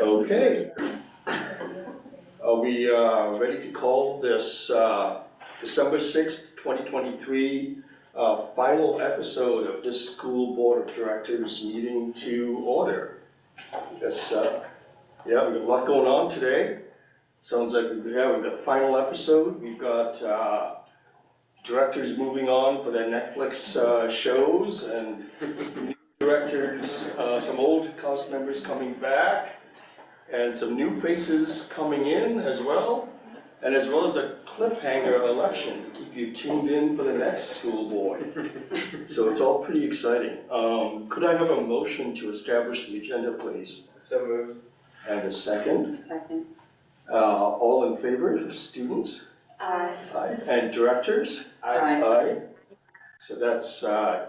Okay. Are we ready to call this December 6th, 2023 final episode of this school board of directors meeting to order? Yes, yeah, we've got a lot going on today. Sounds like we've got a final episode. We've got directors moving on for their Netflix shows, and new directors, some old cast members coming back, and some new faces coming in as well as a cliffhanger election to keep you tuned in for the next school board. So it's all pretty exciting. Could I have a motion to establish the agenda, please? So moved. And a second? Second. All in favor, students? Aye. Aye. And directors? Aye. Aye. So that's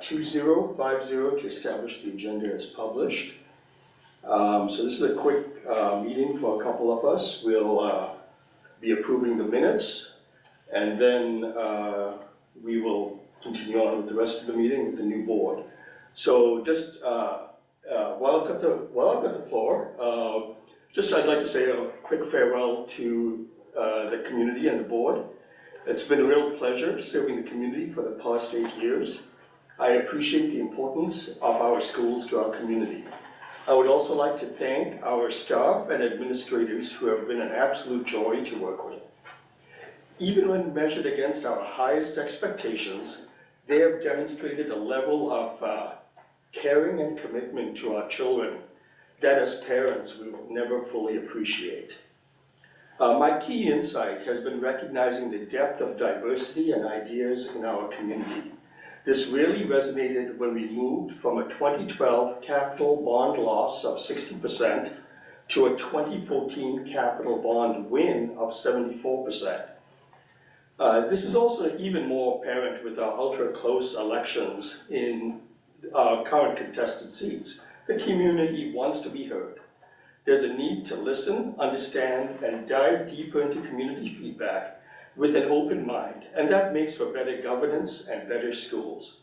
2050 to establish the agenda as published. So this is a quick meeting for a couple of us. We'll be approving the minutes, and then we will continue on with the rest of the meeting with the new board. So just while I've got the floor, I'd like to say a quick farewell to the community and the board. It's been a real pleasure serving the community for the past 8 years. I appreciate the importance of our schools to our community. I would also like to thank our staff and administrators who have been an absolute joy to work with. Even when measured against our highest expectations, they have demonstrated a level of caring and commitment to our children that as parents we will never fully appreciate. My key insight has been recognizing the depth of diversity and ideas in our community. This really resonated when we moved from a 2012 capital bond loss of 60% to a 2014 capital bond win of 74%. This is also even more apparent with our ultra-close elections in our current contested seats. The community wants to be heard. There's a need to listen, understand, and dive deeper into community feedback with an open mind, and that makes for better governance and better schools.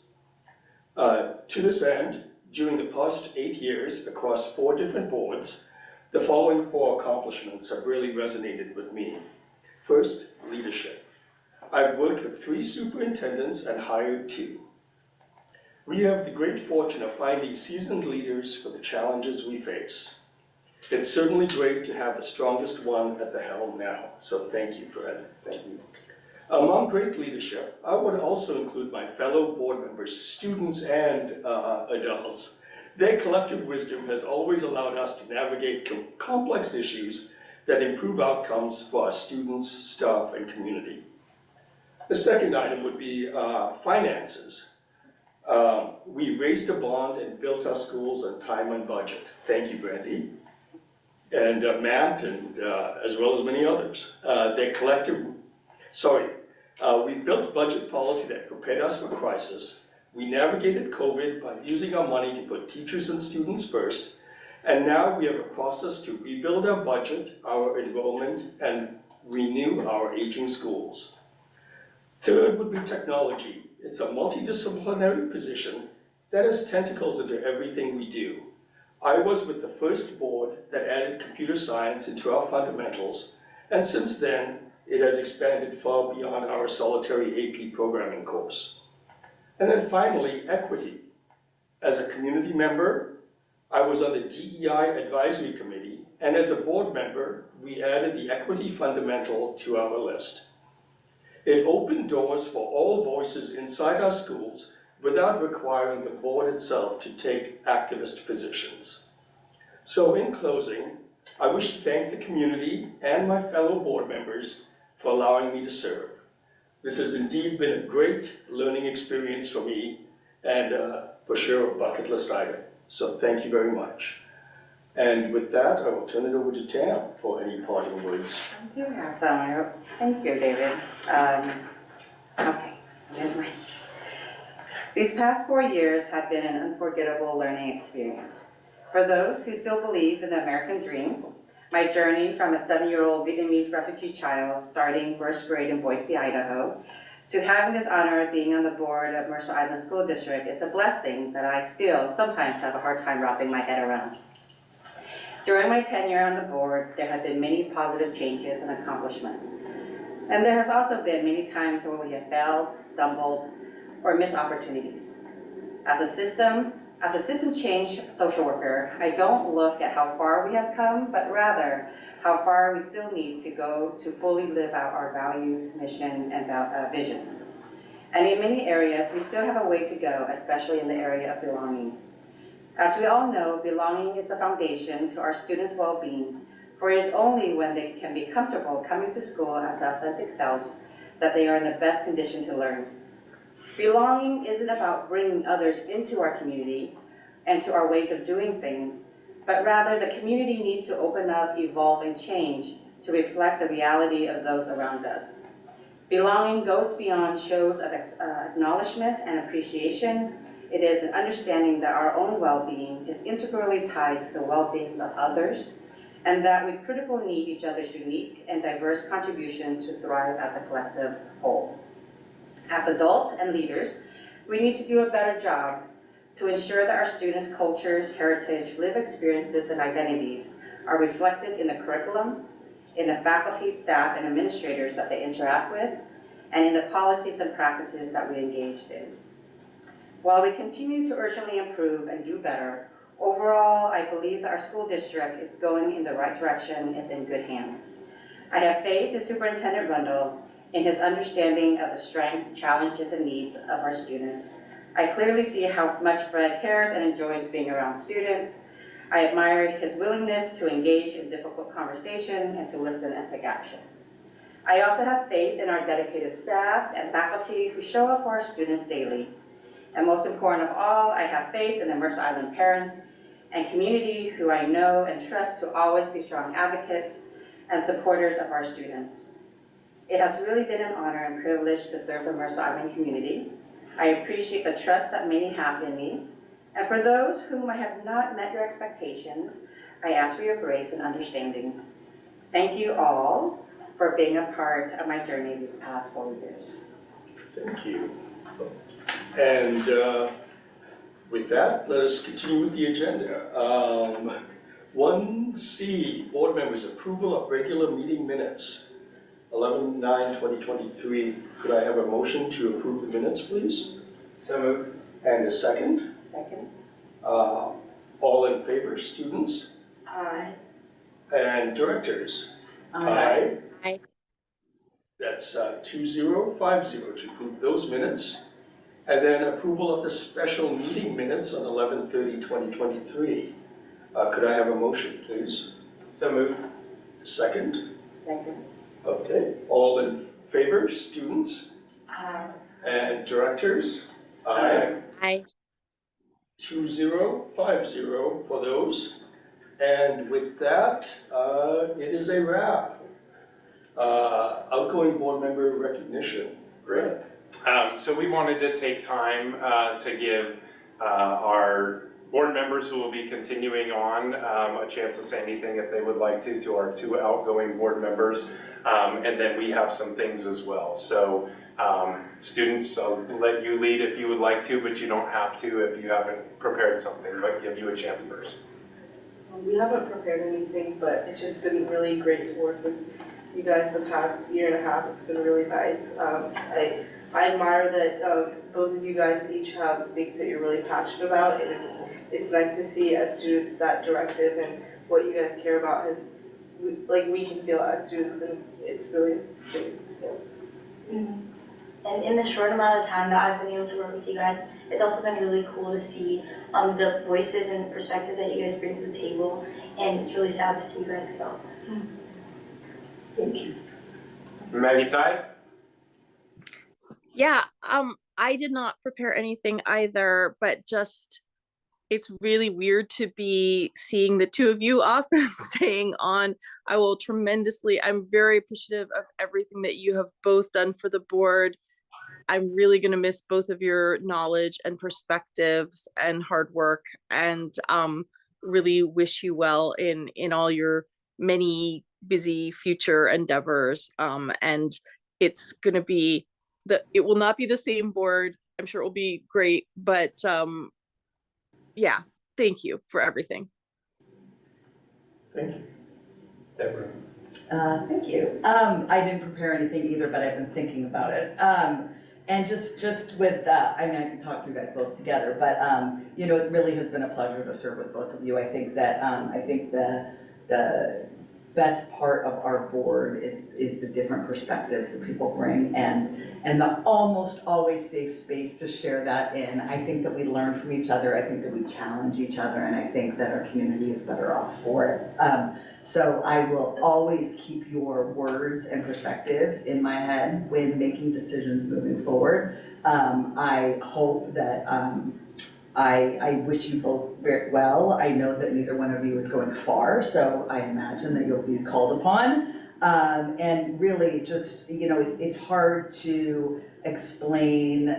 To this end, during the past 8 years across 4 different boards, the following 4 accomplishments have really resonated with me. First, leadership. I've worked with 3 superintendents and hired 2. We have the great fortune of finding seasoned leaders for the challenges we face. It's certainly great to have the strongest one at the helm now, so thank you, Fred. Thank you. Among great leadership, I would also include my fellow board members, students and adults. Their collective wisdom has always allowed us to navigate complex issues that improve outcomes for our students, staff, and community. The second item would be finances. We raised a bond and built our schools on time and budget. Thank you, Brandy. And Matt, and as well as many others. We built budget policy that prepared us for crisis. We navigated COVID by using our money to put teachers and students first. And now we have a process to rebuild our budget, our enrollment, and renew our aging schools. Third would be technology. It's a multidisciplinary position that has tentacles into everything we do. I was with the first board that added computer science into our fundamentals, and since then, it has expanded far beyond our solitary AP programming course. And then finally, equity. As a community member, I was on the DEI Advisory Committee, and as a board member, we added the equity fundamental to our list. It opened doors for all voices inside our schools without requiring the board itself to take activist positions. So in closing, I wish to thank the community and my fellow board members for allowing me to serve. This has indeed been a great learning experience for me and for sure a bucket list item. So thank you very much. And with that, I will turn it over to Tam for any parting words. I do have some. Thank you, David. Okay, here's mine. These past 4 years have been an unforgettable learning experience. For those who still believe in the American dream, my journey from a 7-year-old Vietnamese refugee child starting first grade in Boise, Idaho, to having this honor of being on the board of Mercer Island School District is a blessing that I still sometimes have a hard time wrapping my head around. During my tenure on the board, there have been many positive changes and accomplishments. And there has also been many times where we have failed, stumbled, or missed opportunities. As a system change social worker, I don't look at how far we have come, but rather how far we still need to go to fully live out our values, mission, and vision. And in many areas, we still have a way to go, especially in the area of belonging. As we all know, belonging is the foundation to our students' well-being, for it is only when they can be comfortable coming to school as authentic selves that they are in the best condition to learn. Belonging isn't about bringing others into our community and to our ways of doing things, but rather the community needs to open up, evolve, and change to reflect the reality of those around us. Belonging goes beyond shows of acknowledgement and appreciation. It is an understanding that our own well-being is integrally tied to the well-being of others, and that we critically need each other's unique and diverse contribution to thrive as a collective whole. As adults and leaders, we need to do a better job to ensure that our students' cultures, heritage, lived experiences, and identities are reflected in the curriculum, in the faculty, staff, and administrators that they interact with, and in the policies and practices that we engaged in. While we continue to urgently improve and do better, overall, I believe that our school district is going in the right direction and is in good hands. I have faith in Superintendent Rundle in his understanding of the strengths, challenges, and needs of our students. I clearly see how much Fred cares and enjoys being around students. I admire his willingness to engage in difficult conversation and to listen and take action. I also have faith in our dedicated staff and faculty who show up for our students daily. And most important of all, I have faith in the Mercer Island parents and community who I know and trust to always be strong advocates and supporters of our students. It has really been an honor and privilege to serve the Mercer Island community. I appreciate the trust that many have in me. And for those whom I have not met your expectations, I ask for your grace and understanding. Thank you all for being a part of my journey these past 4 years. Thank you. And with that, let us continue with the agenda. 1C, board members, approval of regular meeting minutes. 11/9/2023. Could I have a motion to approve the minutes, please? So moved. And a second? Second. All in favor, students? Aye. And directors? Aye. Aye. That's 2050 to approve those minutes. And then approval of the special meeting minutes on 11/30/2023. Could I have a motion, please? So moved. Second? Second. Okay. All in favor, students? Aye. And directors? Aye. Aye. 2050 for those. And with that, it is a wrap. Outgoing board member recognition. Great. So we wanted to take time to give our board members who will be continuing on a chance to say anything if they would like to our two outgoing board members. And then we have some things as well. So students, I'll let you lead if you would like to, but you don't have to if you haven't prepared something, but give you a chance first. We haven't prepared anything, but it's just been really great to work with you guys the past year and a half. It's been really nice. I admire that both of you guys each have things that you're really passionate about, and it's nice to see as students that directive and what you guys care about has, like, we can feel it as students, and it's really great. And in the short amount of time that I've been able to work with you guys, it's also been really cool to see the voices and perspectives that you guys bring to the table, and it's really sad to see you guys go. Thank you. Maggie Ty? Yeah, I did not prepare anything either, but just it's really weird to be seeing the two of you off and staying on. I'm very appreciative of everything that you have both done for the board. I'm really going to miss both of your knowledge and perspectives and hard work, and really wish you well in all your many busy future endeavors. And it's going to be it will not be the same board. I'm sure it will be great, but yeah, thank you for everything. Thank you. Deborah. Thank you. I didn't prepare anything either, but I've been thinking about it. And just with, I mean, I can talk to you guys both together, but, you know, it really has been a pleasure to serve with both of you. I think that, I think the best part of our board is the different perspectives that people bring and the almost always safe space to share that in. I think that we learn from each other. I think that we challenge each other, and I think that our community is better off for it. So I will always keep your words and perspectives in my head when making decisions moving forward. I hope that, I wish you both very well. I know that neither one of you is going far, so I imagine that you'll be called upon. And really just, you know, it's hard to explain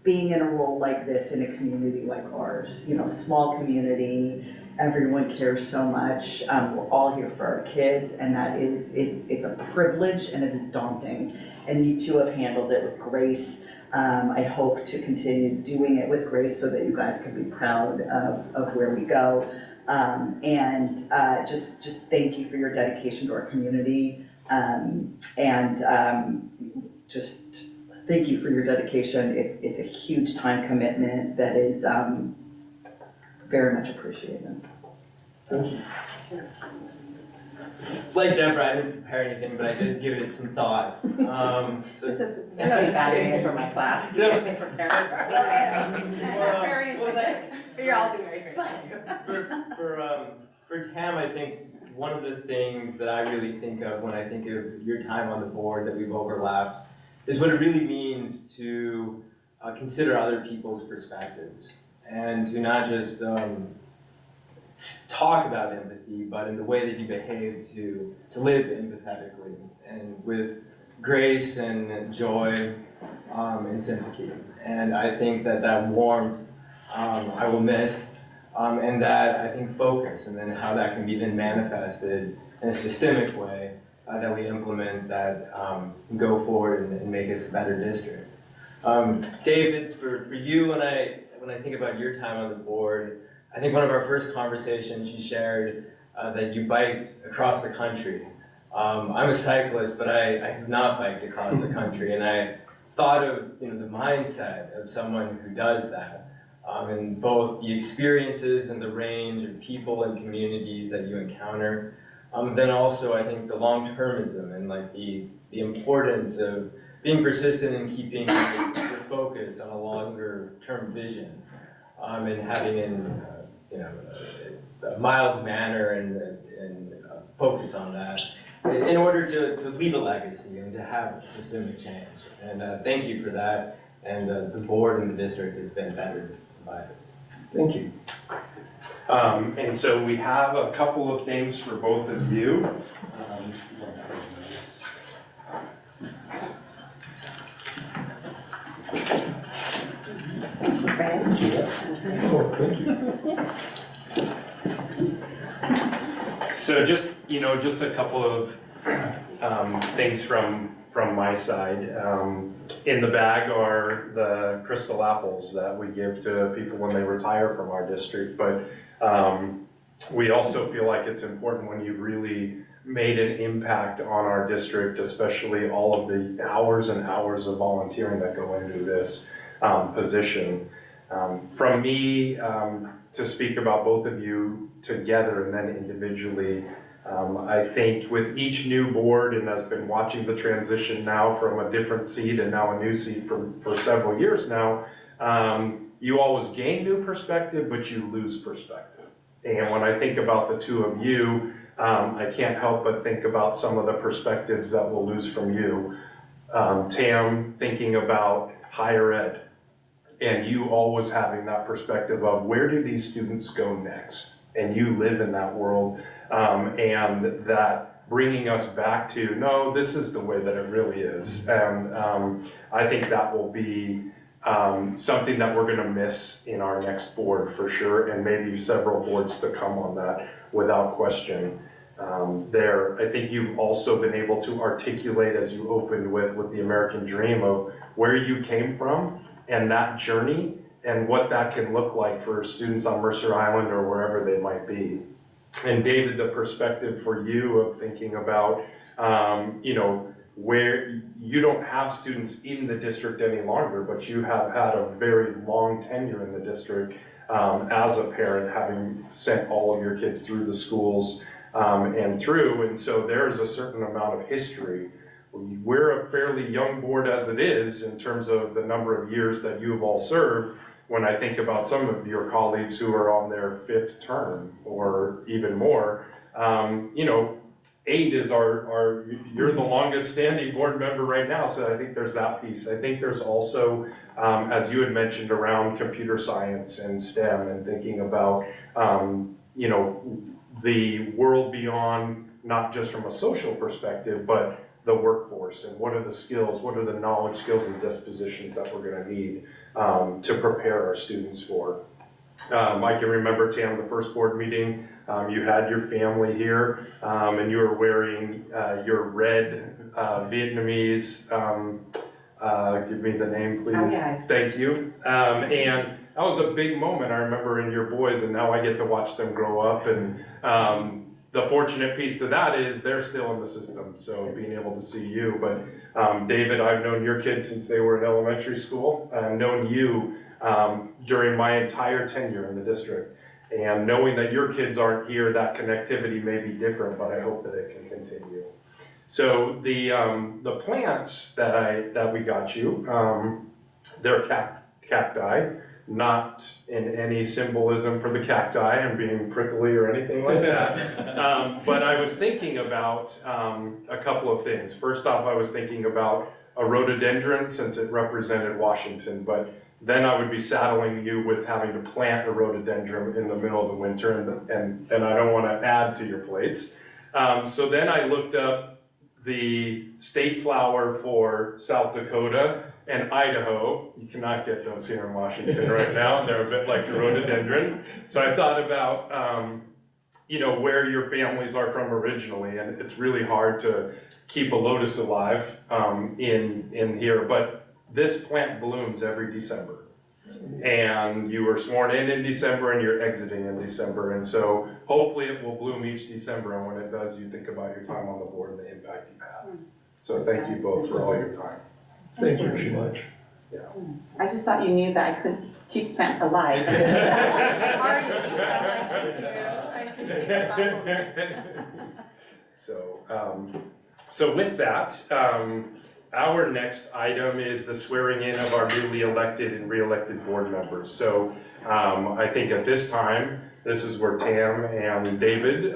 being in a role like this in a community like ours. You know, small community, everyone cares so much. We're all here for our kids, and that is, it's a privilege and it's daunting. And you two have handled it with grace. I hope to continue doing it with grace so that you guys can be proud of where we go. Just thank you for your dedication to our community. Just thank you for your dedication. It's a huge time commitment that is very much appreciated. Thank you. Like Deborah, I didn't prepare anything, but I did give it some thought. So This is really bad news for my class. So- They prepared. Very what was that? You're all doing great. For Tam, I think one of the things that I really think of when I think of your time on the board that we've overlapped is what it really means to consider other people's perspectives and to not just talk about empathy, but in the way that you behave to live empathetically and with grace and joy and sympathy. And I think that warmth I will miss, and that I think focus, and then how that can be then manifested in a systemic way that we implement that can go forward and make us a better district. David, for you, when I think about your time on the board, I think one of our first conversations you shared that you biked across the country. I'm a cyclist, but I have not biked across the country, and I thought of the mindset of someone who does that, and both the experiences and the range of people and communities that you encounter. Then also I think the long-termism and like the importance of being persistent and keeping your focus on a longer-term vision, and having a mild manner and focus on that in order to leave a legacy and to have systemic change. And thank you for that. And the board and the district has been better by it. Thank you. And so we have a couple of things for both of you. Oh, thank you. So just a couple of things from my side. In the bag are the crystal apples that we give to people when they retire from our district, but we also feel like it's important when you really made an impact on our district, especially all of the hours and hours of volunteering that go into this position. From me, to speak about both of you together and then individually, I think with each new board, and has been watching the transition now from a different seat and now a new seat for several years now, you always gain new perspective, but you lose perspective. And when I think about the two of you, I can't help but think about some of the perspectives that we'll lose from you. Tam, thinking about higher ed, and you always having that perspective of where do these students go next? And you live in that world, and that bringing us back to, no, this is the way that it really is. And I think that will be something that we're gonna miss in our next board for sure, and maybe several boards to come on that without question. I think you've also been able to articulate, as you opened with the American dream, of where you came from and that journey and what that can look like for students on Mercer Island or wherever they might be. And David, the perspective for you of thinking about, where you don't have students in the district any longer, but you have had a very long tenure in the district as a parent, having sent all of your kids through the schools and so there's a certain amount of history. We're a fairly young board as it is in terms of the number of years that you have all served. When I think about some of your colleagues who are on their 5th term or even more, 8 is you're the longest standing board member right now, so I think there's that piece. I think there's also, as you had mentioned, around computer science and STEM and thinking about, the world beyond, not just from a social perspective, but the workforce and what are the skills, what are the knowledge, skills, and dispositions that we're gonna need to prepare our students for. I can remember, Tam, the first board meeting, you had your family here, and you were wearing your red Vietnamese, give me the name, please. Okay. Thank you. And that was a big moment, I remember, in your boys, and now I get to watch them grow up. And the fortunate piece to that is they're still in the system, so being able to see you. But David, I've known your kids since they were in elementary school. I've known you during my entire tenure in the district. And knowing that your kids aren't here, that connectivity may be different, but I hope that it can continue. So the plants that we got you, they're cacti, not in any symbolism for the cacti and being prickly or anything like that. But I was thinking about a couple of things. First off, I was thinking about a rhododendron since it represented Washington, but then I would be saddling you with having to plant a rhododendron in the middle of the winter, and I don't want to add to your plates. So then I looked up the state flower for South Dakota and Idaho. You cannot get those here in Washington right now. They're a bit like the rhododendron. So I thought about, where your families are from originally, and it's really hard to keep a lotus alive in here, but this plant blooms every December. And you were sworn in December and you're exiting in December. And so hopefully it will bloom each December, and when it does, you think about your time on the board and the impact you've had. So thank you both for all your time. Thank you very much. Yeah. I just thought you knew that I couldn't keep plant alive. So with that, our next item is the swearing in of our newly elected and re-elected board members. So I think at this time, this is where Tam and David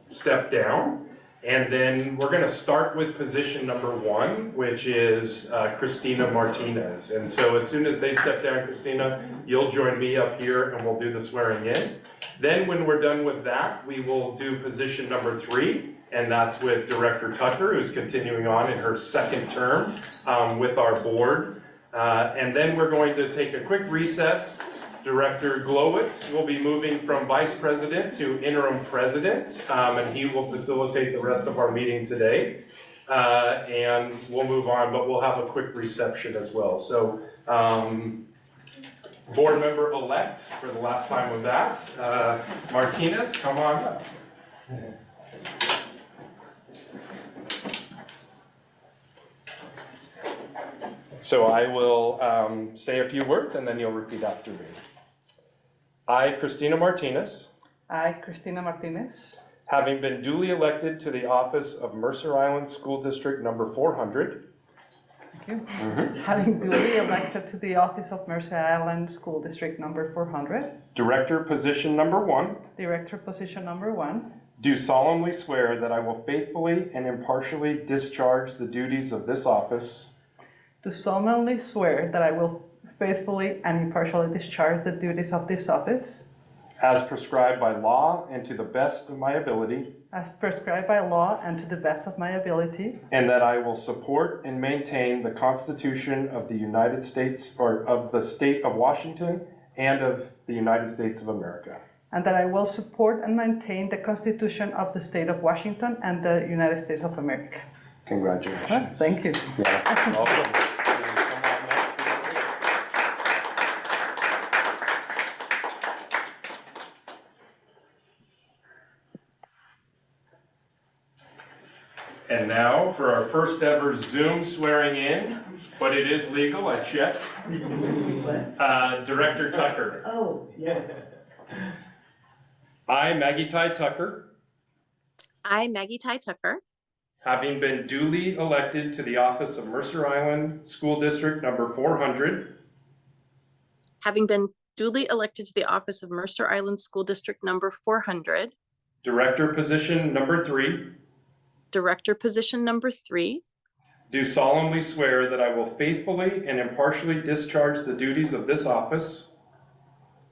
step down. And then we're gonna start with position number 1, which is Christina Martinez. And so as soon as they step down, Christina, you'll join me up here and we'll do the swearing in. Then when we're done with that, we will do position number 3, and that's with Director Tucker, who's continuing on in her 2nd term with our board. And then we're going to take a quick recess. Director Glowitz will be moving from Vice President to Interim President, and he will facilitate the rest of our meeting today. And we'll move on, but we'll have a quick reception as well. So, board member-elect, for the last time with that, Martinez, come on up. So I will say a few words and then you'll repeat after me. I, Christina Martinez, I, Cristina Martinez, having been duly elected to the office of Mercer Island School District number 400, thank you. Having duly elected to the office of Mercer Island School District number 400, Director position number 1, Director position number 1, do solemnly swear that I will faithfully and impartially discharge the duties of this office do solemnly swear that I will faithfully and impartially discharge the duties of this office as prescribed by law and to the best of my ability, as prescribed by law and to the best of my ability, and that I will support and maintain the Constitution of the United States, or of the state of Washington and of the United States of America. and that I will support and maintain the Constitution of the state of Washington and the United States of America. Congratulations. Thank you. Yeah, welcome. And now for our first ever Zoom swearing in, but it is legal, I checked. Director Tucker. Oh, yeah. I, Maggie Ty Tucker, I, Maggie Ty Tucker, having been duly elected to the office of Mercer Island School District number 400, having been duly elected to the office of Mercer Island School District number 400, Director position number 3, Director position number 3, do solemnly swear that I will faithfully and impartially discharge the duties of this office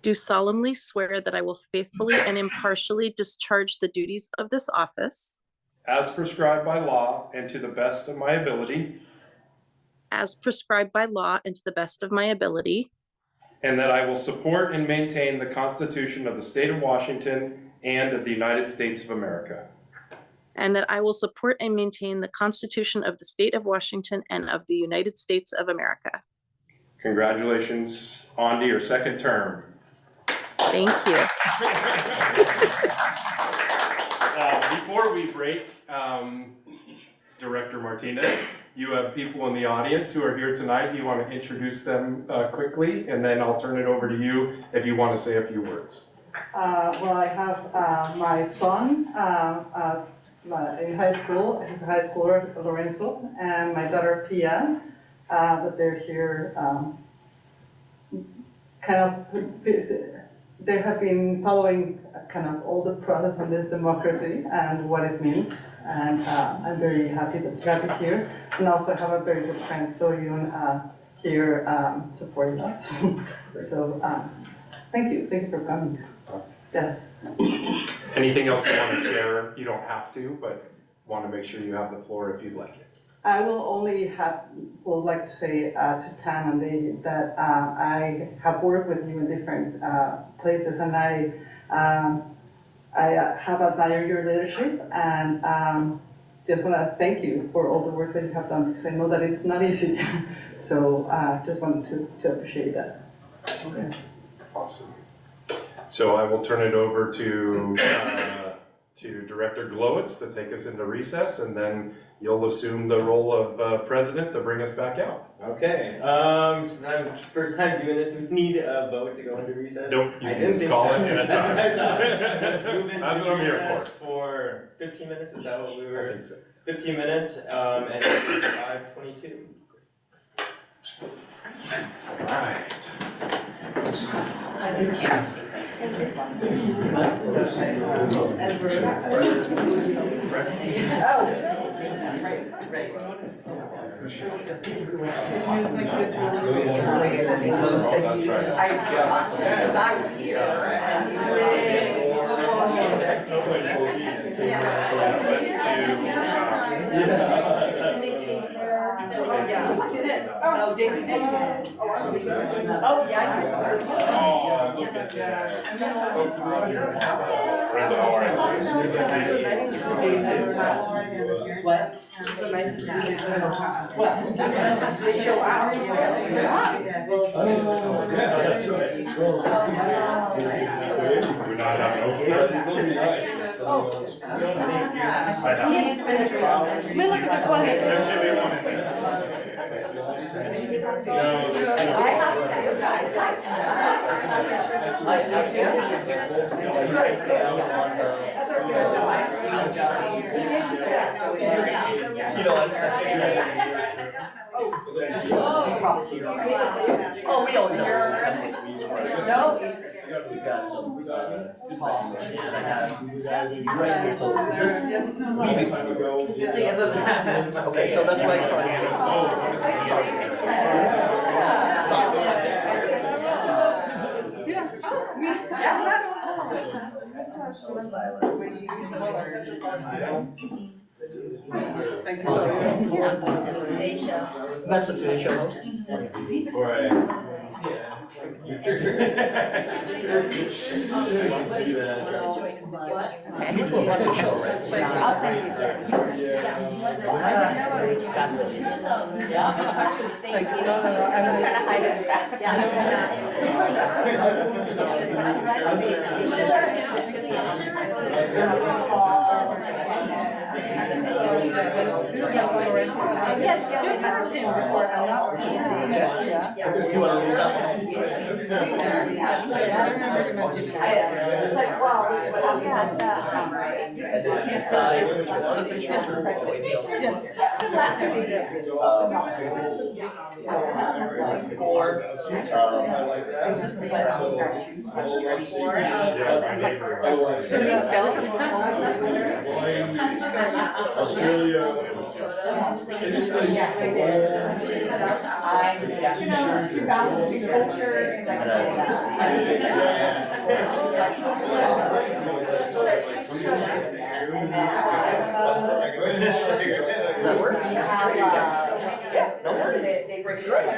do solemnly swear that I will faithfully and impartially discharge the duties of this office as prescribed by law and to the best of my ability, as prescribed by law and to the best of my ability, and that I will support and maintain the Constitution of the State of Washington and of the United States of America. and that I will support and maintain the Constitution of the State of Washington and of the United States of America. Congratulations on to your second term. Thank you. Before we break, Director Martinez, you have people in the audience who are here tonight. You want to introduce them quickly, and then I'll turn it over to you if you want to say a few words. Well, I have my son in high school. He's a high schooler, Lorenzo, and my daughter Pia. But they're here they have been following kind of all the process on this democracy and what it means. And I'm very happy here. And also I have a very good friend, Soyun, here supporting us. So thank you for coming. Yes. Anything else you want to share? You don't have to, but want to make sure you have the floor if you'd like it. I would like to say to Tam and David that I have worked with you in different places, and I have admired your leadership, and just want to thank you for all the work that you have done, because I know that it's not easy. So just wanted to appreciate that. Okay. Awesome. So I will turn it over to Director Glowitz to take us into recess, and then you'll assume the role of president to bring us back out. Okay, since I'm first time doing this, do we need a vote to go into recess? Nope, you I can didn't just think call so. it at a That's time. what I thought. Let's move into That's what I'm here recess for 15 minutes, is that what we I were? think so. 15 minutes, and it's 5:22. All right. I just can't see. That's right. Because I was here. Oh, David did. Oh, yeah. Oh, look at that. Brenda, how are you? Good to see you. Good to see you too. What? They show out. Oh, yeah, that's right. We're not having an opener? It will be nice. Look at this one. There should be one in there. Oh, we all know. No. Okay, so that's where I started. That's the Today Show host. I'll send you this. Yes, you've never seen him before, I'm not. Do you want to read that? It's like, well, Decide which one of the pictures are Does that work? No worries. It's great. I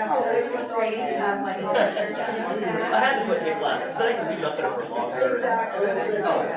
had to put it in glass because then I can leave it up there for longer. Because.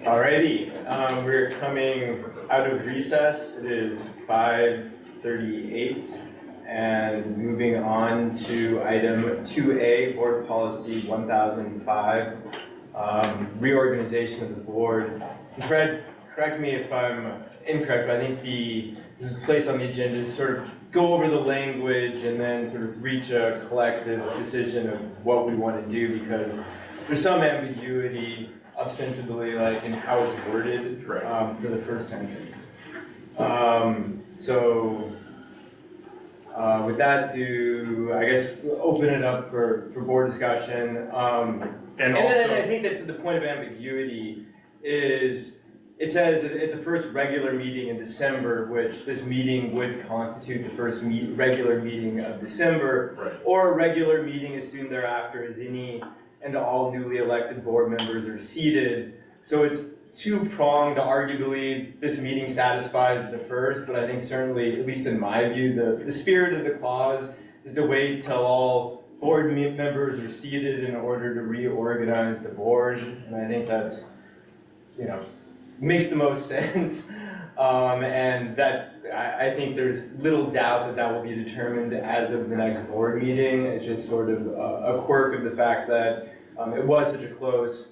Alrighty, we're coming out of recess. It is 5:38, and moving on to item 2A, Board Policy 1005, reorganization of the board. Fred, correct me if I'm incorrect, but I think this is placed on the agenda to sort of go over the language and then sort of reach a collective decision of what we want to do, because there's some ambiguity ostensibly like in how it's worded for the first sentence. With that, I guess open it up for board discussion. And then I think that the point of ambiguity is, it says at the first regular meeting in December, which this meeting would constitute the first regular meeting of December, or a regular meeting as soon thereafter as any and all newly elected board members are seated. So it's two-pronged. Arguably, this meeting satisfies the first, but I think certainly, at least in my view, the spirit of the clause is to wait till all board members are seated in order to reorganize the board. And I think that's, makes the most sense. And that, I think there's little doubt that will be determined as of the next board meeting. It's just sort of a quirk of the fact that it was such a close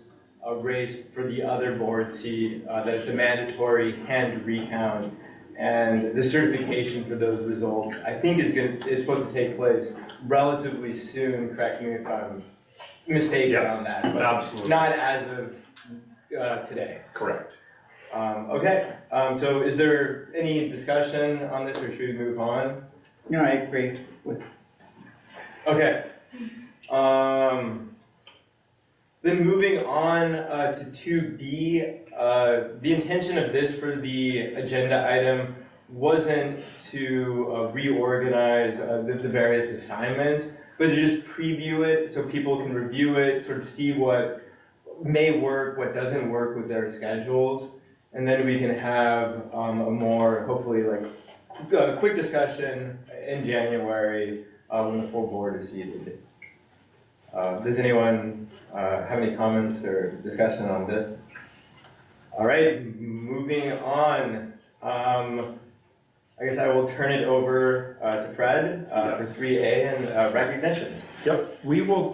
race for the other board seat, that it's a mandatory hand recount, and the certification for those results, I think, is supposed to take place relatively soon. Correct me if I'm mistaken on that, but absolutely not as of today. Correct. Okay, so is there any discussion on this, or should we move on? No, I agree with. Okay. Then moving on to 2B, the intention of this for the agenda item wasn't to reorganize the various assignments, but to just preview it so people can review it, sort of see what may work, what doesn't work with their schedules, and then we can have a more, hopefully, quick discussion in January when the full board is seated. Does anyone have any comments or discussion on this? All right, moving on. I guess I will turn it over to Fred for 3A and recognitions. Yep,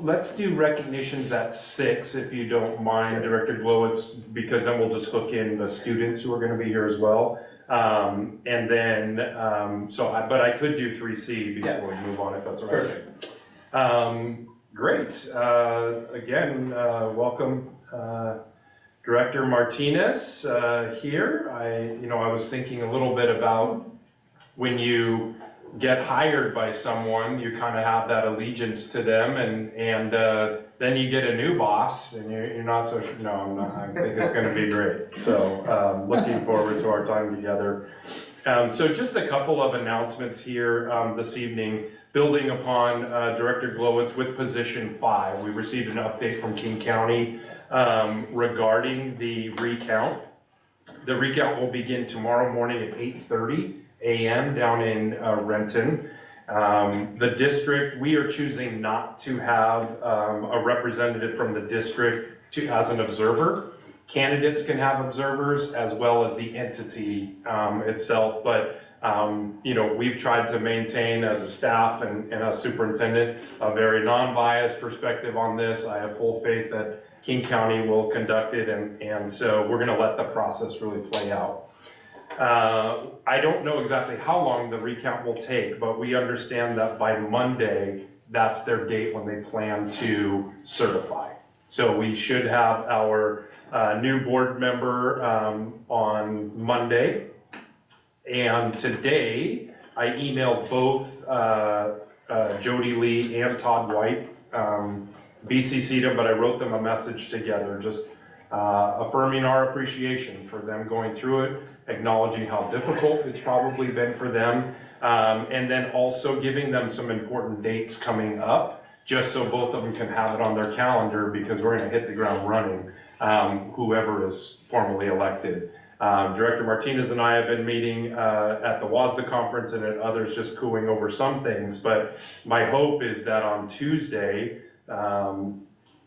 let's do recognitions at 6 if you don't mind, Director Glowitz, because then we'll just hook in the students who are going to be here as well. And then, but I could do 3C before we move on if that's all right. Great. Again, welcome, Director Martinez here. I was thinking a little bit about when you get hired by someone, you kind of have that allegiance to them, and then you get a new boss, and you're not so sure. No, I'm not. I think it's going to be great. So looking forward to our time together. So just a couple of announcements here this evening. Building upon Director Glowitz with position 5, we received an update from King County regarding the recount. The recount will begin tomorrow morning at 8:30 a.m. down in Renton. The district, we are choosing not to have a representative from the district as an observer. Candidates can have observers as well as the entity itself, but we've tried to maintain as a staff and a superintendent a very non-biased perspective on this. I have full faith that King County will conduct it, and so we're going to let the process really play out. I don't know exactly how long the recount will take, but we understand that by Monday, that's their date when they plan to certify. So we should have our new board member on Monday. And today, I emailed both Jody Lee and Todd White, BCC'd them, but I wrote them a message together, just affirming our appreciation for them going through it, acknowledging how difficult it's probably been for them, and then also giving them some important dates coming up, just so both of them can have it on their calendar, because we're going to hit the ground running, whoever is formally elected. Director Martinez and I have been meeting at the WASDA conference and at others, just cooing over some things, but my hope is that on Tuesday,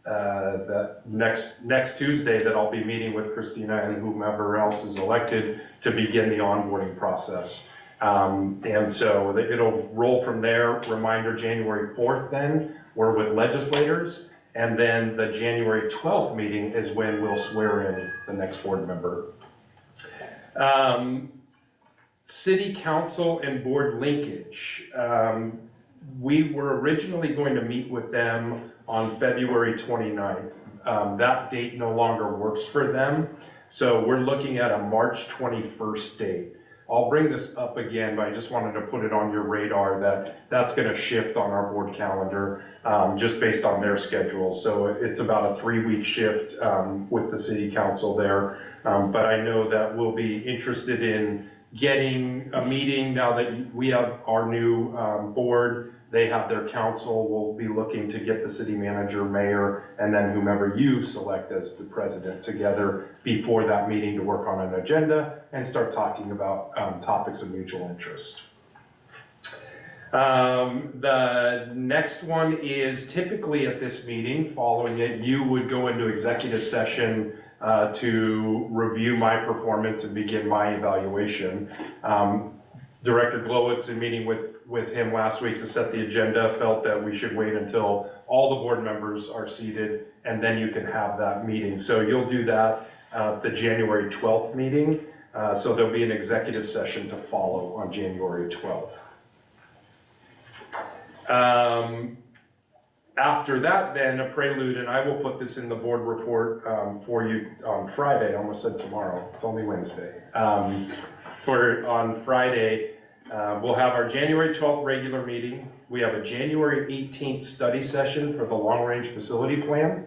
that next Tuesday that I'll be meeting with Christina and whomever else is elected to begin the onboarding process. And so it'll roll from there. Reminder, January 4th then, we're with legislators. And then the January 12th meeting is when we'll swear in the next board member. City council and board linkage. We were originally going to meet with them on February 29th. That date no longer works for them. So we're looking at a March 21st date. I'll bring this up again, but I just wanted to put it on your radar that that's going to shift on our board calendar just based on their schedule. So it's about a 3-week shift with the city council there. But I know that we'll be interested in getting a meeting now that we have our new board. They have their council. We'll be looking to get the city manager, mayor, and then whomever you select as the president together before that meeting to work on an agenda and start talking about topics of mutual interest. The next one is typically at this meeting, following it, you would go into executive session to review my performance and begin my evaluation. Director Glowitz, in meeting with him last week to set the agenda, felt that we should wait until all the board members are seated and then you can have that meeting. So you'll do that the January 12th meeting. So there'll be an executive session to follow on January 12th. After that, then a prelude, and I will put this in the board report for you on Friday. I almost said tomorrow, it's only Wednesday. On Friday, we'll have our January 12th regular meeting. We have a January 18th study session for the long-range facility plan.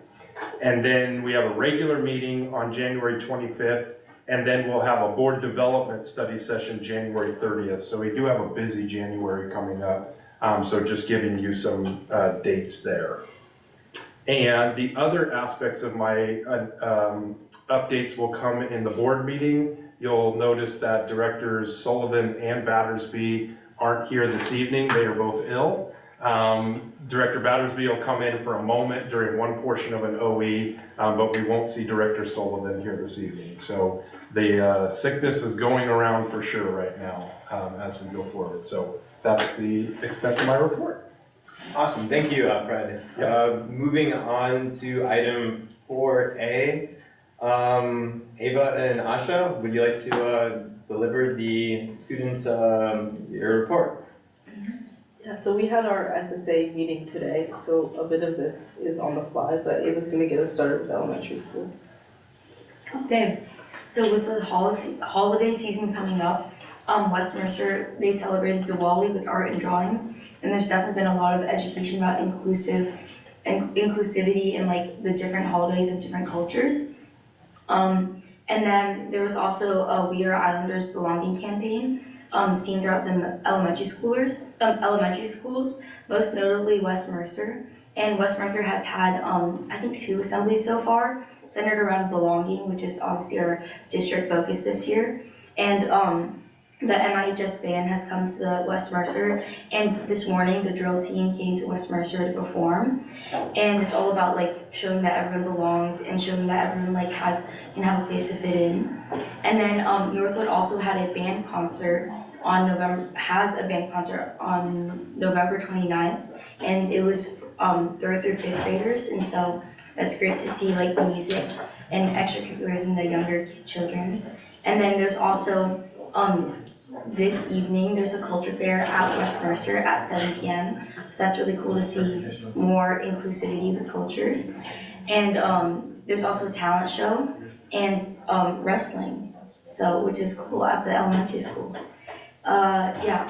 And then we have a regular meeting on January 25th. And then we'll have a board development study session January 30th. So we do have a busy January coming up. So just giving you some dates there. And the other aspects of my updates will come in the board meeting. You'll notice that Directors Sullivan and Battersby aren't here this evening. They are both ill. Director Battersby will come in for a moment during one portion of an OE, but we won't see Director Sullivan here this evening. So the sickness is going around for sure right now as we go forward. So that's the extent of my report. Awesome, thank you, Fred. Moving on to item 4A. Ava and Asha, would you like to deliver the students your report? Yeah, so we had our SSA meeting today, so a bit of this is on the fly, but Ava's gonna get us started with elementary school. Okay, so with the holiday season coming up, West Mercer, they celebrated Diwali with art and drawings, and there's definitely been a lot of education about inclusivity in like the different holidays of different cultures. And then there was also a We Are Islanders Belonging campaign seen throughout the elementary schools, most notably West Mercer. And West Mercer has had, I think, 2 assemblies so far, centered around belonging, which is obviously our district focus this year. And the MIHS band has come to the West Mercer, and this morning the drill team came to West Mercer to perform. And it's all about like showing that everyone belongs and showing that everyone like can have a place to fit in. And then Northwood also had a band concert on November 29th, and it was 3rd through 5th graders, and so that's great to see like the music and extracurriculars in the younger children. And then there's also this evening, there's a culture fair at West Mercer at 7 p.m. So that's really cool to see more inclusivity with cultures. And there's also a talent show and wrestling, so which is cool at the elementary school. Yeah.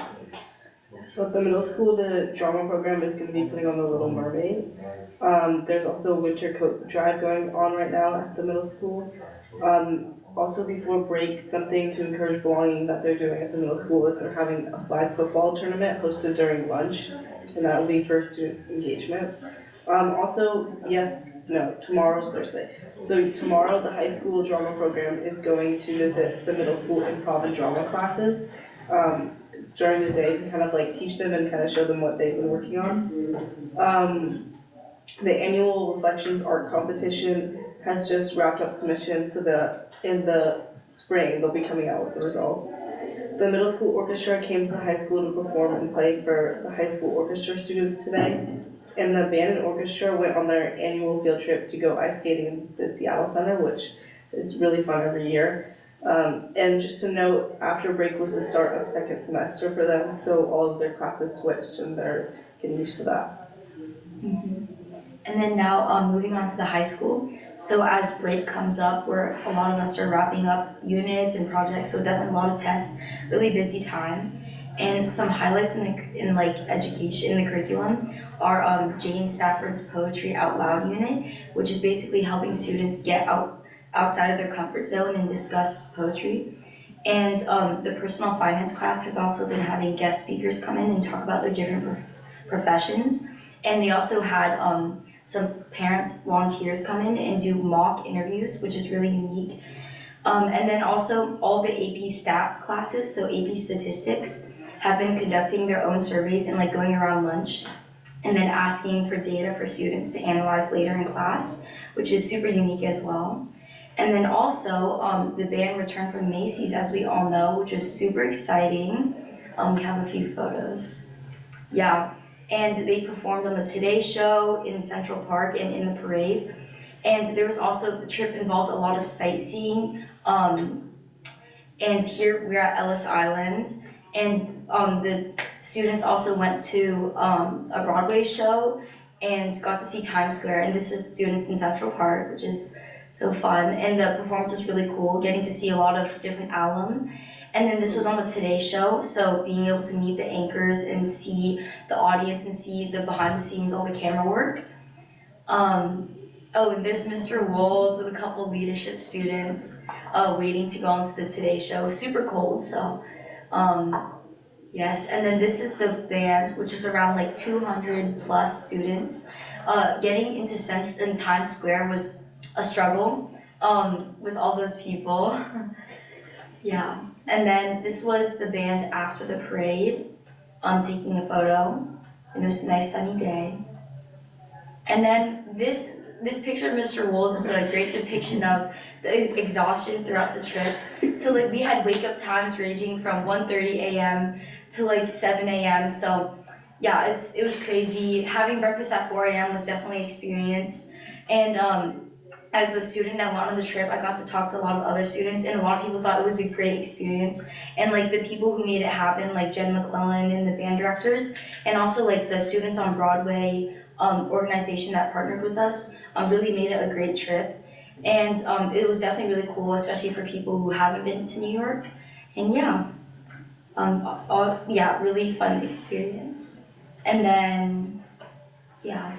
So at the middle school, the drama program is going to be putting on The Little Mermaid. There's also a winter coat drive going on right now at the middle school. Also before break, something to encourage belonging that they're doing at the middle school is they're having a flag football tournament hosted during lunch, and that will be for student engagement. Tomorrow's Thursday. So tomorrow the high school drama program is going to visit the middle school improv and drama classes during the day to kind of like teach them and kind of show them what they've been working on. The annual Reflections Art Competition has just wrapped up submissions, so in the spring, they'll be coming out with the results. The middle school orchestra came to the high school to perform and play for the high school orchestra students today. And the band and orchestra went on their annual field trip to go ice skating in the Seattle Center, which is really fun every year. And just to note, after break was the start of second semester for them, so all of their classes switched and they're getting used to that. And then now, moving on to the high school. So as break comes up, where a lot of us are wrapping up units and projects, so definitely a lot of tests, really busy time. And some highlights in like education, in the curriculum, are Jane Stafford's Poetry Out Loud unit, which is basically helping students get outside of their comfort zone and discuss poetry. And the personal finance class has also been having guest speakers come in and talk about their different professions. And they also had some parents, volunteers come in and do mock interviews, which is really unique. And then also all the AP stat classes, so AP statistics, have been conducting their own surveys and like going around lunch and then asking for data for students to analyze later in class, which is super unique as well. And then also the band returned from Macy's, as we all know, which is super exciting. We have a few photos. Yeah. And they performed on the Today Show in Central Park and in the parade. And there was also, the trip involved a lot of sightseeing. And here we're at Ellis Island. And the students also went to a Broadway show and got to see Times Square. And this is students in Central Park, which is so fun. And the performance was really cool, getting to see a lot of different alum. And then this was on the Today Show, so being able to meet the anchors and see the audience and see the behind the scenes, all the camera work. Oh, and there's Mr. Wold with a couple leadership students waiting to go onto the Today Show. Super cold, so yes. And then this is the band, which is around like 200 plus students. Getting into in Times Square was a struggle with all those people. Yeah. And then this was the band after the parade, taking a photo, and it was a nice sunny day. And then this picture of Mr. Wold is a great depiction of the exhaustion throughout the trip. So like we had wake up times ranging from 1:30 a.m. to like 7 a.m. So yeah, it was crazy. Having breakfast at 4 a.m. was definitely an experience. And as a student that went on the trip, I got to talk to a lot of other students, and a lot of people thought it was a great experience. And like the people who made it happen, like Jen McClellan and the band directors, and also like the Students on Broadway organization that partnered with us, really made it a great trip. And it was definitely really cool, especially for people who haven't been to New York. And yeah, really fun experience. And then, yeah,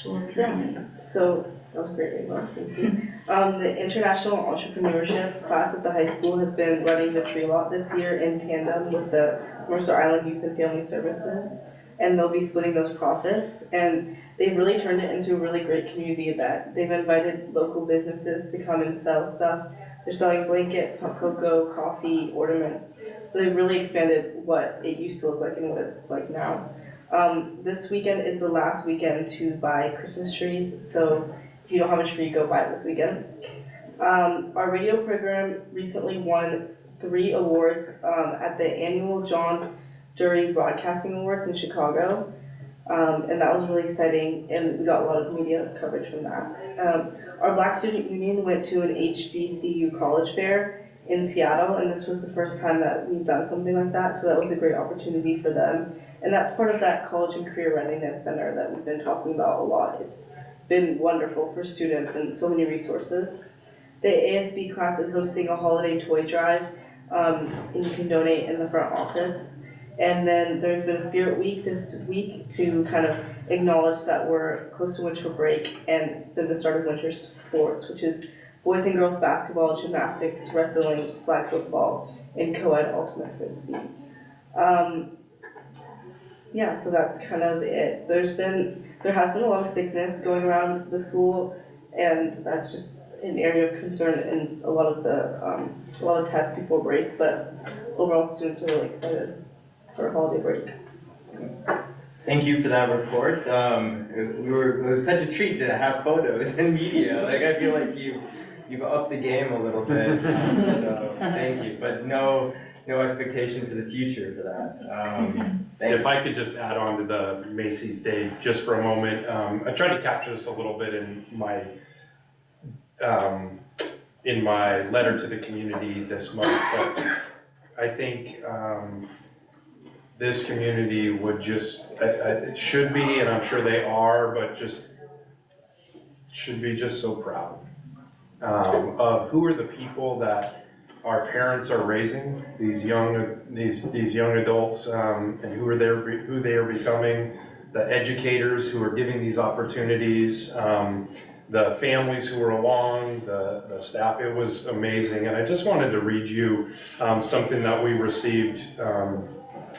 we'll continue. So that was great, Ava. Thank you. The International Entrepreneurship class at the high school has been running the tree lot this year in tandem with the Mercer Island Youth and Family Services, and they'll be splitting those profits. And they've really turned it into a really great community event. They've invited local businesses to come and sell stuff. They're selling blankets, hot cocoa, coffee, ornaments. So they've really expanded what it used to look like and what it's like now. This weekend is the last weekend to buy Christmas trees, so if you don't have a tree, go buy it this weekend. Our radio program recently won 3 awards at the annual John Dury Broadcasting Awards in Chicago, and that was really exciting, and we got a lot of media coverage from that. Our Black Student Union went to an HBCU college fair in Seattle, and this was the first time that we've done something like that, so that was a great opportunity for them. And that's part of that College and Career Readiness Center that we've been talking about a lot. It's been wonderful for students and so many resources. The ASB class is hosting a holiday toy drive, and you can donate in the front office. And then there's been a Spirit Week this week to kind of acknowledge that we're close to winter break, and it's been the start of winter sports, which is boys and girls basketball, gymnastics, wrestling, flag football, and co-ed ultimate frisbee. Yeah, so that's kind of it. There has been a lot of sickness going around the school, and that's just an area of concern in a lot of tests before break. But overall, students are really excited for a holiday break. Thank you for that report. It was such a treat to have photos and media. Like I feel like you've upped the game a little bit. So thank you, but no expectation for the future for that. Thanks. If I could just add on to the Macy's Day just for a moment, I tried to capture this a little bit in my letter to the community this month, but I think this community would just, it should be, and I'm sure they are, but just should be just so proud of who are the people that our parents are raising, these young adults, and who they are becoming, the educators who are giving these opportunities, the families who were along, the staff. It was amazing, and I just wanted to read you something that we received,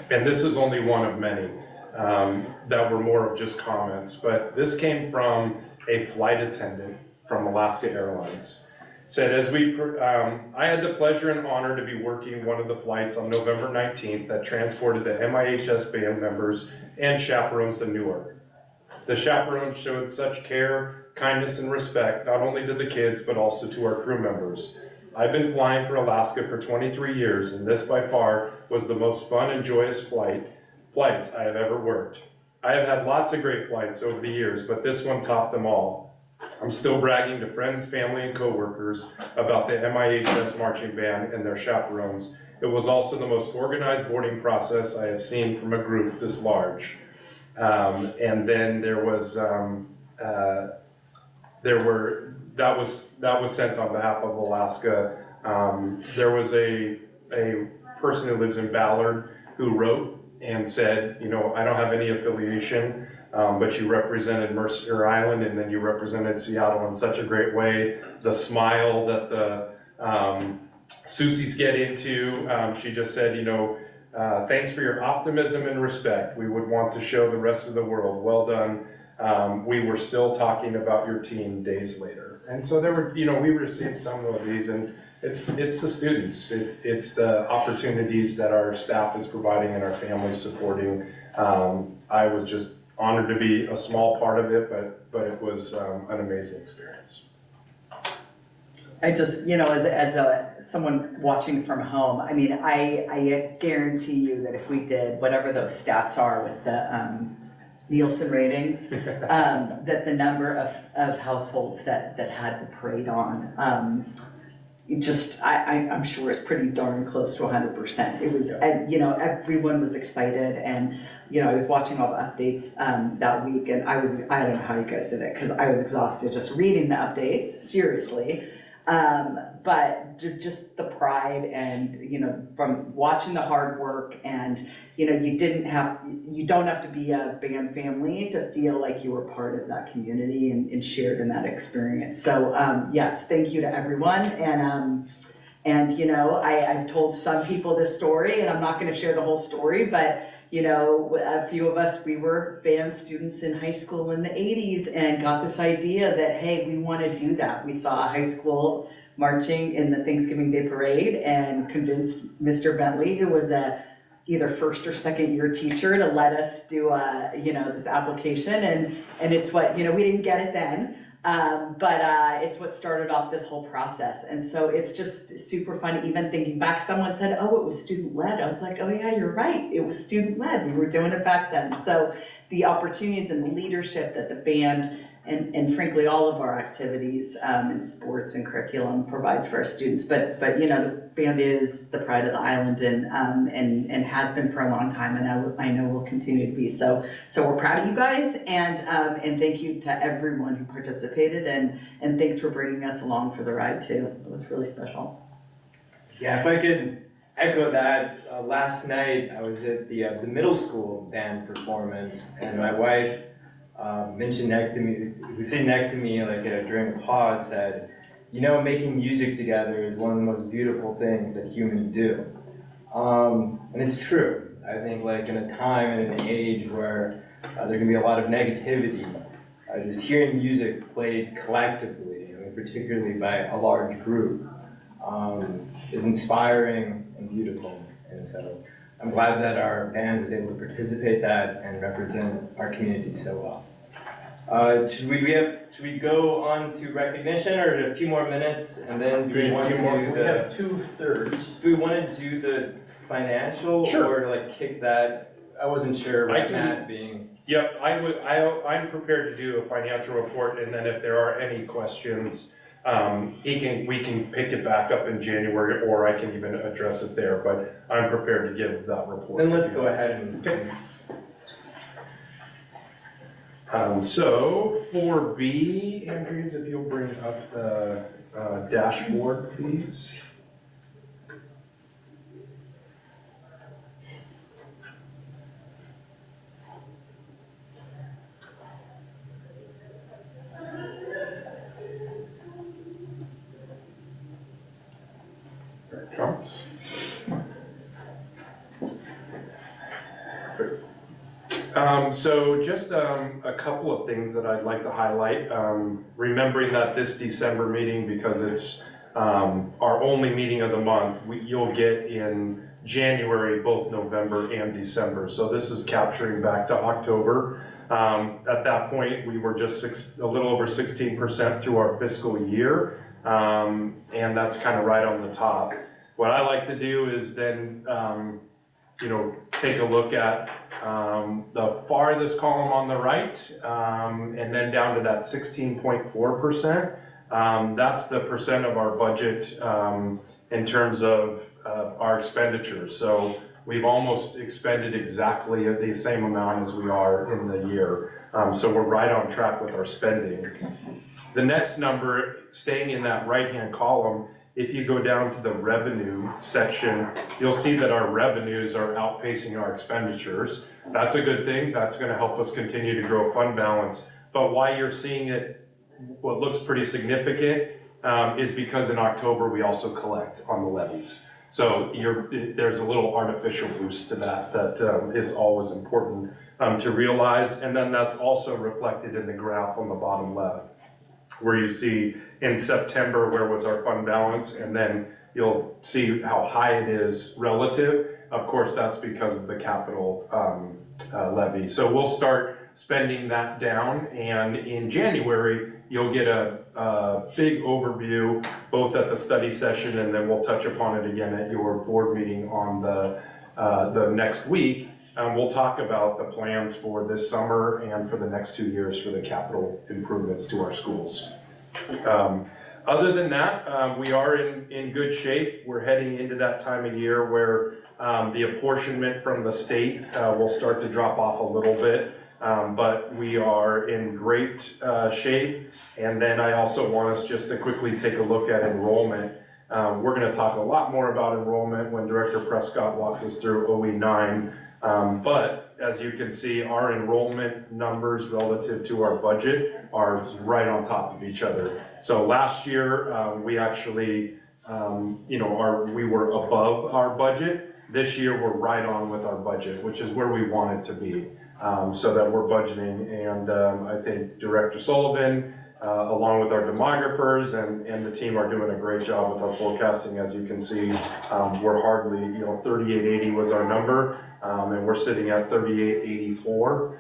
and this is only one of many that were more of just comments, but this came from a flight attendant from Alaska Airlines. Said, I had the pleasure and honor to be working one of the flights on November 19th that transported the MIHS band members and chaperones to Newark. The chaperones showed such care, kindness, and respect, not only to the kids, but also to our crew members. I've been flying for Alaska for 23 years, and this by far was the most fun and joyous flights I have ever worked. I have had lots of great flights over the years, but this one topped them all. I'm still bragging to friends, family, and coworkers about the MIHS marching band and their chaperones. It was also the most organized boarding process I have seen from a group this large. And then there was that was sent on behalf of Alaska. There was a person who lives in Ballard who wrote and said, you know, I don't have any affiliation, but you represented Mercer Island and then you represented Seattle in such a great way. The smile that the Susies get into, she just said, you know, thanks for your optimism and respect. We would want to show the rest of the world. Well done. We were still talking about your team days later. And so there were, you know, we received some of these, and it's the students, it's the opportunities that our staff is providing and our families supporting. I was just honored to be a small part of it, but it was an amazing experience. I just, you know, as someone watching from home, I mean, I guarantee you that if we did whatever those stats are with the Nielsen ratings, that the number of households that had the parade on, I'm sure it's pretty darn close to 100%. It was, you know, everyone was excited, and you know, I was watching all the updates that week, and I don't know how you guys did it, because I was exhausted just reading the updates, seriously. But just the pride and, you know, from watching the hard work, and, you know, you don't have to be a band family to feel like you were part of that community and shared in that experience. So, yes, thank you to everyone. And you know, I've told some people this story, and I'm not going to share the whole story, but you know, a few of us, we were band students in high school in the 80s and got this idea that, hey, we want to do that. We saw a high school marching in the Thanksgiving Day Parade and convinced Mr. Bentley, who was either first or second year teacher, to let us do you know, this application. And it's what, you know, we didn't get it then, but it's what started off this whole process. And so it's just super fun. Even thinking back, someone said, oh, it was student led. I was like, oh yeah, you're right. It was student led. We were doing it back then. So the opportunities and the leadership that the band and frankly all of our activities in sports and curriculum provides for our students. But you know, the band is the pride of the island, and has been for a long time, and I know will continue to be. So we're proud of you guys, and thank you to everyone who participated, and thanks for bringing us along for the ride too. It was really special. Yeah, if I could echo that, last night I was at the middle school band performance, and my wife mentioned next to me, who sitting next to me like during a pause, said, you know, making music together is one of the most beautiful things that humans do. And it's true. I think like in a time and an age where there can be a lot of negativity, just hearing music played collectively, I mean, particularly by a large group, is inspiring and beautiful. And so I'm glad that our band was able to participate that and represent our community so well. Should we go on to recognition, or a few more minutes, and then do we want to do We the? have 2/3. Do we want to do the financial, Sure. or like kick that? I wasn't sure. I With can- Matt being. Yep, I'm prepared to do a financial report, and then if there are any questions, we can pick it back up in January, or I can even address it there, but I'm prepared to give that report. Then let's go ahead and. So for B, Andrews, if you'll bring up the dashboard, please. There it comes. So just a couple of things that I'd like to highlight. Remembering that this December meeting, because it's our only meeting of the month, you'll get in January both November and December. So this is capturing back to October. At that point, we were just a little over 16% through our fiscal year, and that's kind of right on the top. What I like to do is then take a look at the farthest column on the right, and then down to that 16.4%. That's the percent of our budget in terms of our expenditures. So we've almost expended exactly the same amount as we are in the year. So we're right on track with our spending. The next number, staying in that right-hand column, if you go down to the revenue section, you'll see that our revenues are outpacing our expenditures. That's a good thing. That's going to help us continue to grow fund balance. But why you're seeing it, what looks pretty significant, is because in October we also collect on the levies. So there's a little artificial boost to that is always important to realize. And then that's also reflected in the graph on the bottom left, where you see in September where was our fund balance, and then you'll see how high it is relative. Of course, that's because of the capital levy. So we'll start spending that down, and in January you'll get a big overview both at the study session, and then we'll touch upon it again at your board meeting on the next week. We'll talk about the plans for this summer and for the next 2 years for the capital improvements to our schools. Other than that, we are in good shape. We're heading into that time of year where the apportionment from the state will start to drop off a little bit, but we are in great shape. And then I also want us just to quickly take a look at enrollment. We're going to talk a lot more about enrollment when Director Prescott walks us through OE9. But as you can see, our enrollment numbers relative to our budget are right on top of each other. So last year, we actually, we were above our budget. This year, we're right on with our budget, which is where we want it to be, so that we're budgeting. And I think Director Sullivan, along with our demographers and the team, are doing a great job with our forecasting. As you can see, we're hardly, 3880 was our number, and we're sitting at 3884.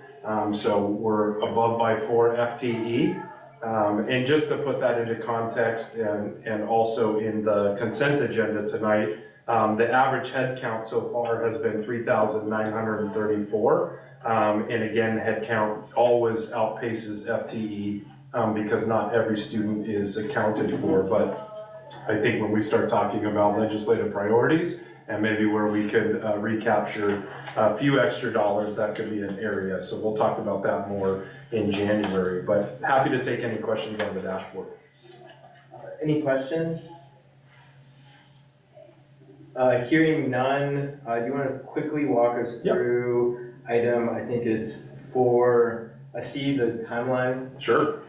So we're above by 4 FTE. And just to put that into context, and also in the consent agenda tonight, the average head count so far has been 3,934. And again, head count always outpaces FTE. Because not every student is accounted for, but I think when we start talking about legislative priorities and maybe where we could recapture a few extra dollars, that could be an area. So we'll talk about that more in January, but happy to take any questions on the dashboard. Any questions? Hearing none, do you want to quickly walk us through item, I think it's 4C, the timeline? Sure.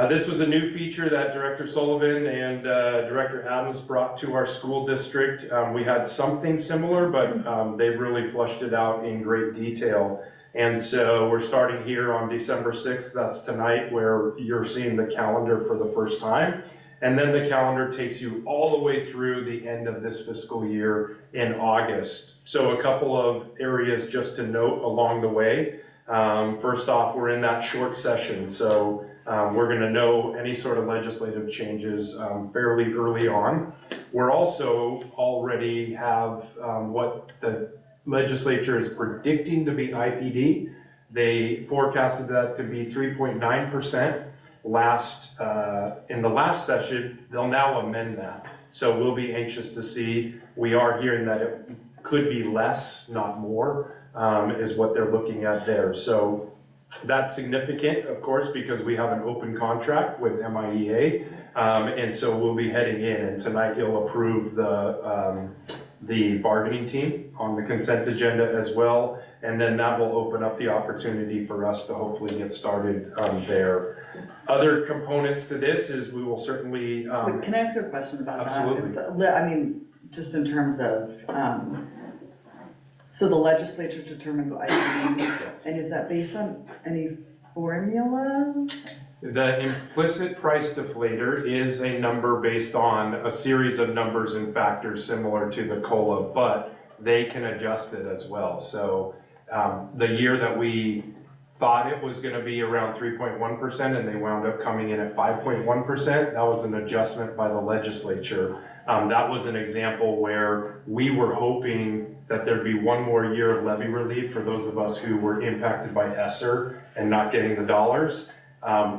This was a new feature that Director Sullivan and Director Adams brought to our school district. We had something similar, but they've really fleshed it out in great detail. And so we're starting here on December 6th, that's tonight, where you're seeing the calendar for the first time. And then the calendar takes you all the way through the end of this fiscal year in August. So a couple of areas just to note along the way. First off, we're in that short session, so we're going to know any sort of legislative changes fairly early on. We're also already have what the legislature is predicting to be IPD. They forecasted that to be 3.9% in the last session. They'll now amend that. So we'll be anxious to see. We are hearing that it could be less, not more, is what they're looking at there. So that's significant, of course, because we have an open contract with MIEA. And so we'll be heading in, and tonight you'll approve the bargaining team on the consent agenda as well. And then that will open up the opportunity for us to hopefully get started there. Other components to this is we will certainly. Wait, can I ask you a question about absolutely. that? I mean, just in terms of, so the legislature determines IPD, Yes. and is that based on any formula? The implicit price deflator is a number based on a series of numbers and factors similar to the COLA, but they can adjust it as well. So the year that we thought it was going to be around 3.1% and they wound up coming in at 5.1%, that was an adjustment by the legislature. That was an example where we were hoping that there'd be one more year of levy relief for those of us who were impacted by ESSER and not getting the dollars.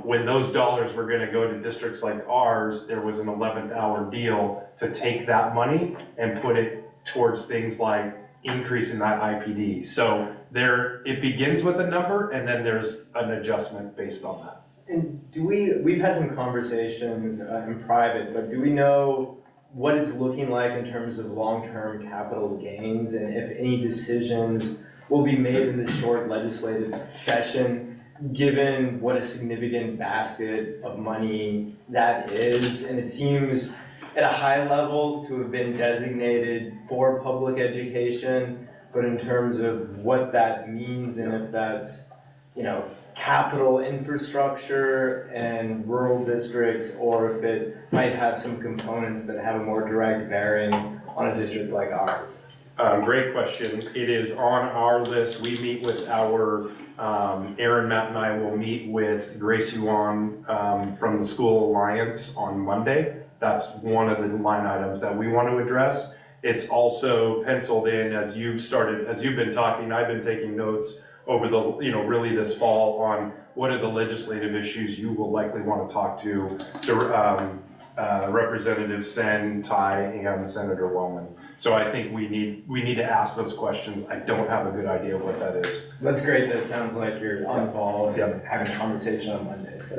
When those dollars were going to go to districts like ours, there was an 11th hour deal to take that money and put it towards things like increasing that IPD. So it begins with a number and then there's an adjustment based on that. And we've had some conversations in private, but do we know what it's looking like in terms of long-term capital gains and if any decisions will be made in the short legislative session, given what a significant basket of money that is? And it seems at a high level to have been designated for public education, but in terms of what that means and if that's, capital infrastructure and rural districts, or if it might have some components that have a more direct bearing on a district like ours. Great question. It is on our list. We meet with our, Aaron, Matt, and I will meet with Grace Yuan from the School Alliance on Monday. That's one of the line items that we want to address. It's also penciled in as you've been talking, I've been taking notes over the, really this fall on what are the legislative issues you will likely want to talk to Representative Sen, Ty, and Senator Wellman. So I think we need to ask those questions. I don't have a good idea of what that is. That's great that it sounds like you're on the ball and having a conversation on Monday, so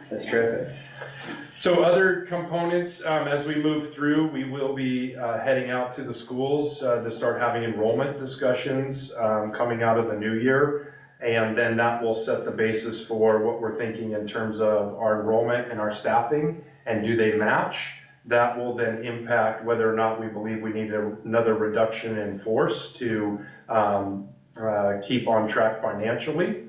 that's terrific. So other components, as we move through, we will be heading out to the schools to start having enrollment discussions coming out of the new year. And then that will set the basis for what we're thinking in terms of our enrollment and our staffing, and do they match? That will then impact whether or not we believe we need another reduction in force to keep on track financially.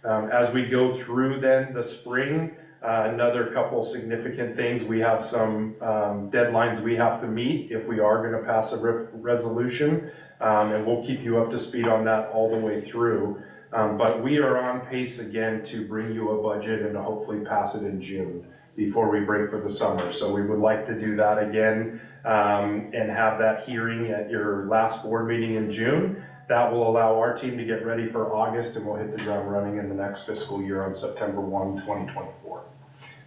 As we go through then the spring, another couple significant things. We have some deadlines we have to meet if we are going to pass a resolution, and we'll keep you up to speed on that all the way through. But we are on pace again to bring you a budget and to hopefully pass it in June before we break for the summer. So we would like to do that again and have that hearing at your last board meeting in June. That will allow our team to get ready for August, and we'll hit the ground running in the next fiscal year on September 1, 2024.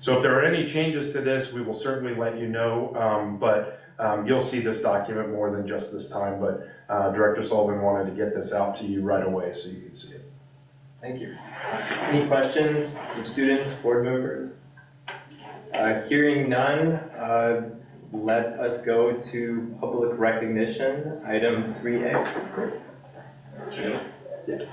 So if there are any changes to this, we will certainly let you know, but you'll see this document more than just this time, but Director Sullivan wanted to get this out to you right away so you can see it. Thank you. Any questions from students, board members? Hearing none, let us go to public recognition, item 3A. Yeah.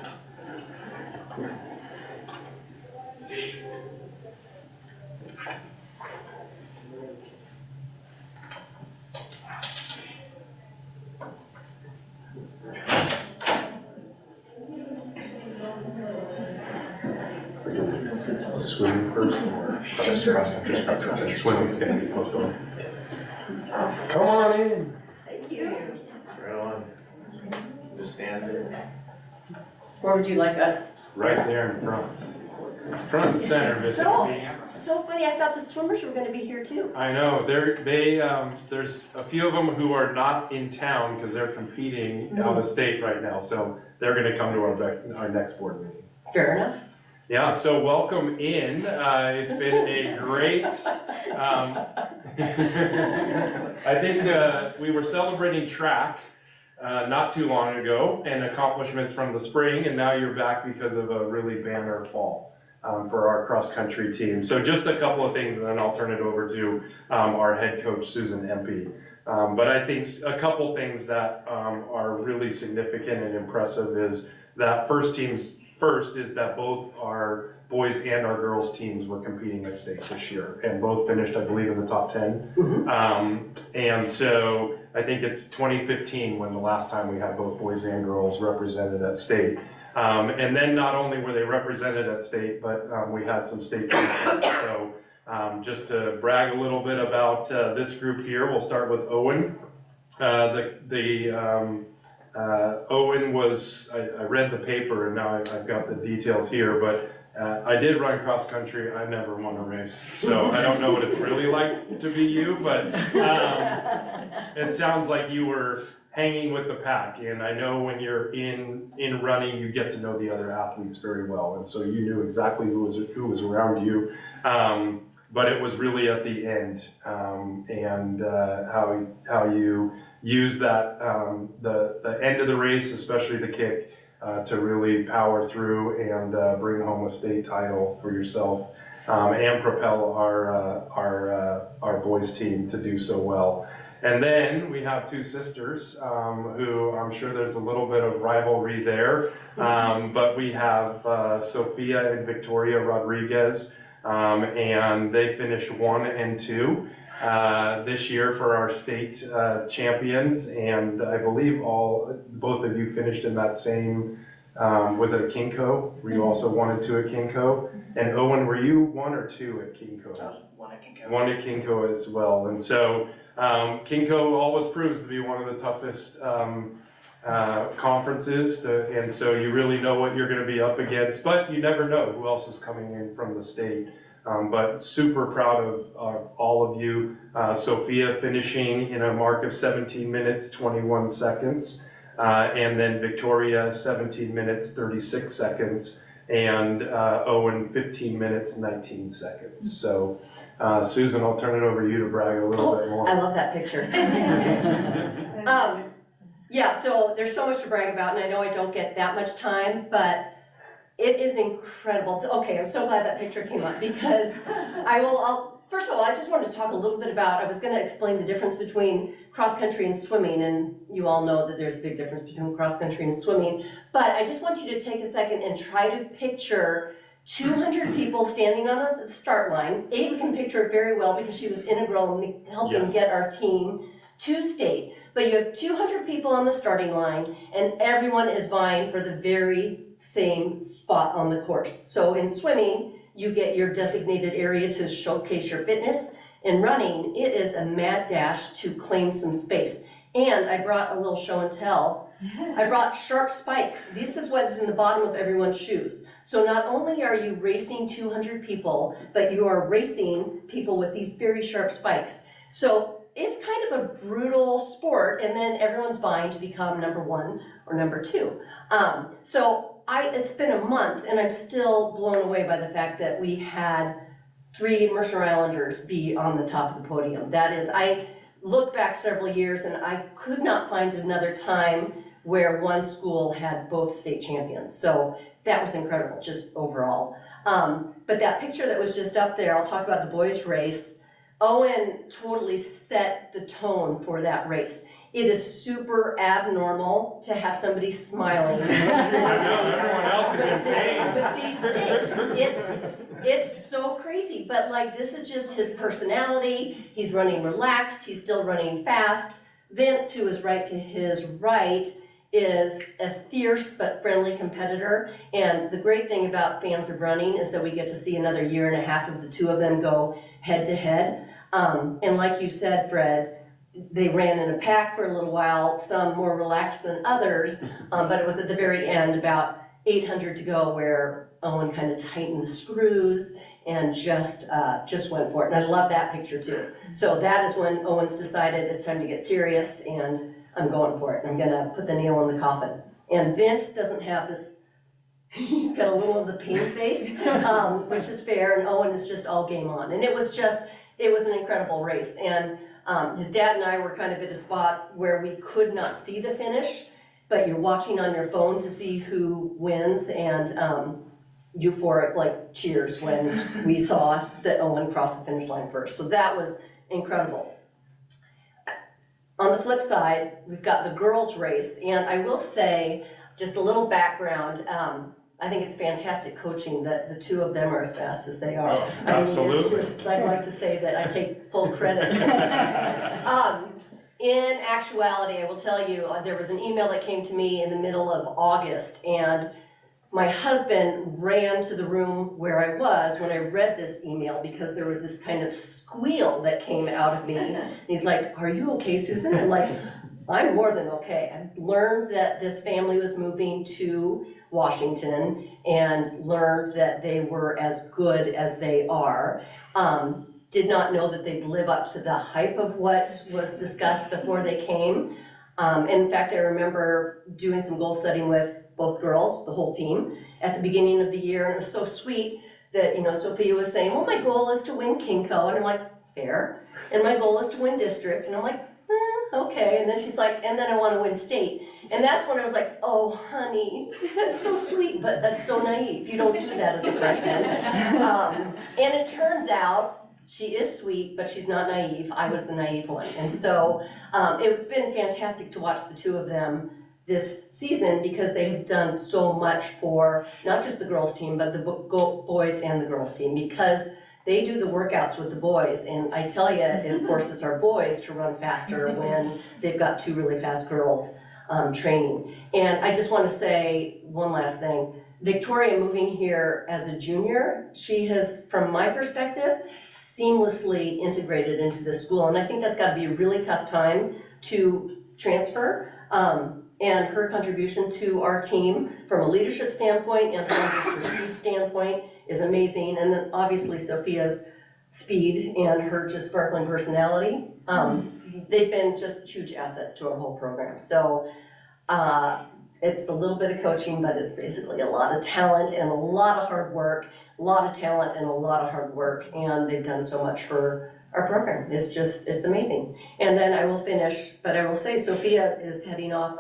Swimming first or just cross country? Swimming's gonna be postponed. Come on in. Thank you. Right on. Just stand there. Where would you like us? Right there in front. Front and center, Miss Amy. So funny, I thought the swimmers were gonna be here too. I know, there's a few of them who are not in town because they're competing out of state right now, so they're gonna come to our next board meeting. Fair enough. Yeah, so welcome in. It's been a great, I think we were celebrating track not too long ago and accomplishments from the spring, and now you're back because of a really banner fall for our cross-country team. So just a couple of things, and then I'll turn it over to our head coach, Susan Empey. But I think a couple things that are really significant and impressive is that first is that both our boys and our girls teams were competing at state this year, and both finished, I believe, in the top 10. And so I think it's 2015 when the last time we had both boys and girls represented at state. And then not only were they represented at state, but we had some state champions. So just to brag a little bit about this group here, we'll start with Owen. Owen was, I read the paper and now I've got the details here, but I did run cross country. I never won a race. So I don't know what it's really like to be you, but it sounds like you were hanging with the pack. And I know when you're in running, you get to know the other athletes very well. And so you knew exactly who was around you. But it was really at the end and how you use that, the end of the race, especially the kick, to really power through and bring home a state title for yourself and propel our boys team to do so well. And then we have two sisters who I'm sure there's a little bit of rivalry there, but we have Sophia and Victoria Rodriguez, and they finished 1 and 2 this year for our state champions, and I believe both of you finished in that same, was it a Kinko? Were you also 1 and 2 at Kinko? And Owen, were you 1 or 2 at Kinko? 1 at Kinko. 1 at Kinko as well, and so Kinko always proves to be one of the toughest conferences, and so you really know what you're going to be up against, but you never know who else is coming in from the state. But super proud of all of you. Sophia finishing in a mark of 17 minutes, 21 seconds. And then Victoria, 17 minutes, 36 seconds. And Owen, 15 minutes, 19 seconds. So Susan, I'll turn it over to you to brag a little bit more. I love that picture. Yeah, so there's so much to brag about, and I know I don't get that much time, but it is incredible. Okay, I'm so glad that picture came up because first of all, I just wanted to talk a little bit about, I was going to explain the difference between cross country and swimming, and you all know that there's a big difference between cross country and swimming, but I just want you to take a second and try to picture 200 people standing on the start line. Ava can picture it very well because she was integral in helping get our team to state. But you have 200 people on the starting line and everyone is vying for the very same spot on the course. So in swimming, you get your designated area to showcase your fitness. In running, it is a mad dash to claim some space. And I brought a little show and tell. I brought sharp spikes. This is what's in the bottom of everyone's shoes. So not only are you racing 200 people, but you are racing people with these very sharp spikes. So it's kind of a brutal sport, and then everyone's vying to become number 1 or number 2. It's been a month, and I'm still blown away by the fact that we had 3 Mercer Islanders be on the top of the podium. That is, I looked back several years, and I could not find another time where one school had both state champions. So that was incredible, just overall. But that picture that was just up there, I'll talk about the boys' race. Owen totally set the tone for that race. It is super abnormal to have somebody smiling with these stakes. It's so crazy, but like this is just his personality. He's running relaxed, he's still running fast. Vince, who is right to his right, is a fierce but friendly competitor. And the great thing about fans of running is that we get to see another year and a half of the two of them go head to head. And like you said, Fred, they ran in a pack for a little while, some more relaxed than others, but it was at the very end, about 800 to go, where Owen kind of tightened the screws and just went for it. And I love that picture too. So that is when Owens decided it's time to get serious, and I'm going for it. I'm gonna put the nail in the coffin. And Vince doesn't have this, he's got a little of the pain face, which is fair, and Owen is just all game on. And it was an incredible race. And his dad and I were kind of at a spot where we could not see the finish, but you're watching on your phone to see who wins, and euphoric like cheers when we saw that Owen crossed the finish line first. So that was incredible. On the flip side, we've got the girls race, and I will say, just a little background, I think it's fantastic coaching that the two of them are as fast as they are. Oh, absolutely. I mean, it's just, I'd like to say that I take full credit. In actuality, I will tell you, there was an email that came to me in the middle of August, and my husband ran to the room where I was when I read this email, because there was this kind of squeal that came out of me. And he's like, "Are you okay, Susan?" I'm like, "I'm more than okay." I learned that this family was moving to Washington and learned that they were as good as they are. Did not know that they'd live up to the hype of what was discussed before they came. In fact, I remember doing some goal setting with both girls, the whole team, at the beginning of the year, and it was so sweet that, Sophia was saying, "Well, my goal is to win Kinko," and I'm like, "Fair," and my goal is to win district, and I'm like, okay, and then she's like, "And then I want to win state," and that's when I was like, "Oh, honey, that's so sweet, but that's so naive. You don't do that as a freshman." And it turns out she is sweet, but she's not naive. I was the naive one, and so it's been fantastic to watch the two of them this season, because they have done so much for not just the girls team, but the boys and the girls team, because they do the workouts with the boys, and I tell you, it forces our boys to run faster when they've got two really fast girls training. And I just want to say one last thing. Victoria moving here as a junior, she has, from my perspective, seamlessly integrated into the school, and I think that's got to be a really tough time to transfer. And her contribution to our team from a leadership standpoint and from just her speed standpoint is amazing. And then obviously Sophia's speed and her just sparkling personality, they've been just huge assets to our whole program. So it's a little bit of coaching, but it's basically a lot of talent and a lot of hard work, a lot of talent and a lot of hard work. And they've done so much for our program. It's amazing. And then I will finish, but I will say Sophia is heading off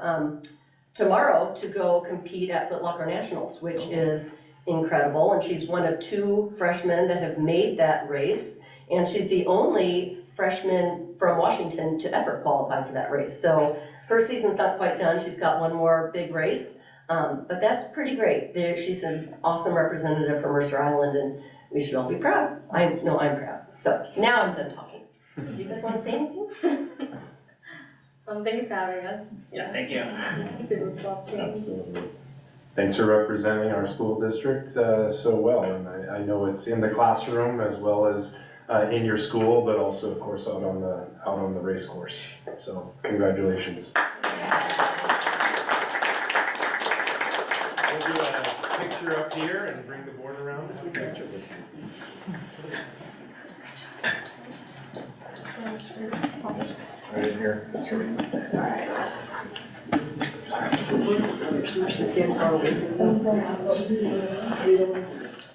tomorrow to go compete at Foot Locker Nationals, which is incredible. And she's one of two freshmen that have made that race. And she's the only freshman from Washington to ever qualify for that race. So her season's not quite done. She's got one more big race, but that's pretty great. She's an awesome representative from Mercer Island, and we should all be proud. I'm proud. So now I'm done talking. Do you guys want to say anything? Thank you for having us. Yeah, thank you. Super cool. Absolutely. Thanks for representing our school district so well. And I know it's in the classroom as well as in your school, but also, of course, out on the race course. So congratulations. We'll do a picture up here and bring the board around. Right in here.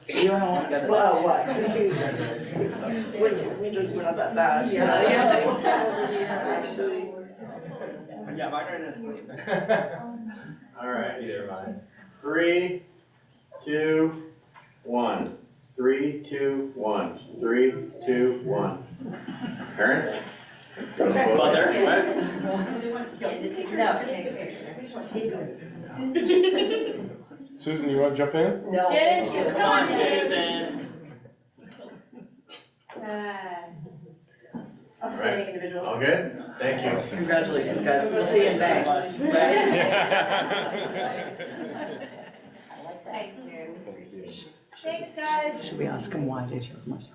You don't want to. Well, what? We're not that fast. Actually. Yeah, mine are in this clean. All right, either mine. 3, 2, 1. 3, 2, 1. 3, 2, 1. Parents? Come closer. Susan, you want to jump in? No. Get in, Susan. Come on, Susan. outstanding individuals. All good? Thank you. Congratulations, guys. We'll see you in May. Thank you. Thanks, guys. Should we ask them why they chose Marshall?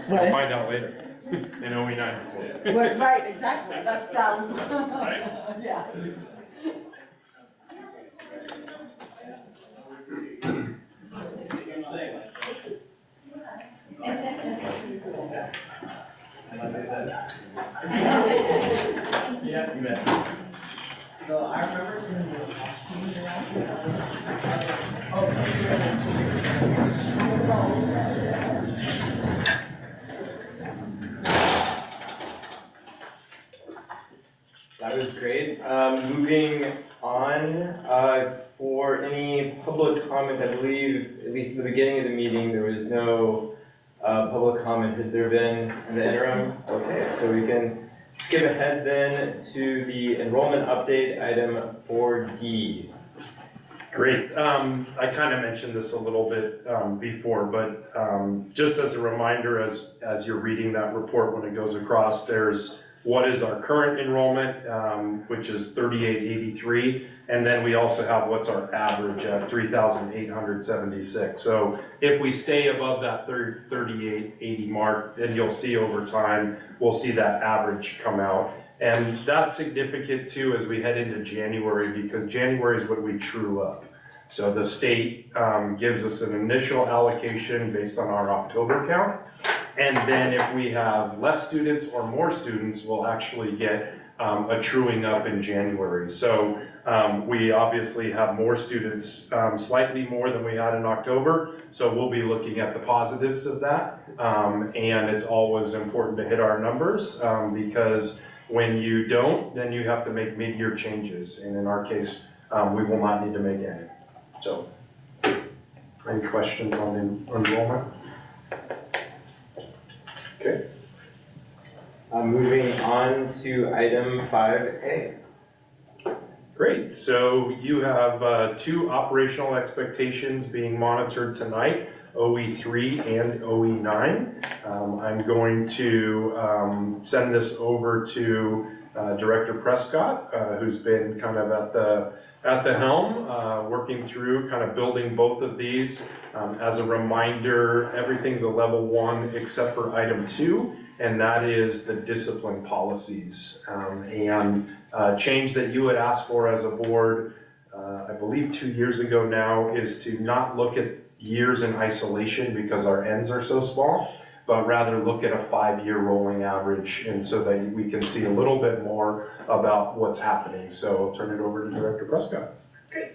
We'll find out later in OE9. Right, exactly. That was. Yeah. Yeah, you bet. So I remember. That was great. Moving on, for any public comment, I believe, at least in the beginning of the meeting, there was no public comment. Has there been in the interim? Okay, so we can skip ahead then to the enrollment update, item 4D. Great. I kind of mentioned this a little bit before, but just as a reminder, as you're reading that report when it goes across, there's what is our current enrollment, which is 3883, and then we also have what's our average at 3,876. So if we stay above that 3880 mark, then you'll see over time, we'll see that average come out. And that's significant too as we head into January, because January is what we true up. So the state gives us an initial allocation based on our October count. And then if we have less students or more students, we'll actually get a truing up in January. So we obviously have more students, slightly more than we had in October. So we'll be looking at the positives of that. And it's always important to hit our numbers because when you don't, then you have to make mid-year changes. And in our case, we will not need to make any. So, any questions on the enrollment? Okay. Moving on to item 5A. Great, so you have two operational expectations being monitored tonight, OE3 and OE9. I'm going to send this over to Director Prescott, who's been kind of at the helm, working through kind of building both of these. As a reminder, everything's a level 1 except for item 2, and that is the discipline policies. And change that you had asked for as a board, I believe 2 years ago now, is to not look at years in isolation because our ends are so small, but rather look at a 5-year rolling average, and so that we can see a little bit more about what's happening. So I'll turn it over to Director Prescott. Great.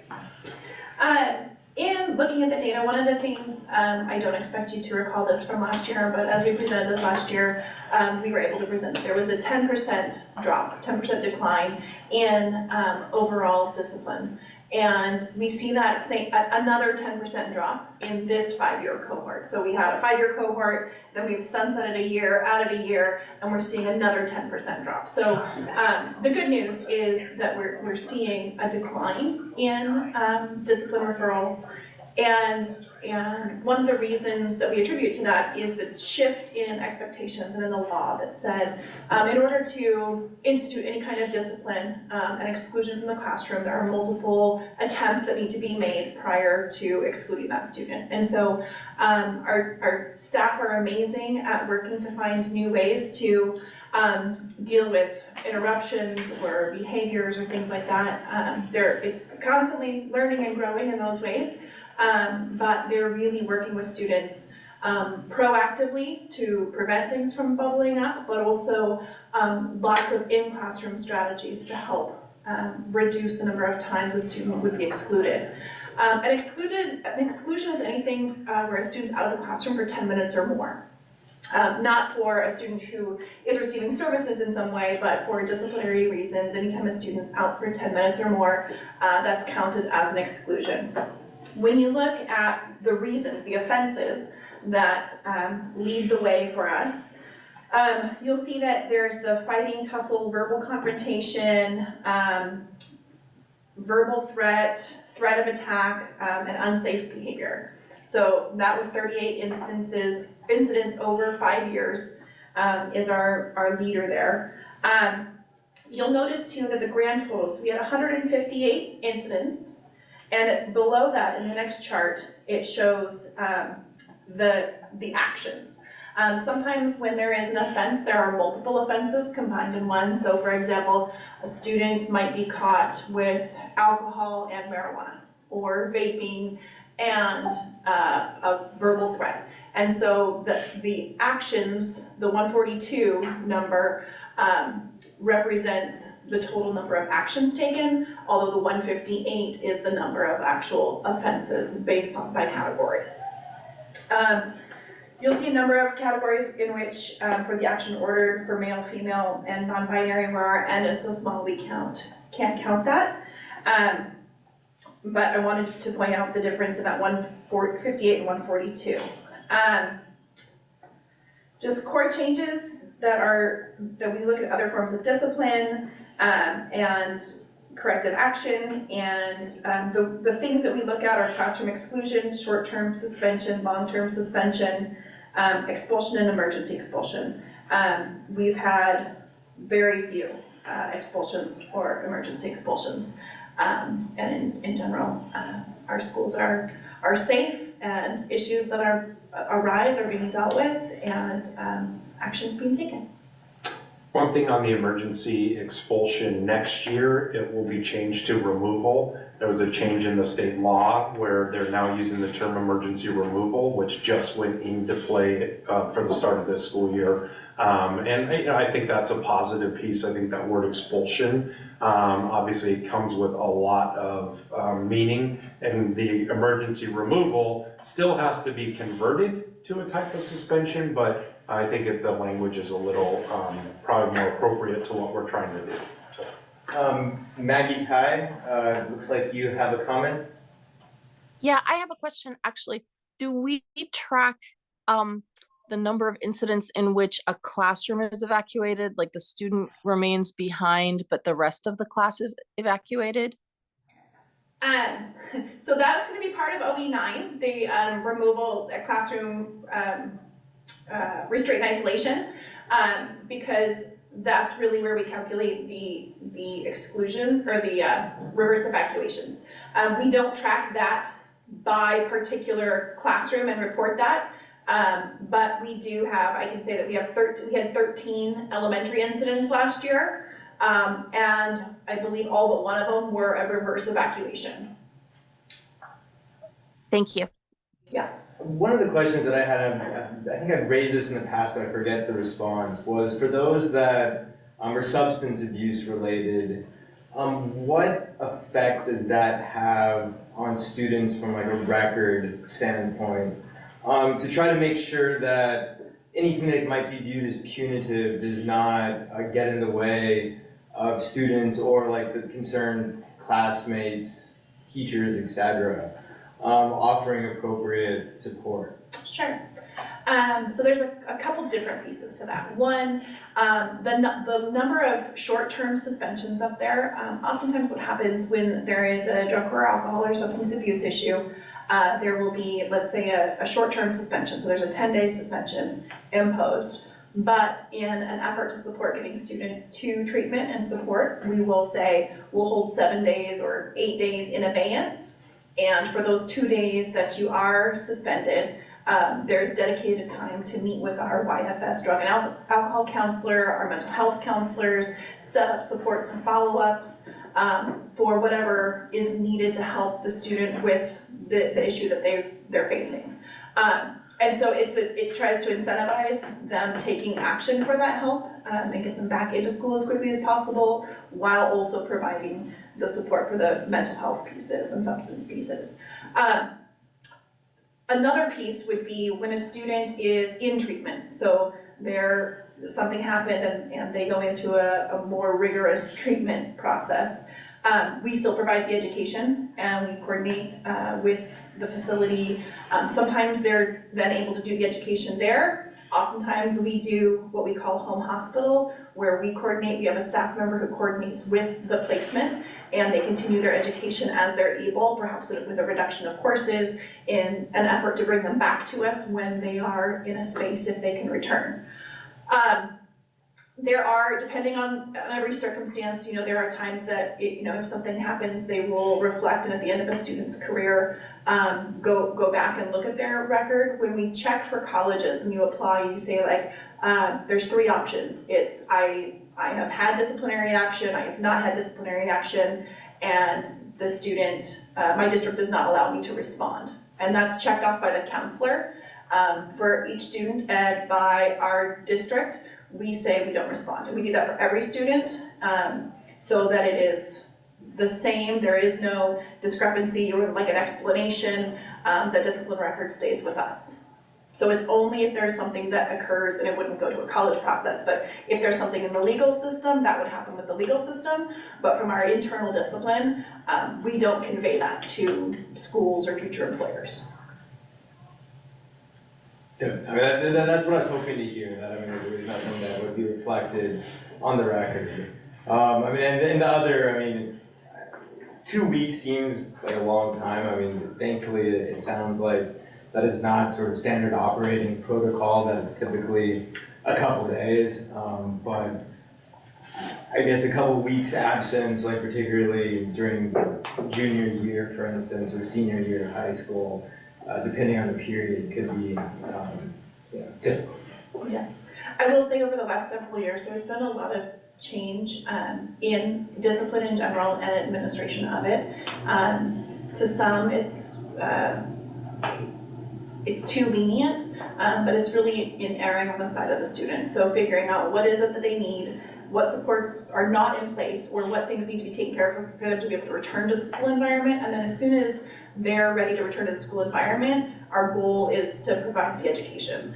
In looking at the data, one of the things, I don't expect you to recall this from last year, but as we presented this last year, we were able to present that there was a 10% drop, 10% decline in overall discipline. And we see that another 10% drop in this 5-year cohort. So we had a 5-year cohort, then we've sunsetted a year, added a year, and we're seeing another 10% drop. So the good news is that we're seeing a decline in discipline referrals. And one of the reasons that we attribute to that is the shift in expectations and in the law that said, in order to institute any kind of discipline and exclusion from the classroom, there are multiple attempts that need to be made prior to excluding that student. And so our staff are amazing at working to find new ways to deal with interruptions or behaviors or things like that. It's constantly learning and growing in those ways. But they're really working with students proactively to prevent things from bubbling up, but also lots of in-classroom strategies to help reduce the number of times a student would be excluded. An exclusion is anything where a student's out of the classroom for 10 minutes or more. Not for a student who is receiving services in some way, but for disciplinary reasons. Anytime a student's out for 10 minutes or more, that's counted as an exclusion. When you look at the reasons, the offenses that lead the way for us, you'll see that there's the fighting, tussle, verbal confrontation, verbal threat of attack, and unsafe behavior. So that was 38 incidents over 5 years. is our leader there. You'll notice too that the grand totals, we had 158 incidents, and below that in the next chart, it shows the actions. Sometimes when there is an offense, there are multiple offenses combined in one. So for example, a student might be caught with alcohol and marijuana, or vaping and a verbal threat. And so the actions, the 142 number, represents the total number of actions taken, although the 158 is the number of actual offenses based on by category. You'll see a number of categories in which, for the action ordered for male, female, and non-binary, where our N is so small we can't count that. But I wanted to point out the difference in that 158 and 142. Just core changes that we look at other forms of discipline and corrective action, and the things that we look at are classroom exclusion, short-term suspension, long-term suspension, expulsion and emergency expulsion. We've had very few expulsions or emergency expulsions, and in general, our schools are safe, and issues that arise are being dealt with, and actions being taken. One thing on the emergency expulsion, next year, it will be changed to removal. There was a change in the state law where they're now using the term emergency removal, which just went into play for the start of this school year. And I think that's a positive piece. I think that word expulsion obviously comes with a lot of meaning, and the emergency removal still has to be converted to a type of suspension, but I think the language is a little probably more appropriate to what we're trying to do. Maggie Tai, looks like you have a comment. Yeah, I have a question actually. Do we track the number of incidents in which a classroom is evacuated, like the student remains behind, but the rest of the class is evacuated? So that's going to be part of OE9, the removal at classroom restraint and isolation, because that's really where we calculate the exclusion or the reverse evacuations. We don't track that by particular classroom and report that, but we do have, I can say that we had 13 elementary incidents last year, and I believe all but one of them were a reverse evacuation. Thank you. Yeah. One of the questions that I had, I think I've raised this in the past, but I forget the response, was for those that are substance abuse related, what effect does that have on students from like a record standpoint, to try to make sure that anything that might be viewed as punitive does not get in the way of students or like the concerned classmates, teachers, etc., offering appropriate support? Sure. So there's a couple different pieces to that. One, the number of short-term suspensions up there, oftentimes what happens when there is a drug or alcohol or substance abuse issue, there will be, let's say, a short-term suspension. So there's a 10-day suspension imposed. But in an effort to support getting students to treatment and support, we will say we'll hold 7 days or 8 days in abeyance. And for those 2 days that you are suspended, there's dedicated time to meet with our YFS drug and alcohol counselor, our mental health counselors, set up supports and follow-ups for whatever is needed to help the student with the issue that they're facing. And so it tries to incentivize them taking action for that help and get them back into school as quickly as possible, while also providing the support for the mental health pieces and substance pieces. Another piece would be when a student is in treatment. So something happened and they go into a more rigorous treatment process. We still provide the education and we coordinate with the facility. Sometimes they're then able to do the education there. Oftentimes we do what we call home hospital, where we coordinate, we have a staff member who coordinates with the placement, and they continue their education as they're able, perhaps with a reduction of courses, in an effort to bring them back to us when they are in a space if they can return. There are, depending on every circumstance, there are times that, if something happens, they will reflect, and at the end of a student's career, go back and look at their record. When we check for colleges and you apply, you say like, there's 3 options. It's I have had disciplinary action, I have not had disciplinary action, and the student, my district does not allow me to respond. And that's checked off by the counselor for each student, and by our district, we say we don't respond. And we do that for every student so that it is the same. There is no discrepancy or like an explanation. The discipline record stays with us. So it's only if there's something that occurs, and it wouldn't go to a college process, but if there's something in the legal system, that would happen with the legal system. But from our internal discipline, we don't convey that to schools or future employers. Good. I mean, that's what I was hoping to hear, that, I mean, there was nothing that would be reflected on the record. I mean, and the other, I mean, 2 weeks seems like a long time. I mean, thankfully, it sounds like that is not sort of standard operating protocol, that it's typically a couple days. But I guess a couple weeks absence, like particularly during junior year, for instance, or senior year of high school, depending on the period, could be difficult. Yeah, I will say over the last several years, there's been a lot of change in discipline in general and administration of it. To some, it's too lenient, but it's really in erring on the side of the student. So figuring out what is it that they need, what supports are not in place, or what things need to be taken care of for them to be able to return to the school environment. And then as soon as they're ready to return to the school environment, our goal is to provide the education.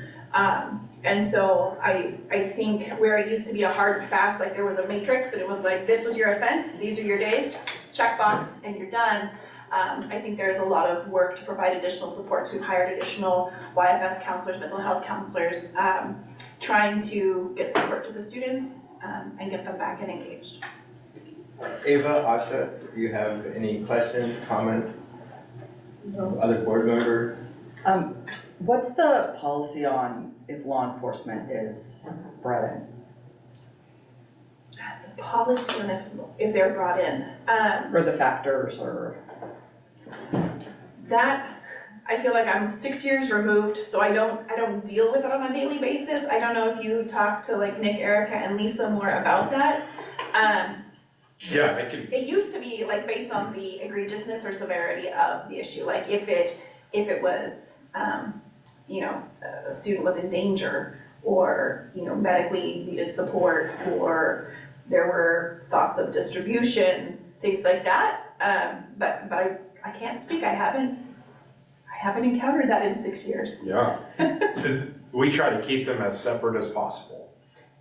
And so I think where it used to be a hard and fast, like there was a matrix and it was like, this was your offense, these are your days, check box, and you're done. I think there's a lot of work to provide additional supports. We've hired additional YFS counselors, mental health counselors, trying to get support to the students and get them back and engaged. Ava, Asha, do you have any questions, comments? No. Other board members? What's the policy on if law enforcement is brought in? The policy on if they're brought in. Or the factors, or? That, I feel like I'm 6 years removed, so I don't deal with it on a daily basis. I don't know if you talk to like Nick, Erica, and Lisa more about that. Yeah, I can. It used to be like based on the egregiousness or severity of the issue. Like if it was, a student was in danger, or medically needed support, or there were thoughts of distribution, things like that. But I can't speak. I haven't encountered that in 6 years. Yeah. We try to keep them as separate as possible.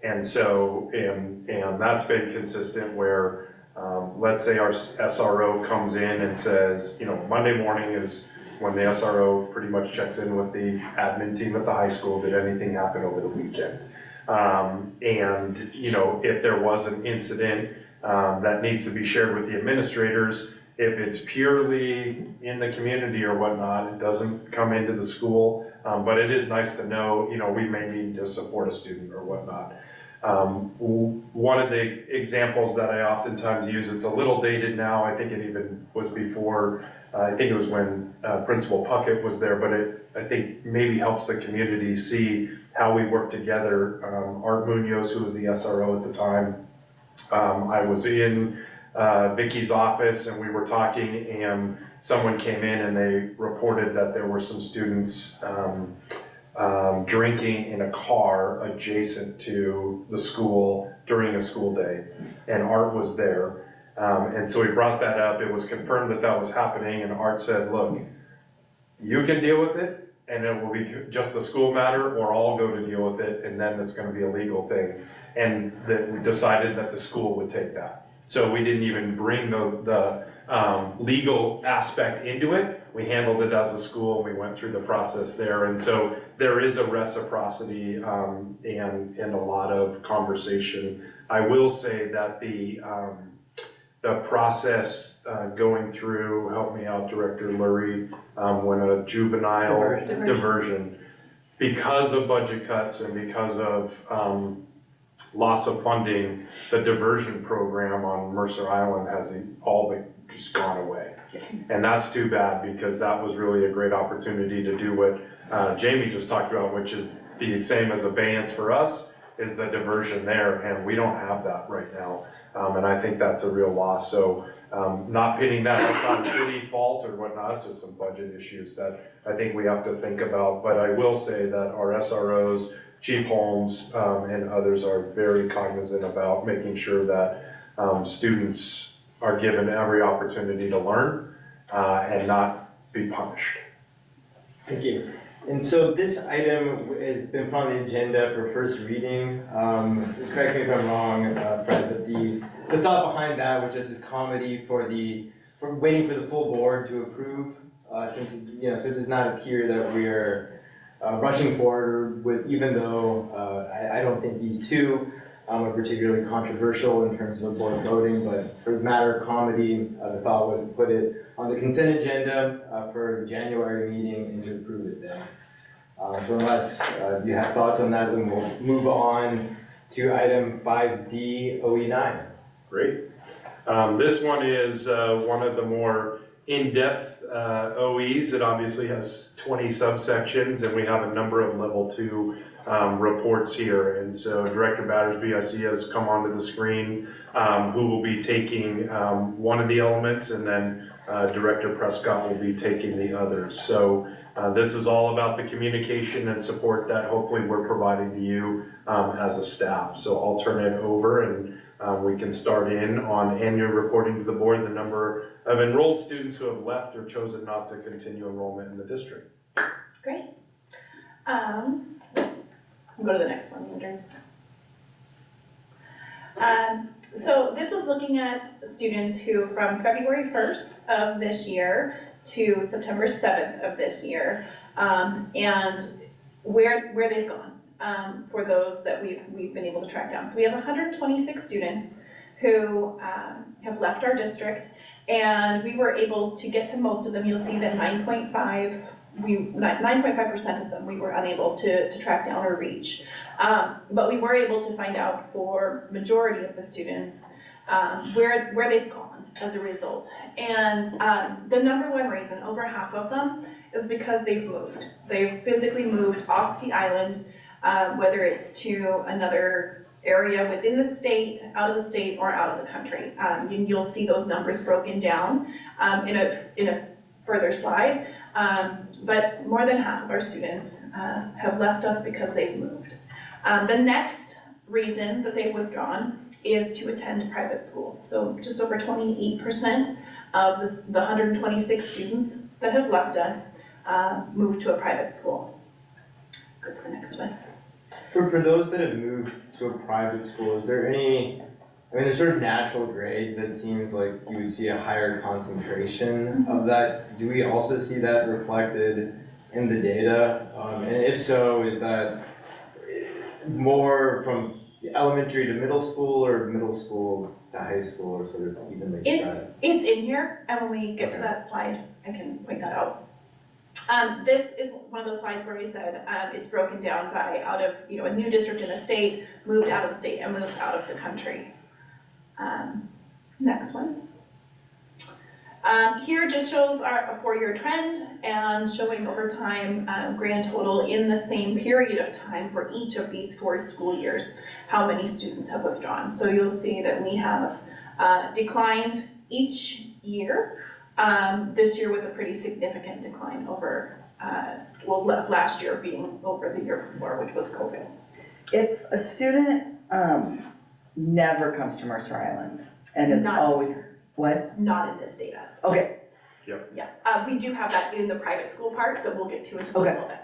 And so, and that's been consistent where, let's say our SRO comes in and says, Monday morning is when the SRO pretty much checks in with the admin team at the high school, did anything happen over the weekend? And, if there was an incident that needs to be shared with the administrators, if it's purely in the community or whatnot, it doesn't come into the school, but it is nice to know, we may need to support a student or whatnot. One of the examples that I oftentimes use, it's a little dated now, I think it even was before, I think it was when Principal Puckett was there, but I think maybe helps the community see how we work together. Art Munoz, who was the SRO at the time, I was in Vicky's office and we were talking, and someone came in and they reported that there were some students drinking in a car adjacent to the school during a school day, and Art was there. And so we brought that up. It was confirmed that that was happening, and Art said, look, you can deal with it and it will be just a school matter, or I'll go to deal with it, and then it's going to be a legal thing. And that we decided that the school would take that. So we didn't even bring the legal aspect into it. We handled it as a school, and we went through the process there. And so there is a reciprocity and a lot of conversation. I will say that the process going through, help me out, Director Lurie, when a juvenile diversion, because of budget cuts and because of loss of funding, the diversion program on Mercer Island has all but just gone away. And that's too bad, because that was really a great opportunity to do what Jamie just talked about, which is the same as abeyance for us, is the diversion there, and we don't have that right now. And I think that's a real loss. So not pitting that's not a city fault or whatnot, it's just some budget issues that I think we have to think about. But I will say that our SROs, Chief Holmes, and others are very cognizant about making sure that students are given every opportunity to learn and not be punished. Thank you. And so this item has been put on the agenda for first reading. Correct me if I'm wrong, Fred, but the thought behind that was just this comedy for waiting for the full board to approve, since so it does not appear that we're rushing forward with, even though I don't think these two are particularly controversial in terms of board voting, but for this matter of comedy, the thought was to put it on the consent agenda for the January meeting and to approve it then. So unless you have thoughts on that, then we'll move on to item 5B, OE9. Great. This one is one of the more in-depth OEs. It obviously has 20 subsections, and we have a number of level 2 reports here. And so Director Battersby, I see, has come onto the screen, who will be taking one of the elements, and then Director Prescott will be taking the others. So this is all about the communication and support that hopefully we're providing to you as a staff. So I'll turn it over, and we can start in on annual reporting to the board, the number of enrolled students who have left or chosen not to continue enrollment in the district. Great. We'll go to the next one, Andrews. So this is looking at students who, from February 1st of this year to September 7th of this year, and where they've gone, for those that we've been able to track down. So we have 126 students who have left our district, and we were able to get to most of them. You'll see that 9.5% of them we were unable to track down or reach. But we were able to find out for majority of the students where they've gone as a result. And the number one reason, over half of them, is because they've moved. They've physically moved off the island, whether it's to another area within the state, out of the state, or out of the country. You'll see those numbers broken down in a further slide. But more than half of our students have left us because they've moved. The next reason that they've withdrawn is to attend private school. So just over 28% of the 126 students that have left us moved to a private school. Go to the next one. For those that have moved to a private school, is there any, there's sort of natural grades that seems like you would see a higher concentration of that. Do we also see that reflected in the data? And if so, is that more from elementary to middle school, or middle school to high school, or sort of evenly spread? It's in here, and when we get to that slide, I can point that out. This is one of those slides where we said it's broken down by out of a new district in the state, moved out of the state, and moved out of the country. Next one. Here just shows a 4-year trend and showing over time grand total in the same period of time for each of these 4 school years, how many students have withdrawn. So you'll see that we have declined each year, this year with a pretty significant decline over, last year being over the year before, which was COVID. If a student never comes to Mercer Island and is always, what? Not in this data. Okay. Yep. Yeah, we do have that in the private school part that we'll get to in just a little bit.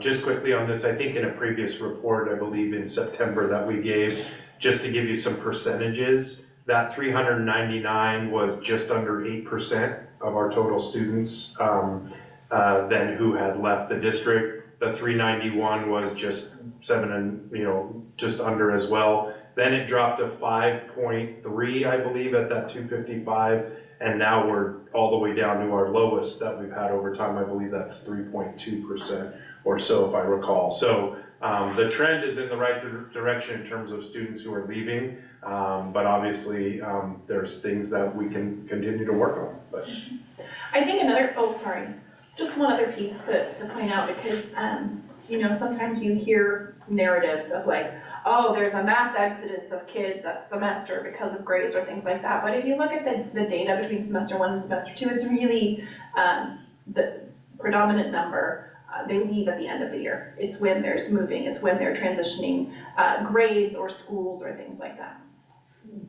Just quickly on this, I think in a previous report, I believe in September, that we gave, just to give you some percentages, that 399 was just under 8% of our total students then who had left the district. The 391 was just just under as well. Then it dropped to 5.3, I believe, at that 255, and now we're all the way down to our lowest that we've had over time. I believe that's 3.2%, or so, if I recall. So the trend is in the right direction in terms of students who are leaving, but obviously there's things that we can continue to work on. But I think just one other piece to point out, because, you know, sometimes you hear narratives of like, oh, there's a mass exodus of kids at semester because of grades or things like that. But if you look at the data between semester 1 and semester 2, it's really the predominant number. They leave at the end of the year. It's when there's moving, it's when they're transitioning grades or schools or things like that.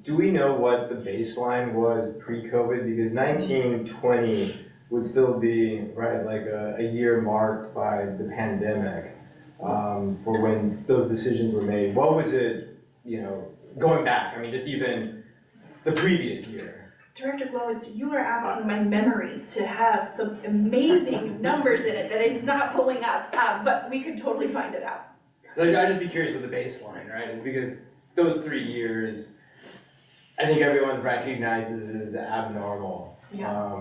Do we know what the baseline was pre-COVID? Because 1920 would still be, right, like a year marked by the pandemic for when those decisions were made. What was it, you know, going back? I mean, just even the previous year. Director Glowitz, you are asking my memory to have some amazing numbers in it that is not pulling up, but we could totally find it out. So I'd just be curious with the baseline, right? It's because those 3 years, I think everyone recognizes it as abnormal. Yeah.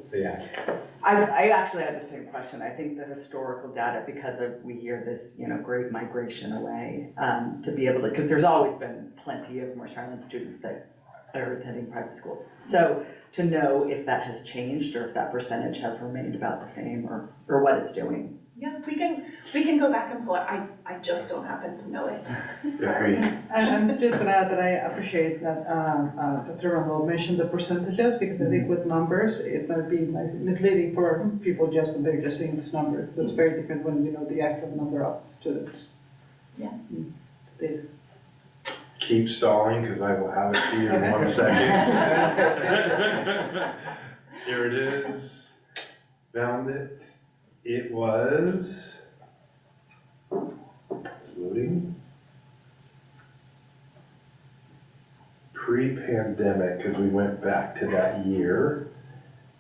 So yeah. I actually had the same question. I think the historical data, because we hear this, you know, great migration away, to be able to, because there's always been plenty of Morse Island students that are attending private schools. So to know if that has changed or if that percentage has remained about the same or what it's doing. Yeah, we can go back and pull it. I just don't happen to know it. Sorry. And I'm just gonna add that I appreciate that Dr. Randall mentioned the percentages, because I think with numbers, it might be misleading for people just when they're just seeing this number. It's very different when you know the actual number of students. Yeah. Data. keep stalling, because I will have it to you in 1 second. Here it is. Found it. It was, it's loading. Pre-pandemic, because we went back to that year.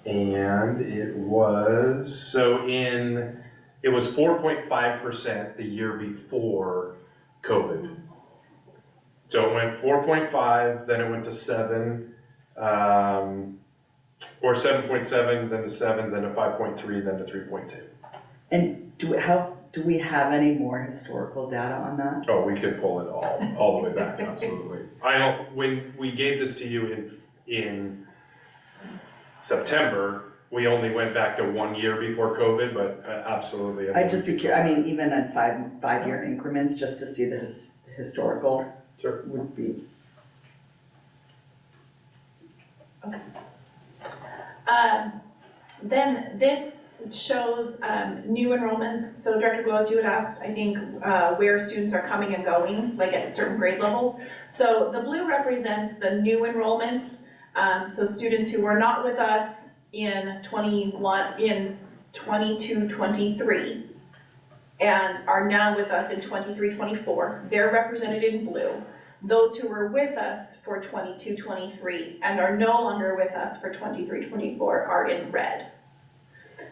And it was, it was 4.5% the year before COVID. So it went 4.5, then it went to 7, or 7.7, then to 7, then to 5.3, then to 3.2. And do we have any more historical data on that? Oh, we could pull it all the way back, absolutely. When we gave this to you in September, we only went back to 1 year before COVID, but absolutely. I'd just be curious, I mean, even in five-year increments, just to see the historical. Sure. Would be. Okay. Then this shows new enrollments. So Director Glowitz, you had asked, I think, where students are coming and going, like at certain grade levels. So the blue represents the new enrollments. So students who were not with us in 22-23 and are now with us in 23-24, they're represented in blue. Those who were with us for 22-23 and are no longer with us for 23-24 are in red.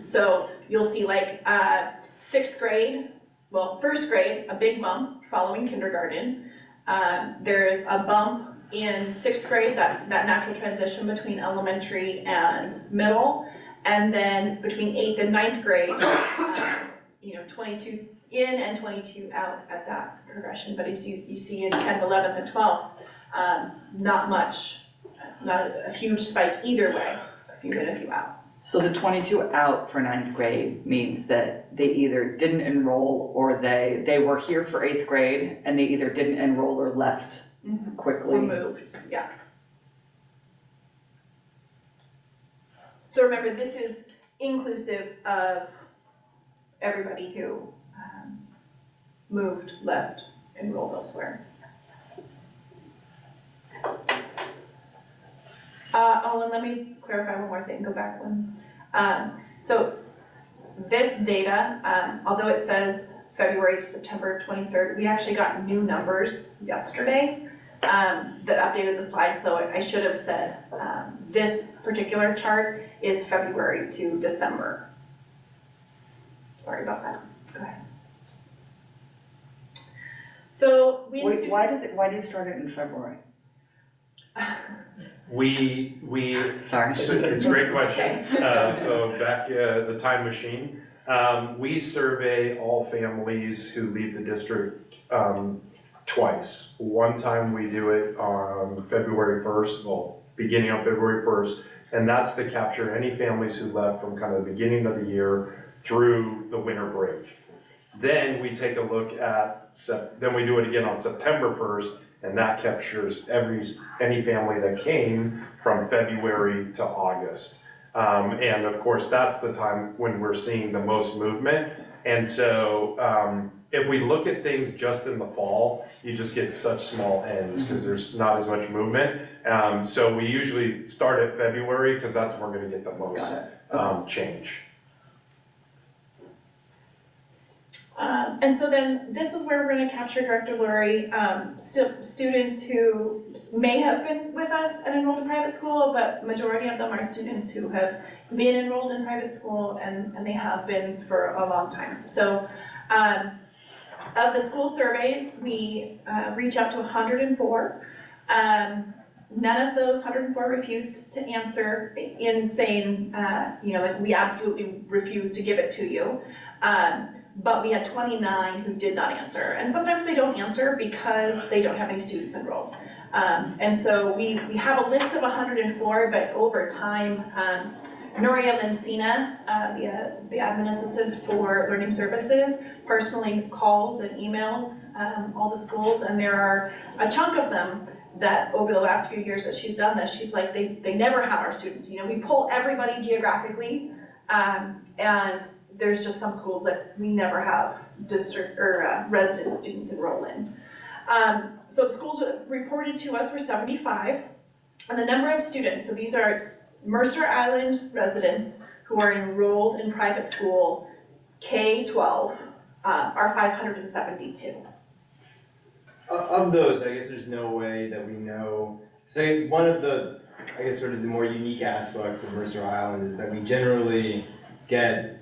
So you'll see like 6th grade, well, 1st grade, a big bump following kindergarten. There's a bump in 6th grade, that natural transition between elementary and middle. And then between 8th and 9th grade, 22 in and 22 out at that progression. But as you see in 10th, 11th, and 12th, not much, not a huge spike either way, a few in, a few out. So the 22 out for 9th grade means that they either didn't enroll or they were here for 8th grade and they either didn't enroll or left quickly. Or moved, yeah. So remember, this is inclusive of everybody who moved, left, enrolled elsewhere. And let me clarify one more thing, go back one. So this data, although it says February to September 23rd, we actually got new numbers yesterday that updated the slide, so I should have said this particular chart is February to December. Sorry about that, go ahead. So we Wait, why do you start it in February? We Sorry. So it's a great question. So back the time machine. We survey all families who leave the district twice. One time we do it on February 1st, well, beginning on February 1st, and that's to capture any families who left from kind of the beginning of the year through the winter break. Then we take a look at, then we do it again on September 1st, and that captures any family that came from February to August. And of course, that's the time when we're seeing the most movement. And so if we look at things just in the fall, you just get such small ends because there's not as much movement. So we usually start at February because that's when we're going to get the most change. And so then this is where we're going to capture, Director Lurie, students who may have been with us and enrolled in private school, but majority of them are students who have been enrolled in private school and they have been for a long time. So of the school survey, we reach out to 104. None of those 104 refused to answer in saying, like we absolutely refuse to give it to you. But we had 29 who did not answer. And sometimes they don't answer because they don't have any students enrolled. And so we have a list of 104, but over time, Nuria Lencina, the admin assistant for learning services, personally calls and emails all the schools, and there are a chunk of them that over the last few years that she's done this, she's like, they never have our students. We pull everybody geographically, and there's just some schools that we never have district or resident students enroll in. So schools reported to us were 75, and the number of students, so these are Mercer Island residents who are enrolled in private school K-12 are 572. Of those, I guess there's no way that we know. So one of the, I guess, sort of the more unique aspects of Mercer Island is that we generally get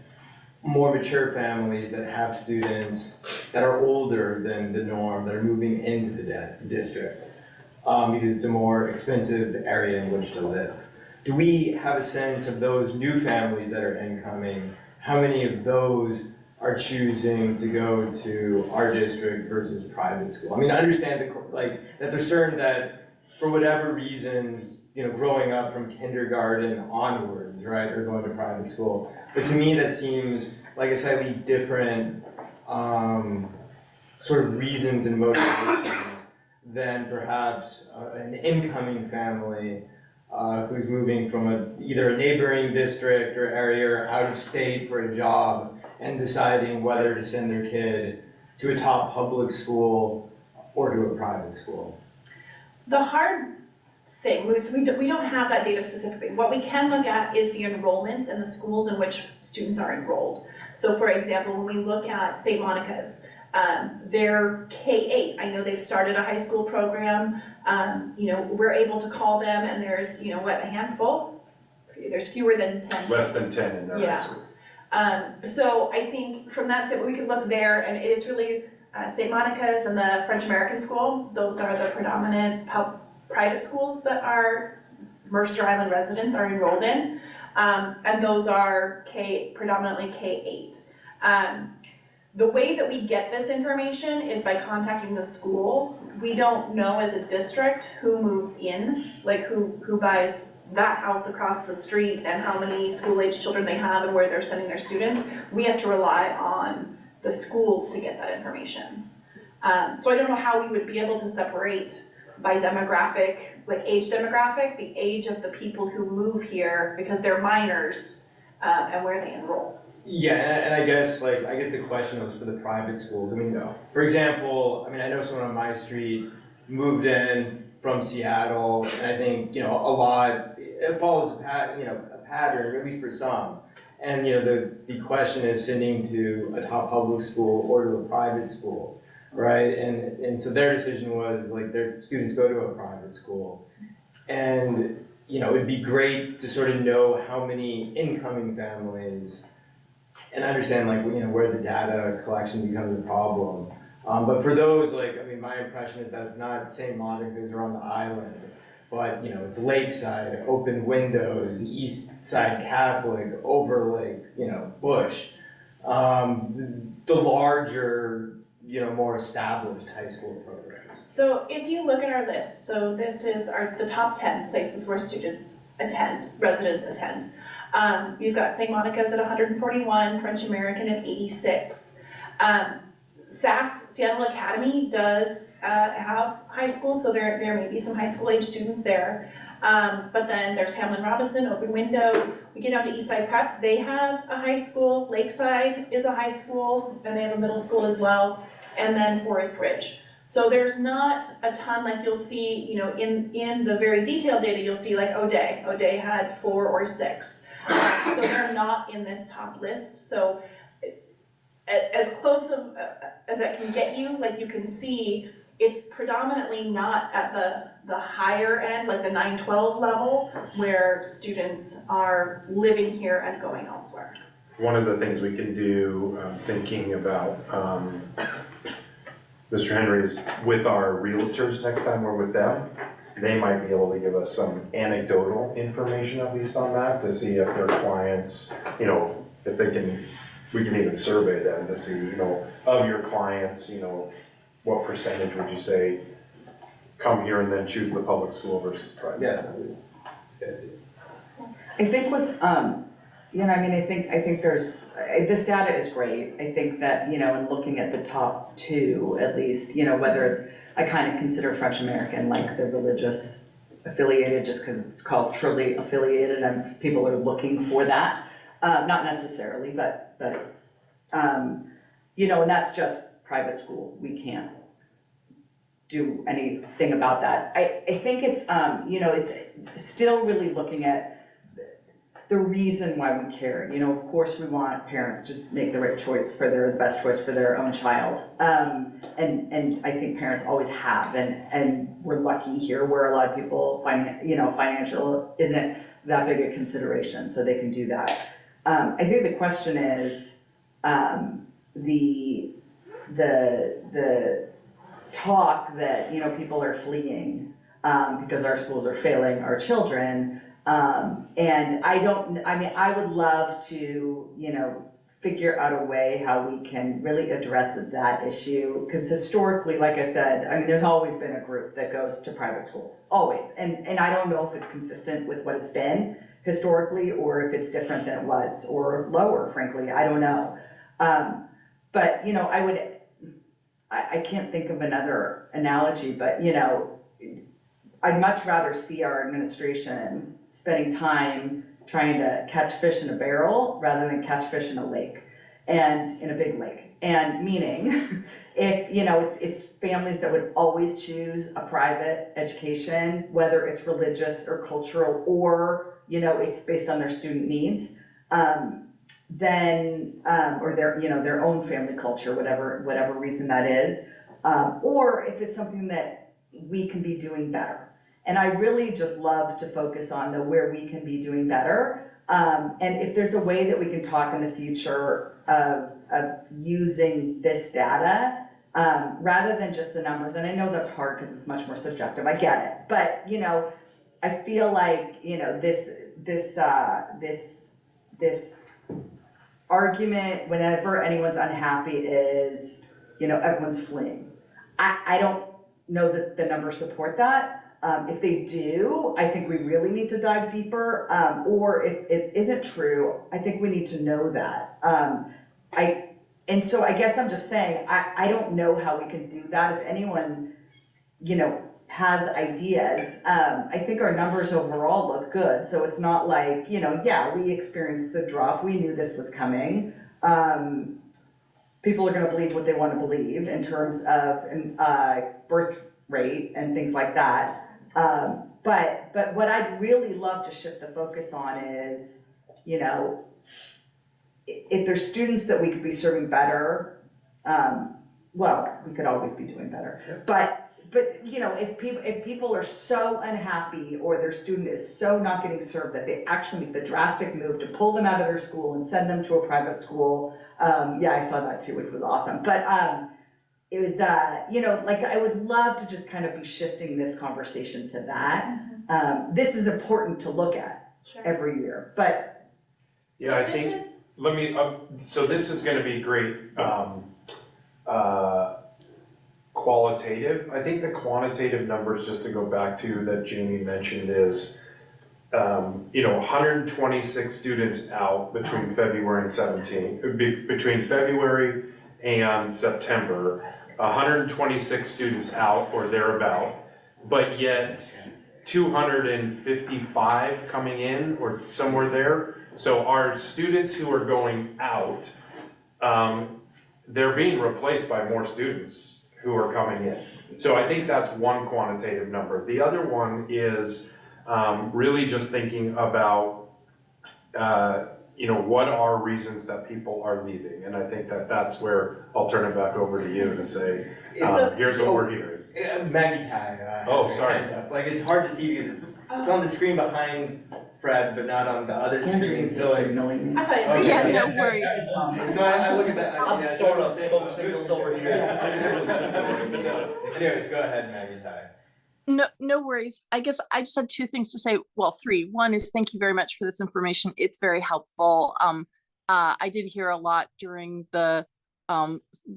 more mature families that have students that are older than the norm, that are moving into the district, because it's a more expensive area in which to live. Do we have a sense of those new families that are incoming? How many of those are choosing to go to our district versus private school? I mean, I understand that they're certain that for whatever reasons, growing up from kindergarten onwards, right, are going to private school. But to me, that seems like a slightly different sort of reasons and motivations than perhaps an incoming family who's moving from either a neighboring district or area or out of state for a job and deciding whether to send their kid to a top public school or to a private school. The hard thing, we don't have that data specifically. What we can look at is the enrollments in the schools in which students are enrolled. So for example, when we look at St. Monica's, they're K-8. I know they've started a high school program. We're able to call them and there's, a handful? There's fewer than 10. Less than 10 in their high school. So I think from that standpoint, we could look there, and it's really St. Monica's and the French American School. Those are the predominant private schools that our Mercer Island residents are enrolled in, and those are predominantly K-8. The way that we get this information is by contacting the school. We don't know as a district who moves in, like who buys that house across the street and how many school-age children they have and where they're sending their students. We have to rely on the schools to get that information. So I don't know how we would be able to separate by demographic, like age demographic, the age of the people who move here because they're minors and where they enroll. Yeah, and I guess the question was for the private schools. I mean, for example, I know someone on my street moved in from Seattle, and I think, it follows a pattern, at least for some. And, the question is sending to a top public school or to a private school, right? And so their decision was, their students go to a private school. And, it'd be great to sort of know how many incoming families, and understand, where the data collection becomes a problem. But for those, my impression is that it's not St. Monica's or on the island, but, it's Lakeside, Open Windows, East Side Catholic, Overlake, Bush. the larger, more established high school programs? So if you look at our list, so this is the top 10 places where students attend, residents attend. You've got St. Monica's at 141, French American at 86. SAS, Seattle Academy, does have high school, so there may be some high school age students there. But then there's Hamlin Robinson, Open Window. We get down to Eastside Prep, they have a high school. Lakeside is a high school, and they have a middle school as well. And then Forest Ridge. So there's not a ton, like you'll see, in the very detailed data, you'll see like O'Day. O'Day had 4 or 6. So they're not in this top list. So as close as that can get you, like you can see, it's predominantly not at the higher end, like the 9-12 level, where students are living here and going elsewhere. One of the things we can do, thinking about Mr. Henry, is with our realtors next time we're with them, they might be able to give us some anecdotal information at least on that to see if their clients, if they can, we can even survey them to see, of your clients, what percentage would you say come here and then choose the public school versus private? Yeah. I think what's, I think there's, this data is great. I think that, in looking at the top 2, at least, whether it's, I kind of consider French American like the religious affiliated, just because it's called truly affiliated and people are looking for that. Not necessarily, but and that's just private school. We can't do anything about that. I think it's, it's still really looking at the reason why we care. Of course we want parents to make the right choice the best choice for their own child. And I think parents always have, and we're lucky here where a lot of people financial isn't that big a consideration, so they can do that. I think the question is, the talk that, people are fleeing, because our schools are failing our children. And I would love to, figure out a way how we can really address that issue. Because historically, like I said, there's always been a group that goes to private schools, always. And I don't know if it's consistent with what it's been historically, or if it's different than it was, or lower, frankly, I don't know. But, I can't think of another analogy, but, I'd much rather see our administration spending time trying to catch fish in a barrel rather than catch fish in a lake, and in a big lake. And meaning, if, it's families that would always choose a private education, whether it's religious or cultural, or, it's based on their student needs, then, or their own family culture, whatever reason that is, or if it's something that we can be doing better. And I really just love to focus on where we can be doing better. And if there's a way that we can talk in the future of using this data, rather than just the numbers, and I know that's hard because it's much more subjective, I get it. But, I feel like, this argument, whenever anyone's unhappy, is, everyone's fleeing. I don't know that the numbers support that. If they do, I think we really need to dive deeper. Or if it isn't true, I think we need to know that. And so I guess I'm just saying, I don't know how we can do that. If anyone, has ideas, I think our numbers overall look good. So it's not like, yeah, we experienced the drop. We knew this was coming. People are going to believe what they want to believe in terms of birth rate and things like that. But what I'd really love to shift the focus on is, if there's students that we could be serving better, well, we could always be doing better. But if people are so unhappy, or their student is so not getting served that they actually make the drastic move to pull them out of their school and send them to a private school, yeah, I saw that too, which was awesome. But it was, I would love to just kind of be shifting this conversation to that. This is important to look at every year, but. Yeah, I think let me, so this is gonna be great, qualitative. I think the quantitative numbers, just to go back to that Jamie mentioned is, 126 students out between February and between February and September, 126 students out or thereabout, but yet 255 coming in or somewhere there. So our students who are going out, they're being replaced by more students who are coming in. So I think that's one quantitative number. The other one is really just thinking about, what are reasons that people are leaving? And I think that that's where I'll turn it back over to you to say, here's what we're hearing. Maggie Ty. Oh, sorry. Like it's hard to see because it's on the screen behind Fred, but not on the other screen. So like, I thought okay. Yeah, no worries. So I look at that. I'm throwing up smoke signals over here. So, anyways, go ahead, Maggie Ty. No worries. I guess I just have two things to say. Well, three. One is thank you very much for this information. It's very helpful. I did hear a lot during the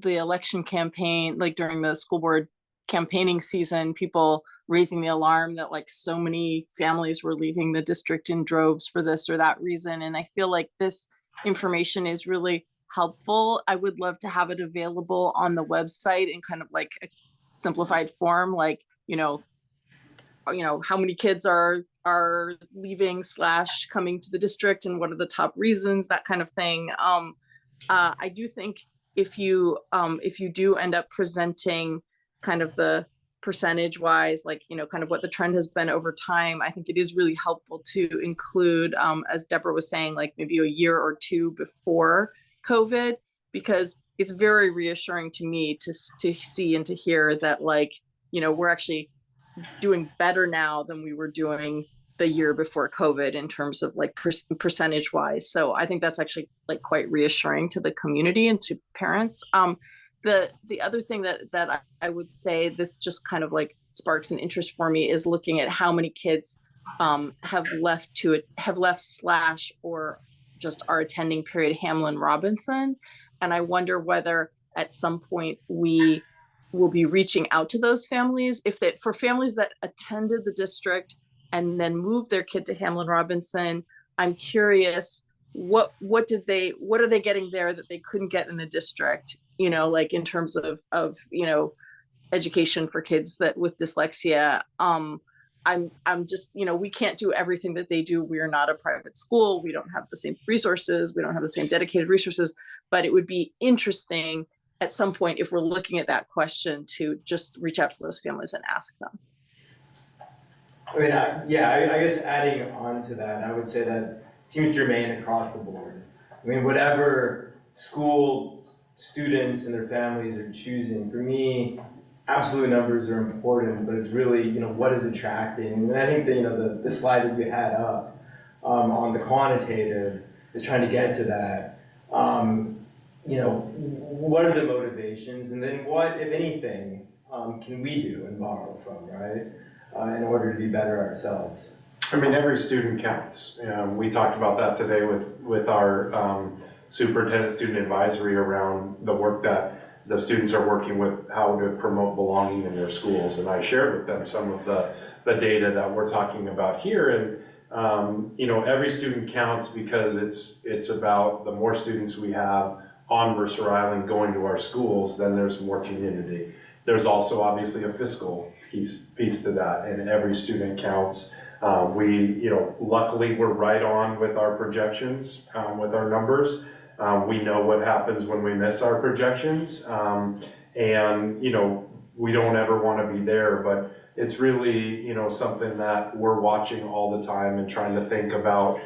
election campaign, like during the school board campaigning season, people raising the alarm that like so many families were leaving the district in droves for this or that reason. And I feel like this information is really helpful. I would love to have it available on the website in kind of like a simplified form, like, how many kids are leaving / coming to the district and what are the top reasons, that kind of thing. I do think if you do end up presenting kind of the percentage wise, like, kind of what the trend has been over time, I think it is really helpful to include, as Deborah was saying, like maybe a year or two before COVID, because it's very reassuring to me to see and to hear that, like, we're actually doing better now than we were doing the year before COVID in terms of like percentage wise. So I think that's actually like quite reassuring to the community and to parents. The other thing that I would say, this just kind of like sparks an interest for me, is looking at how many kids have left / or just are attending period Hamlin Robinson. And I wonder whether at some point we will be reaching out to those families, for families that attended the district and then moved their kid to Hamlin Robinson. I'm curious, what are they getting there that they couldn't get in the district, like in terms of education for kids that with dyslexia. I'm just, we can't do everything that they do. We are not a private school. We don't have the same resources. We don't have the same dedicated resources, but it would be interesting at some point, if we're looking at that question, to just reach out to those families and ask them. I mean, I guess adding on to that, I would say that seems germane across the board. I mean, whatever school students and their families are choosing, for me, absolute numbers are important, but it's really, what is attracting? And I think that, the slide that you had up on the quantitative is trying to get to that. What are the motivations, and then what, if anything, can we do and borrow from, right, in order to be better ourselves? I mean, every student counts. We talked about that today with our superintendent student advisory around the work that the students are working with, how to promote belonging in their schools. And I shared with them some of the data that we're talking about here. And every student counts, because it's about the more students we have on Mercer Island going to our schools, then there's more community. There's also obviously a fiscal piece to that, and every student counts. Luckily we're right on with our projections, with our numbers. We know what happens when we miss our projections, and we don't ever want to be there, but it's really something that we're watching all the time and trying to think about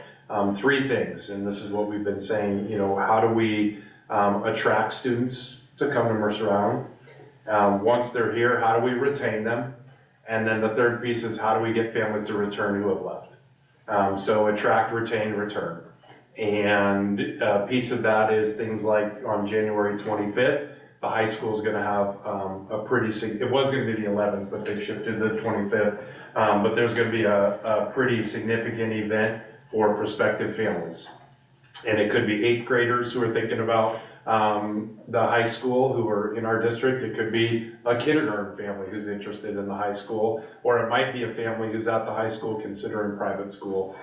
three things. And this is what we've been saying, how do we attract students to come to Mercer Island? Once they're here, how do we retain them? And then the third piece is, how do we get families to return who have left? So attract, retain, return. And a piece of that is things like on January 25th, the high school is going to have it was going to be the 11th, but they've shifted to the 25th. But there's going to be a pretty significant event for prospective families. And it could be eighth graders who are thinking about the high school who are in our district. It could be a kindergarten family who's interested in the high school, or it might be a family who's at the high school considering private school.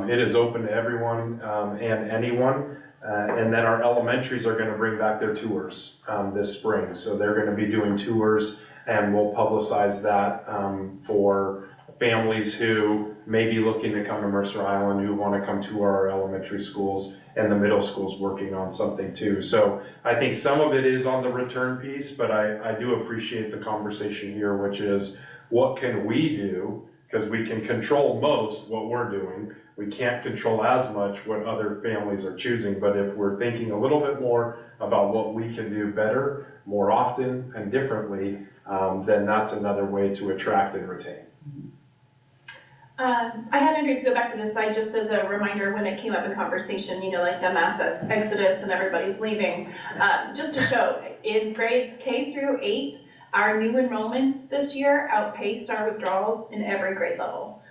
It is open to everyone and anyone. And then our elementaries are gonna bring back their tours this spring. So they're gonna be doing tours, and we'll publicize that for families who may be looking to come to Mercer Island, who wanna come to our elementary schools, and the middle school's working on something too. So I think some of it is on the return piece, but I do appreciate the conversation here, which is what can we do? Because we can control most what we're doing. We can't control as much what other families are choosing, but if we're thinking a little bit more about what we can do better, more often and differently, then that's another way to attract and retain. I had Andrew go back to this slide just as a reminder when it came up in conversation, you know, like the mass exodus and everybody's leaving. Just to show, in grades K through 8, our new enrollments this year outpaced our withdrawals in every grade level.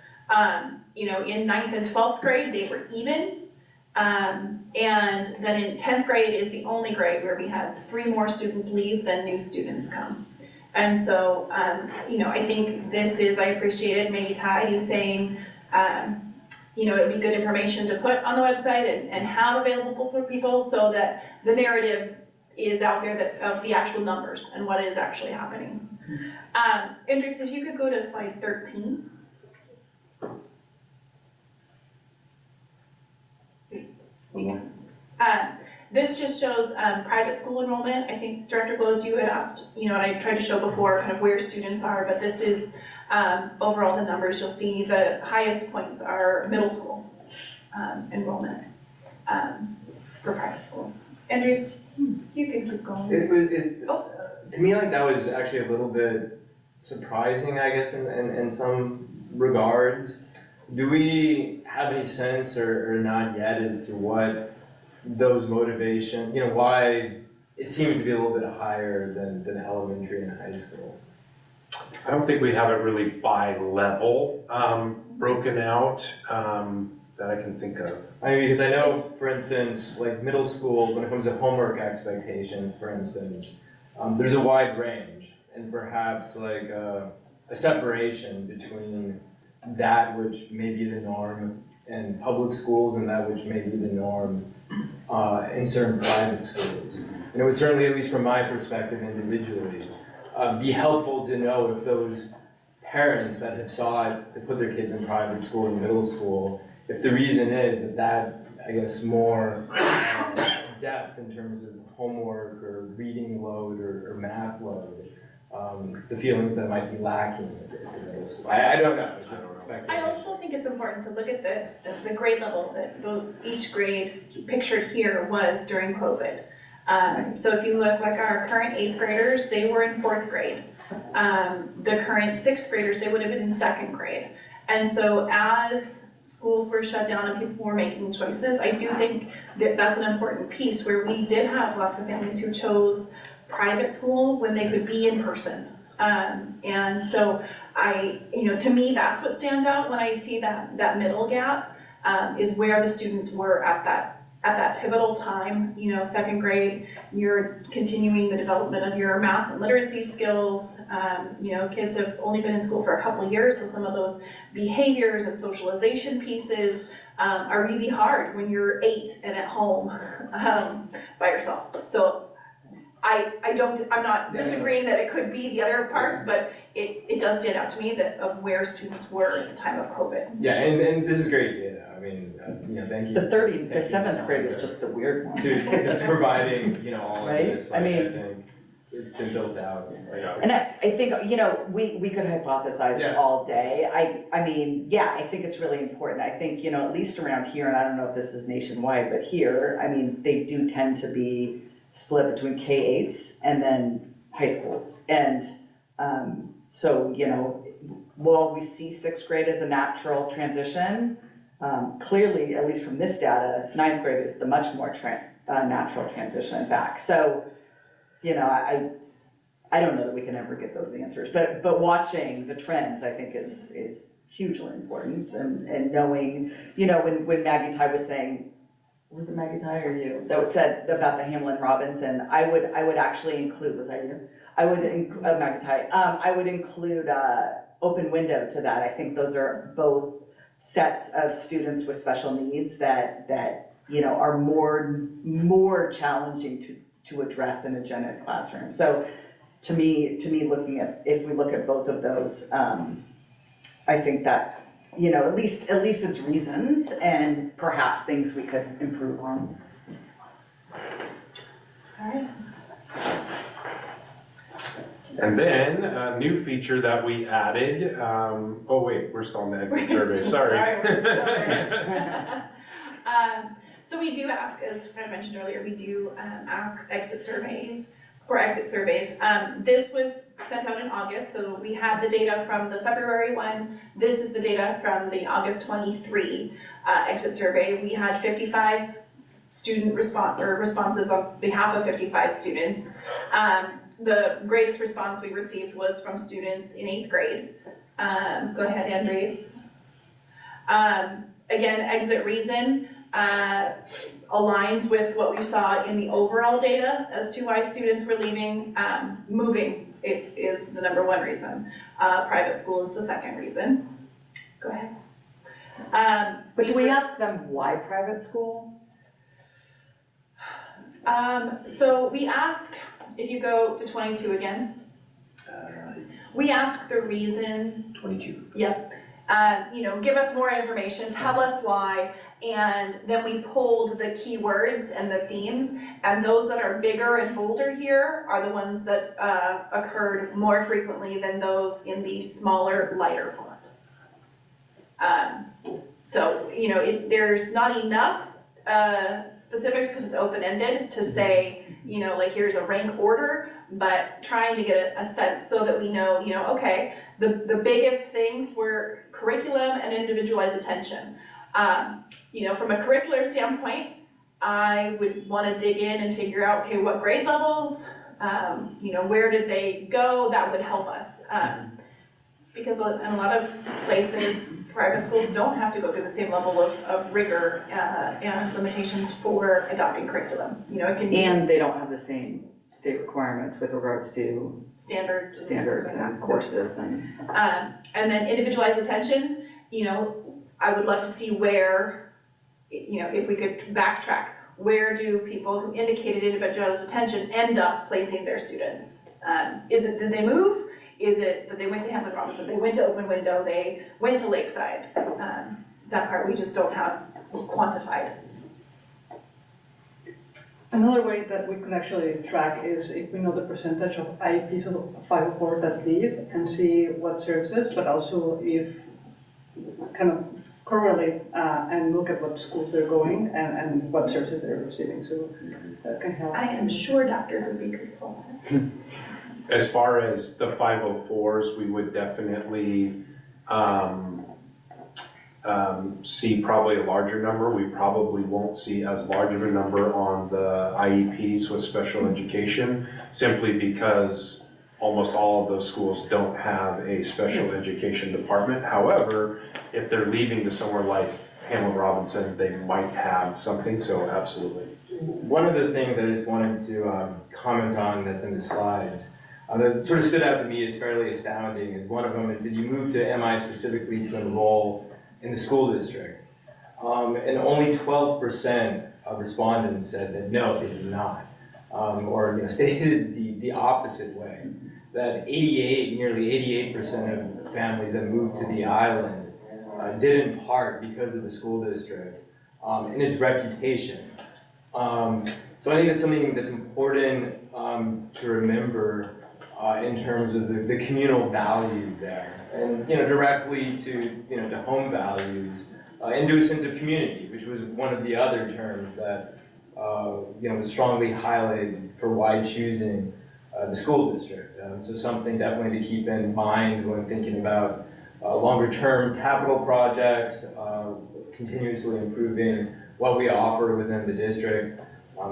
You know, in 9th and 12th grade, they were even. And then in 10th grade is the only grade where we had 3 more students leave than new students come. And so, you know, I think this is, I appreciated maybe Ty, you saying, you know, it'd be good information to put on the website and have available for people so that the narrative is out there that, of the actual numbers and what is actually happening. Hendrix, if you could go to slide 13. This just shows private school enrollment. I think Director Glodes, you had asked, you know, and I tried to show before kind of where students are, but this is overall the numbers. You'll see the highest points are middle school enrollment for private schools. Andrews, you can keep going. To me, like, that was actually a little bit surprising, I guess, in some regards. Do we have any sense or not yet as to what those motivation, you know, why it seems to be a little bit higher than elementary and high school? I don't think we have it really by level broken out that I can think of. I mean, because I know, for instance, like middle school, when it comes to homework expectations, for instance, there's a wide range, and perhaps like a separation between that which may be the norm in public schools and that which may be the norm in certain private schools. And it would certainly, at least from my perspective individually, be helpful to know if those parents that have sought to put their kids in private school and middle school, if the reason is that, I guess, more depth in terms of homework or reading load or math load, the feelings that might be lacking in middle school. I don't know, it's just speculation. I also think it's important to look at the grade level that each grade pictured here was during COVID. So if you look like our current 8th graders, they were in 4th grade. The current 6th graders, they would have been in 2nd grade. And so as schools were shut down and people were making choices, I do think that that's an important piece where we did have lots of families who chose private school when they could be in person. And so you know, to me, that's what stands out when I see that middle gap, is where the students were at that pivotal time. You know, 2nd grade, you're continuing the development of your math and literacy skills. You know, kids have only been in school for a couple of years, so some of those behaviors and socialization pieces are really hard when you're 8 and at home by yourself. So I'm not disagreeing that it could be the other parts, but it does stand out to me that of where students were at the time of COVID. Yeah, and this is great data. I mean, you know, thank you. The 7th grade is just the weird one. To providing, you know, all right? of this, like, I think it's been built out. And I think, you know, we could hypothesize all day. I mean, yeah, I think it's really important. I think, you know, at least around here, and I don't know if this is nationwide, but here, I mean, they do tend to be split between K-8s and then high schools. And so, you know, while we see 6th grade as a natural transition, clearly, at least from this data, 9th grade is the much more natural transition back. So, you know, I don't know that we can ever get those answers, but watching the trends, I think, is hugely important, and knowing, you know, when Maggie Ty was saying, was it Maggie Ty or you, that said about the Hamlin Robinson, I would actually include, was that you? I would include, Maggie Ty, I would include, open window to that. I think those are both sets of students with special needs that you know, are more challenging to address in a gen ed classroom. So to me, looking at, if we look at both of those, I think that, you know, at least it's reasons and perhaps things we could improve on. All right. And then a new feature that we added, oh wait, we're still on the exit survey, sorry. We're still there. So we do ask, as Fred mentioned earlier, we do ask exit surveys. This was sent out in August, so we have the data from the February one. This is the data from the August 23 exit survey. We had 55 student responses on behalf of 55 students. The greatest response we received was from students in 8th grade. Go ahead, Andres. Again, exit reason aligns with what we saw in the overall data as to why students were leaving. Moving, it is the #1 reason. Private school is the 2nd reason. Go ahead. But do we ask them why private school? So we ask, if you go to 22 again, we ask the reason. 22. Yep. You know, give us more information, tell us why, and then we pulled the keywords and the themes, and those that are bigger and bolder here are the ones that occurred more frequently than those in the smaller, lighter font. So, you know, there's not enough specifics because it's open-ended to say, you know, like here's a rank order, but trying to get a sense so that we know, you know, okay, the biggest things were curriculum and individualized attention. You know, from a curricular standpoint, I would want to dig in and figure out, okay, what grade levels, you know, where did they go? That would help us. Because in a lot of places, private schools don't have to go through the same level of rigor and limitations for adopting curriculum. You know, it can be. And they don't have the same state requirements with regards to standards and courses and. And then individualized attention, you know, I would love to see where, you know, if we could backtrack, where do people who indicated individualized attention end up placing their students? Is it, did they move? Is it that they went to Hamlin Robinson, they went to Open Window, they went to Lakeside? That part we just don't have quantified. Another way that we can actually track is if we know the percentage of IEPs of 504 that leave and see what services, but also if kind of correlate and look at what schools they're going and what services they're receiving. So that can help. I am sure Dr. would be grateful. As far as the 504s, we would definitely see probably a larger number. We probably won't see as large of a number on the IEPs with special education, simply because almost all of those schools don't have a special education department. However, if they're leaving to somewhere like Hamlin Robinson, they might have something, so absolutely. One of the things I just wanted to comment on that's in the slides that sort of stood out to me as fairly astounding is one of them is, did you move to MI specifically to enroll in the school district? And only 12% of respondents said that no, they did not, or stated the opposite way. That nearly 88% of families that moved to the island did in part because of the school district and its reputation. So I think that's something that's important to remember in terms of the communal value there, and directly to home values and to a sense of community, which was one of the other terms that was strongly highlighted for why choosing the school district. So something definitely to keep in mind when thinking about longer-term capital projects, continuously improving what we offer within the district,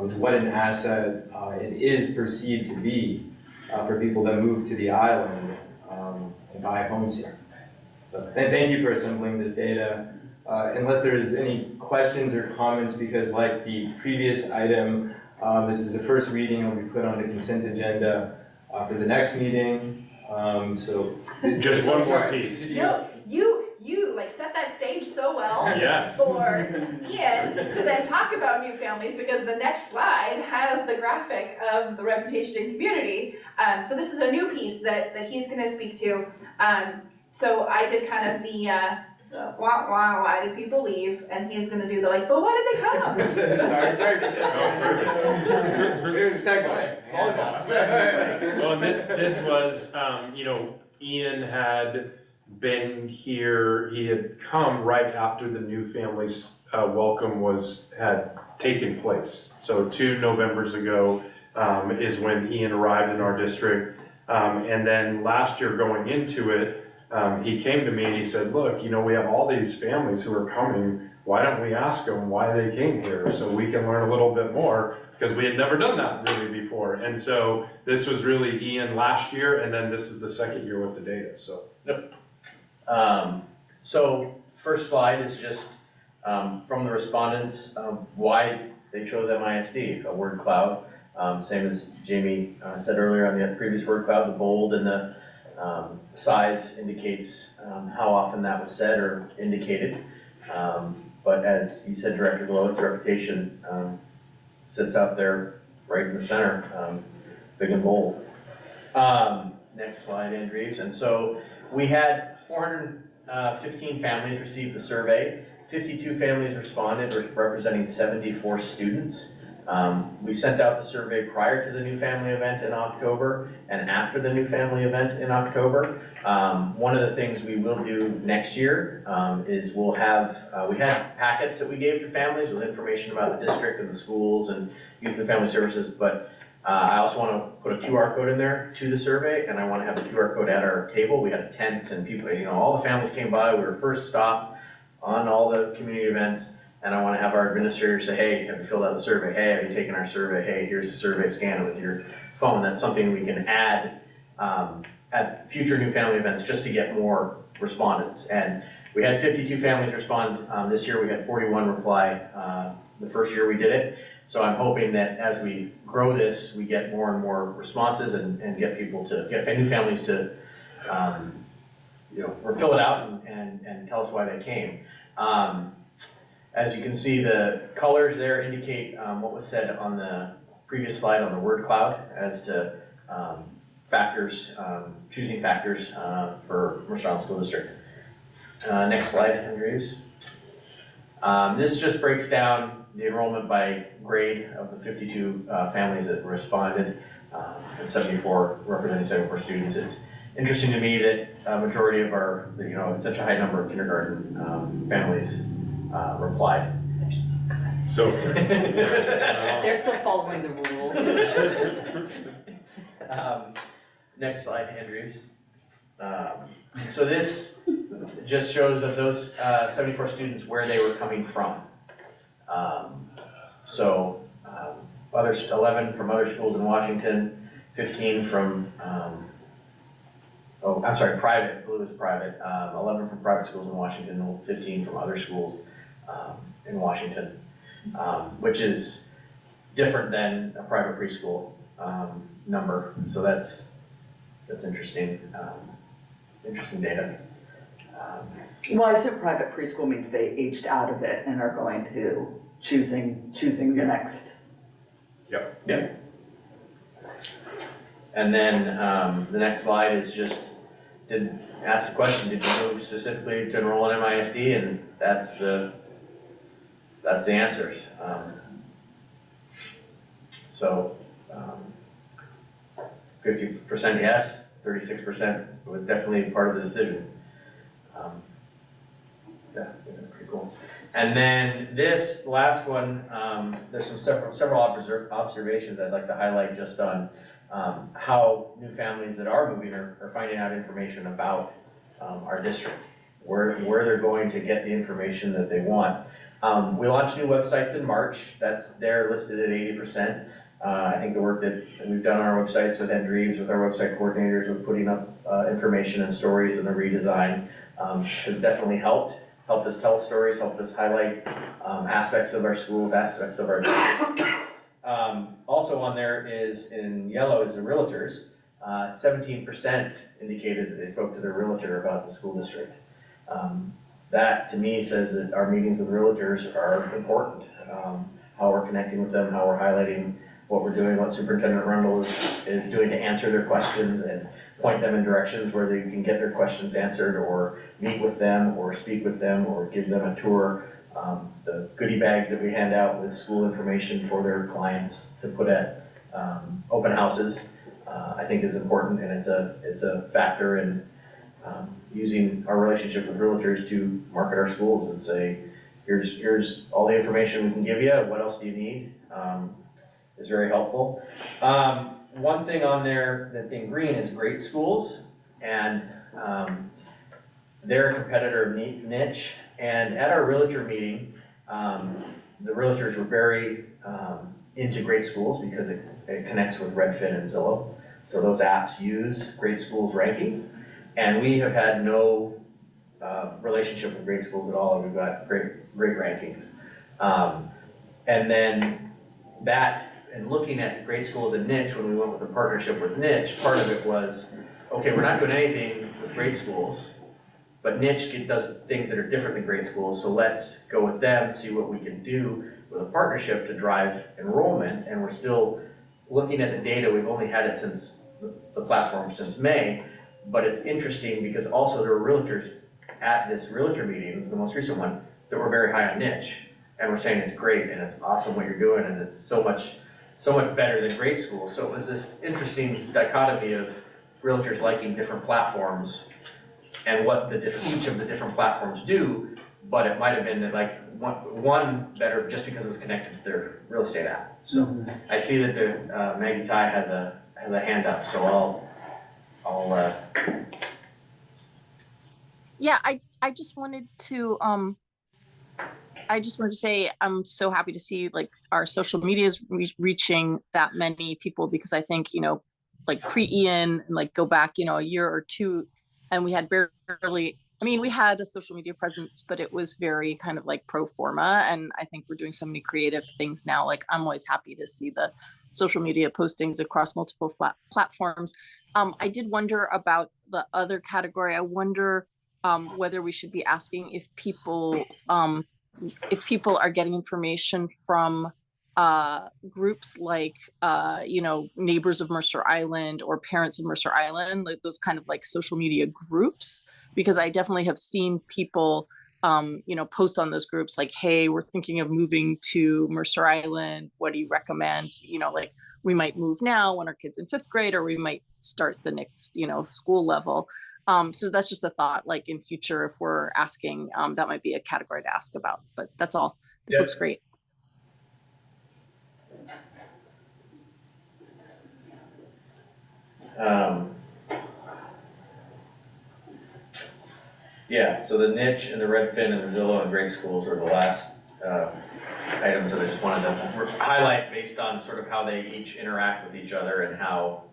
is what an asset it is perceived to be for people that move to the island and buy homes here. So thank you for assembling this data. unless there's any questions or comments, because like the previous item, this is the first reading, it'll be put on the consent agenda for the next meeting. So Just one more piece. No, you like set that stage so well. Yes. For Ian to then talk about new families, because the next slide has the graphic of the reputation in community. So this is a new piece that he's gonna speak to. So I did kind of the why did people leave? And he's gonna do the like, but why did they come? sorry. It was a segue. Well, and this was, Ian had been here, he had come right after the new family's welcome had taken place. So 2 Novembers ago is when Ian arrived in our district. And then last year going into it, he came to me and he said, look, we have all these families who are coming. Why don't we ask them why they came here so we can learn a little bit more, because we had never done that really before. And so this was really Ian last year, and then this is the second year with the data, so. Yep. So first slide is just from the respondents why they chose MISD, a word cloud. Same as Jamie said earlier on the previous word cloud, the bold and the size indicates how often that was said or indicated. But as you said, Director Glow, its reputation sits out there right in the center, big and bold. Next slide, Andrews. And so we had 415 families receive the survey. 52 families responded, representing 74 students. We sent out the survey prior to the new family event in October and after the new family event in October. One of the things we will do next year is we'll have, we had packets that we gave to families with information about the district and the schools and youth and family services, but I also want to put a QR code in there to the survey, and I want to have the QR code at our table. We had a tent and people, all the families came by. We were first stop on all the community events. And I want to have our administrator say, hey, have you filled out the survey? Hey, have you taken our survey? Hey, here's the survey, scan it with your phone. That's something we can add at future new family events just to get more respondents. And we had 52 families respond this year. We had 41 reply the first year we did it. So I'm hoping that as we grow this, we get more and more responses and get people to, get new families to, or fill it out and tell us why they came. As you can see, the colors there indicate what was said on the previous slide on the word cloud as to factors, choosing factors for Mercer Island School District. Next slide, Andrews. This just breaks down the enrollment by grade of the 52 families that responded, and 74 representing 74 students. It's interesting to me that a majority of our, such a high number of kindergarten families replied. So They're still following the rules. Next slide, Andrews. So this just shows of those 74 students where they were coming from. 11 from other schools in Washington, 15 from, private, blue is private, 11 from private schools in Washington, 15 from other schools in Washington, which is different than a private preschool number. So that's interesting, interesting data. Well, I assume private preschool means they aged out of it and are going to choosing the next. Yep. And then the next slide is just, ask the question, did you move specifically to enroll in MISD? And that's the answers. 50% yes, 36% was definitely part of the decision. Yeah, pretty cool. And then this last one, there's several observations I'd like to highlight just on how new families that are moving are finding out information about our district, where they're going to get the information that they want. We launched new websites in March. They're listed at 80%. I think the work that we've done on our websites with Andrews, with our website coordinators, with putting up information and stories and the redesign has definitely helped helped us tell stories, helped us highlight aspects of our schools, aspects of our district. Also on there is, in yellow, is the realtors. 17% indicated that they spoke to their realtor about the school district. That to me says that our meetings with realtors are important. How we're connecting with them, how we're highlighting what we're doing, what Superintendent Rundle is doing to answer their questions and point them in directions where they can get their questions answered, or meet with them, or speak with them, or give them a tour. The goodie bags that we hand out with school information for their clients to put at open houses, I think is important, and it's a factor in using our relationship with realtors to market our schools and say, here's all the information we can give you, what else do you need? Is very helpful. One thing on there that in green is great schools, and they're a competitor niche. And at our realtor meeting, the realtors were very into great schools because it connects with Redfin and Zillow. So those apps use great schools rankings, and we have had no relationship with great schools at all, and we've got great rankings. And then that, and looking at great schools and niche, when we went with a partnership with niche, part of it was, okay, we're not doing anything with great schools, but niche does things that are different than great schools, so let's go with them, see what we can do with a partnership to drive enrollment. And we're still looking at the data. We've only had it since the platform since May, but it's interesting because also there were realtors at this realtor meeting, the most recent one, that were very high on niche, and we're saying it's great and it's awesome what you're doing and it's so much better than great schools. So it was this interesting dichotomy of realtors liking different platforms and what each of the different platforms do, but it might have been that like one better just because it was connected to their real estate app. So I see that the Maggie Ty has a hand up, so I'll Yeah, I just wanted to say I'm so happy to see like our social media is reaching that many people, because I think, like pre-Ian and like go back, a year or two, and we had barely, we had a social media presence, but it was very kind of like pro forma. And I think we're doing so many creative things now. Like I'm always happy to see the social media postings across multiple platforms. I did wonder about the other category. I wonder whether we should be asking if people are getting information from groups like Neighbors of Mercer Island or Parents of Mercer Island, like those kind of like social media groups, because I definitely have seen people post on those groups like, hey, we're thinking of moving to Mercer Island, what do you recommend? Like we might move now when our kids in 5th grade, or we might start the next school level. So that's just a thought, like in future, if we're asking, that might be a category to ask about, but that's all. This looks great. Yeah, so the niche and the Redfin and the Zillow and great schools were the last items that I just wanted to highlight based on sort of how they each interact with each other and how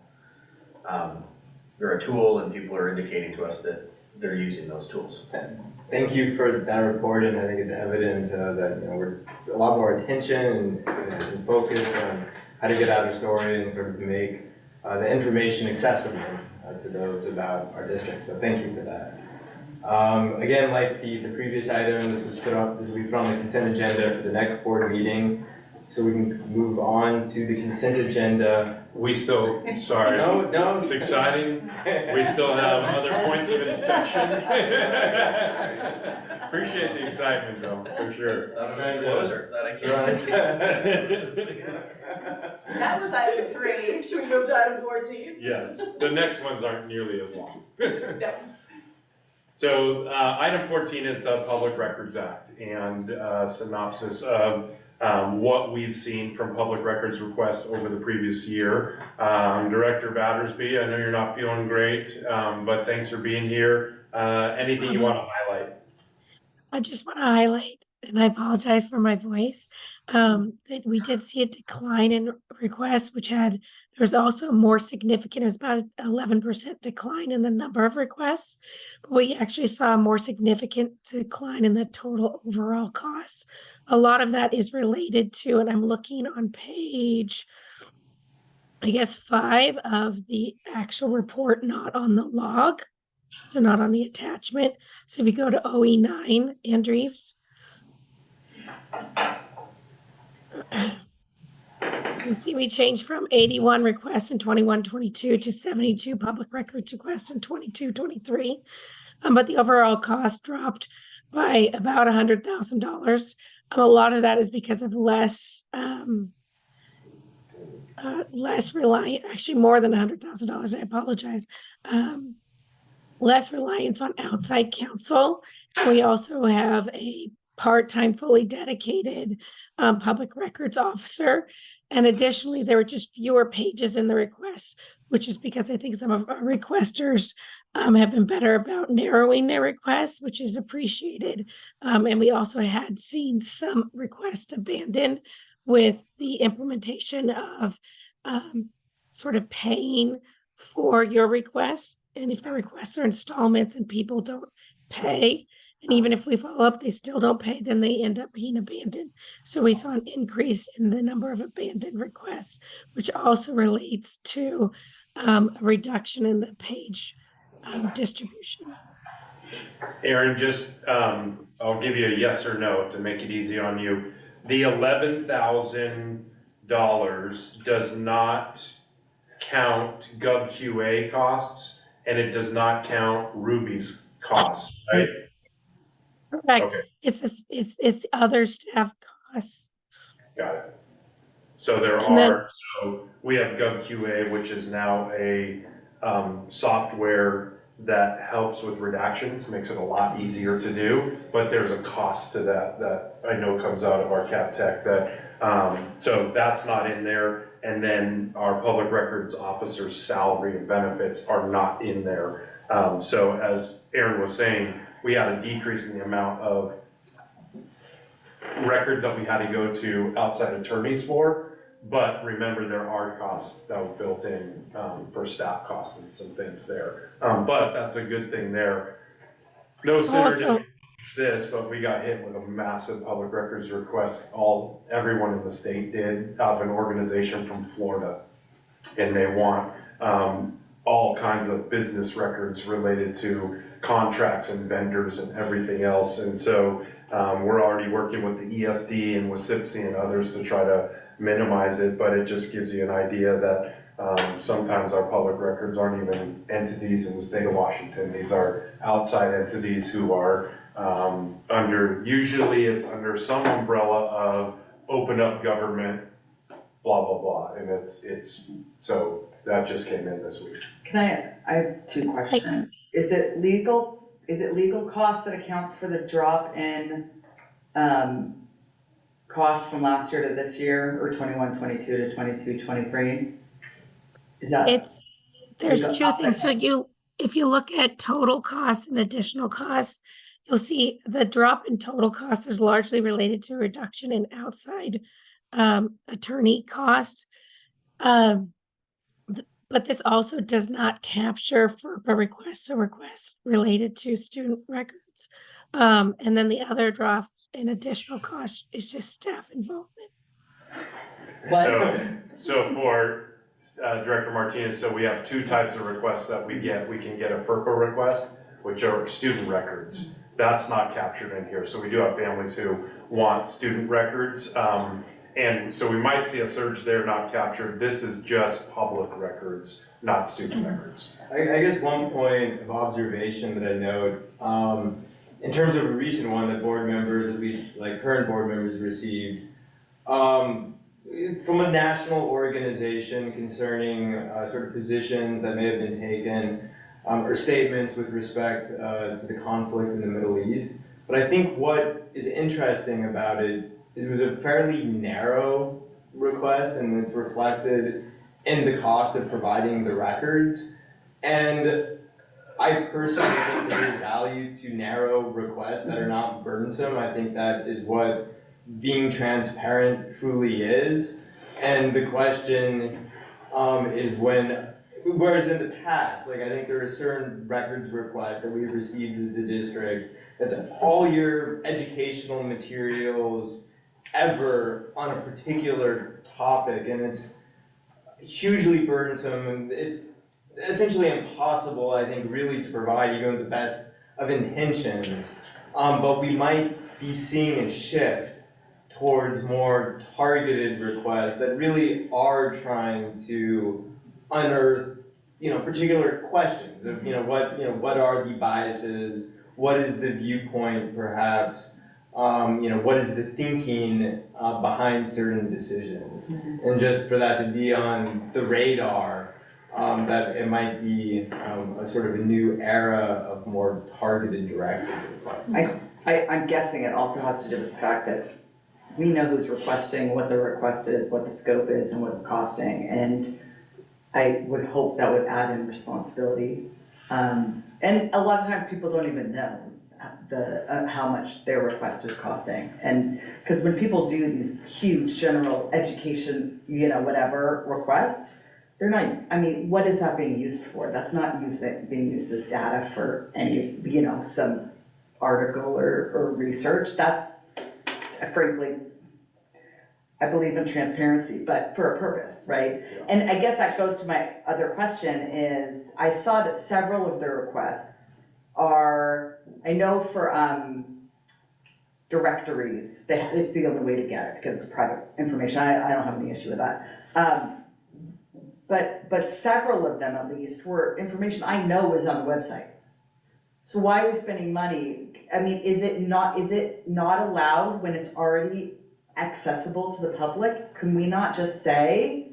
they're a tool and people are indicating to us that they're using those tools. Thank you for that report, and I think it's evident that we're a lot more attention and focus on how to get out our story and sort of make the information accessible to those about our district. So thank you for that. Again, like the previous item, this will be put on the consent agenda for the next board meeting, so we can move on to the consent agenda. We still, sorry. No. It's exciting. We still have other points of inspection. Appreciate the excitement though, for sure. That was a closer that I can't. That was item 3. Should we move to item 14? Yes, the next ones aren't nearly as long. No. So item 14 is the Public Records Act, and synopsis of what we've seen from public records requests over the previous year. Director Battersby, I know you're not feeling great, but thanks for being here. Anything you want to highlight? I just want to highlight and I apologize for my voice, that we did see a decline in requests, there was also a more significant, it was about an 11% decline in the number of requests. But we actually saw a more significant decline in the total overall costs. A lot of that is related to, and I'm looking on page, I guess, 5 of the actual report, not on the log, so not on the attachment. So if you go to OE9, Andrews, you see we changed from 81 requests in 21-22 to 72 public records requests in 22-23. But the overall cost dropped by about $100,000. A lot of that is because of less reliant, actually more than $100,000, I apologize. Less reliance on outside counsel. We also have a part-time, fully dedicated public records officer. And additionally, there were just fewer pages in the request, which is because I think some of our requesters have been better about narrowing their requests, which is appreciated. And we also had seen some requests abandoned with the implementation of sort of paying for your requests. And if the requests are installments and people don't pay, and even if we follow up, they still don't pay, then they end up being abandoned. So we saw an increase in the number of abandoned requests, which also relates to a reduction in the page distribution. Aaron, just, I'll give you a yes or no to make it easy on you. The $11,000 does not count GovQA costs, and it does not count Ruby's costs, right? Correct. Okay. It's other staff costs. Got it. So so we have GovQA, which is now a software that helps with redactions, makes it a lot easier to do, but there's a cost to that I know comes out of our Cap Tech so that's not in there. And then our public records officer's salary and benefits are not in there. So as Aaron was saying, we had a decrease in the amount of records that we had to go to outside attorneys for, but remember there are costs that were built in for staff costs and some things there. But that's a good thing there. No sooner did we finish this, but we got hit with a massive public records request. Everyone in the state did, out of an organization from Florida. And they want all kinds of business records related to contracts and vendors and everything else. And so we're already working with the ESD and with SIPC and others to try to minimize it, but it just gives you an idea that sometimes our public records aren't even entities in the state of Washington. These are outside entities who are usually it's under some umbrella of open up government, blah, blah, blah. And so that just came in this week. I have two questions. Is it legal costs that accounts for the drop in cost from last year to this year, or 21-22 to 22-23? There's two things. So if you look at total costs and additional costs, you'll see the drop in total cost is largely related to a reduction in outside attorney costs. But this also does not capture FERPA requests or requests related to student records. And then the other drop in additional cost is just staff involvement. So for Director Martinez, so we have two types of requests that we get. We can get a FERPA request, which are student records. That's not captured in here. So we do have families who want student records. And so we might see a surge there not captured. This is just public records, not student records. I guess one point of observation that I note, in terms of a recent one that board members, at least like current board members received, from a national organization concerning sort of positions that may have been taken or statements with respect to the conflict in the Middle East. But I think what is interesting about it is it was a fairly narrow request, and it's reflected in the cost of providing the records. And I personally think there is value to narrow requests that are not burdensome. I think that is what being transparent truly is. And the question is whereas in the past, like I think there are certain records requests that we've received as a district, that's all your educational materials ever on a particular topic, and it's hugely burdensome, and it's essentially impossible, I think, really to provide even with the best of intentions. But we might be seeing a shift towards more targeted requests that really are trying to unearth, particular questions of, what are the biases, what is the viewpoint, perhaps, what is the thinking behind certain decisions, and just for that to be on the radar, that it might be a sort of a new era of more targeted directed requests. I'm guessing it also has to do with the fact that we know who's requesting, what the request is, what the scope is, and what it's costing, and I would hope that would add in responsibility. And a lot of times people don't even know how much their request is costing. And because when people do these huge general education, whatever requests, they're not, what is that being used for? That's not being used as data for any, some article or research. That's, frankly, I believe in transparency, but for a purpose, right? Yeah. And I guess that goes to my other question is, I saw that several of the requests are, I know for directories, it's the only way to get it because it's private information. I don't have any issue with that. But several of them at least were information I know is on the website. So why are we spending money? Is it not allowed when it's already accessible to the public? Can we not just say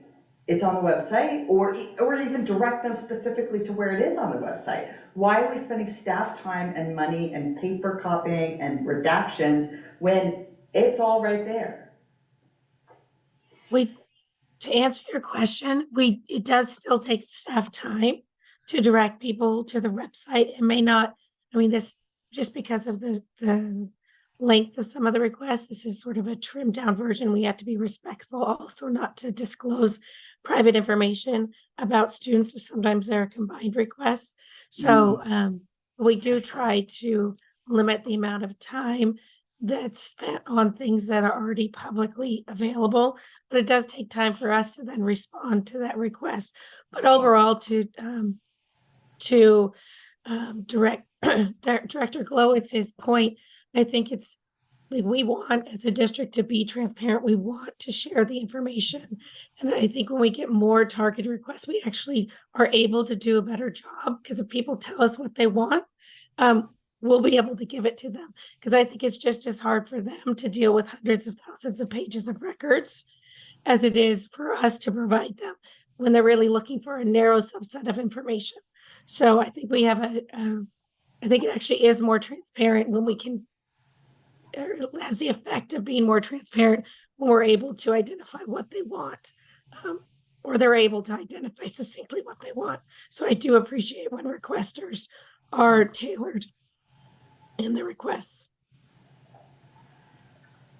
it's on the website, or even direct them specifically to where it is on the website? Why are we spending staff time and money and paper copying and redactions when it's all right there? To answer your question, it does still take staff time to direct people to the website. It may not, this, just because of the length of some of the requests, this is sort of a trimmed down version. We have to be respectful also not to disclose private information about students. So sometimes there are combined requests. So we do try to limit the amount of time that's spent on things that are already publicly available, but it does take time for us to then respond to that request. But overall, to Director Glowitz's point, I think it's like we want as a district to be transparent. We want to share the information. And I think when we get more targeted requests, we actually are able to do a better job, because if people tell us what they want, we'll be able to give it to them. Because I think it's just as hard for them to deal with hundreds of thousands of pages of records as it is for us to provide them when they're really looking for a narrow subset of information. So I think we have I think it actually is more transparent when we can, it has the effect of being more transparent when we're able to identify what they want, or they're able to identify succinctly what they want. So I do appreciate when requesters are tailored in their requests.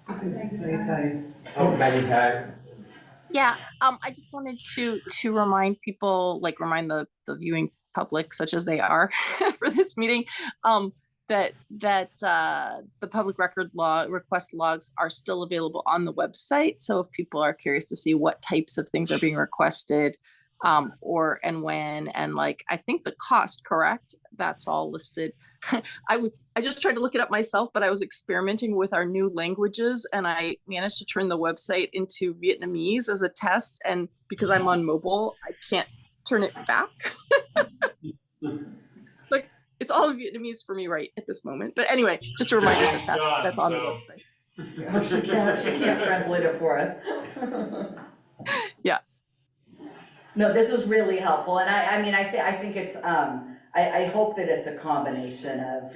Maggie Tag. Yeah, I just wanted to remind people, remind the viewing public, such as they are for this meeting, that the public record request logs are still available on the website. So if people are curious to see what types of things are being requested, or and when, and I think the cost, correct? That's all listed. I just tried to look it up myself, but I was experimenting with our new languages, and I managed to turn the website into Vietnamese as a test. And because I'm on mobile, I can't turn it back. It's all Vietnamese for me right at this moment. But anyway, just a reminder that that's on the website. Oh, she can't translate it for us. Yeah. No, this is really helpful, and I think it's I hope that it's a combination of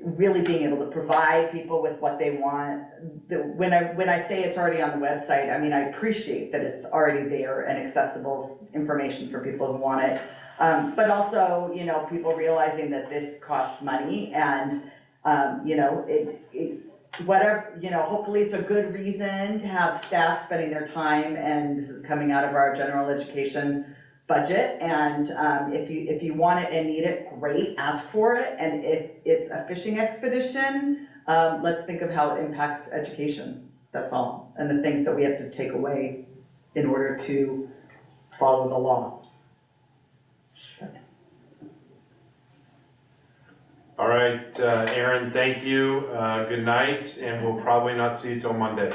really being able to provide people with what they want. When I say it's already on the website, I appreciate that it's already there and accessible information for people who want it. But also, you know, people realizing that this costs money and, you know, whatever, you know, hopefully it's a good reason to have staff spending their time, and this is coming out of our general education budget. And if you want it and need it, great, ask for it. And if it's a fishing expedition, let's think of how it impacts education. That's all. And the things that we have to take away in order to follow the law. All right, Aaron, thank you. Good night, and we'll probably not see you till Monday.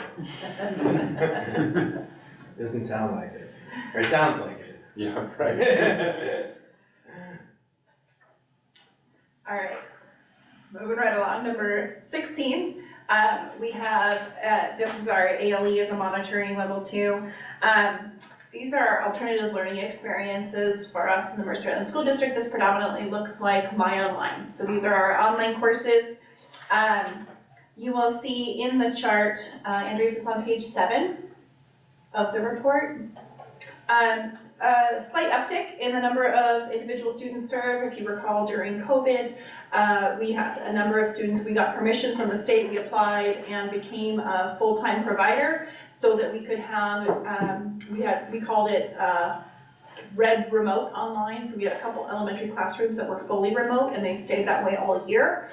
Doesn't sound like it. Or it sounds like it. Yeah, right. All right, moving right along, number 16. We have, this is our ALE as a monitoring level 2. These are alternative learning experiences for us in the Mercer Island School District. This predominantly looks like My Online. So these are our online courses. You will see in the chart, Andreas, it's on page 7 of the report. A slight uptick in the number of individual students served. If you recall, during COVID, we had a number of students, we got permission from the state, we applied and became a full-time provider so that we could have, we called it Red Remote Online. So we had a couple elementary classrooms that were fully remote and they stayed that way all year.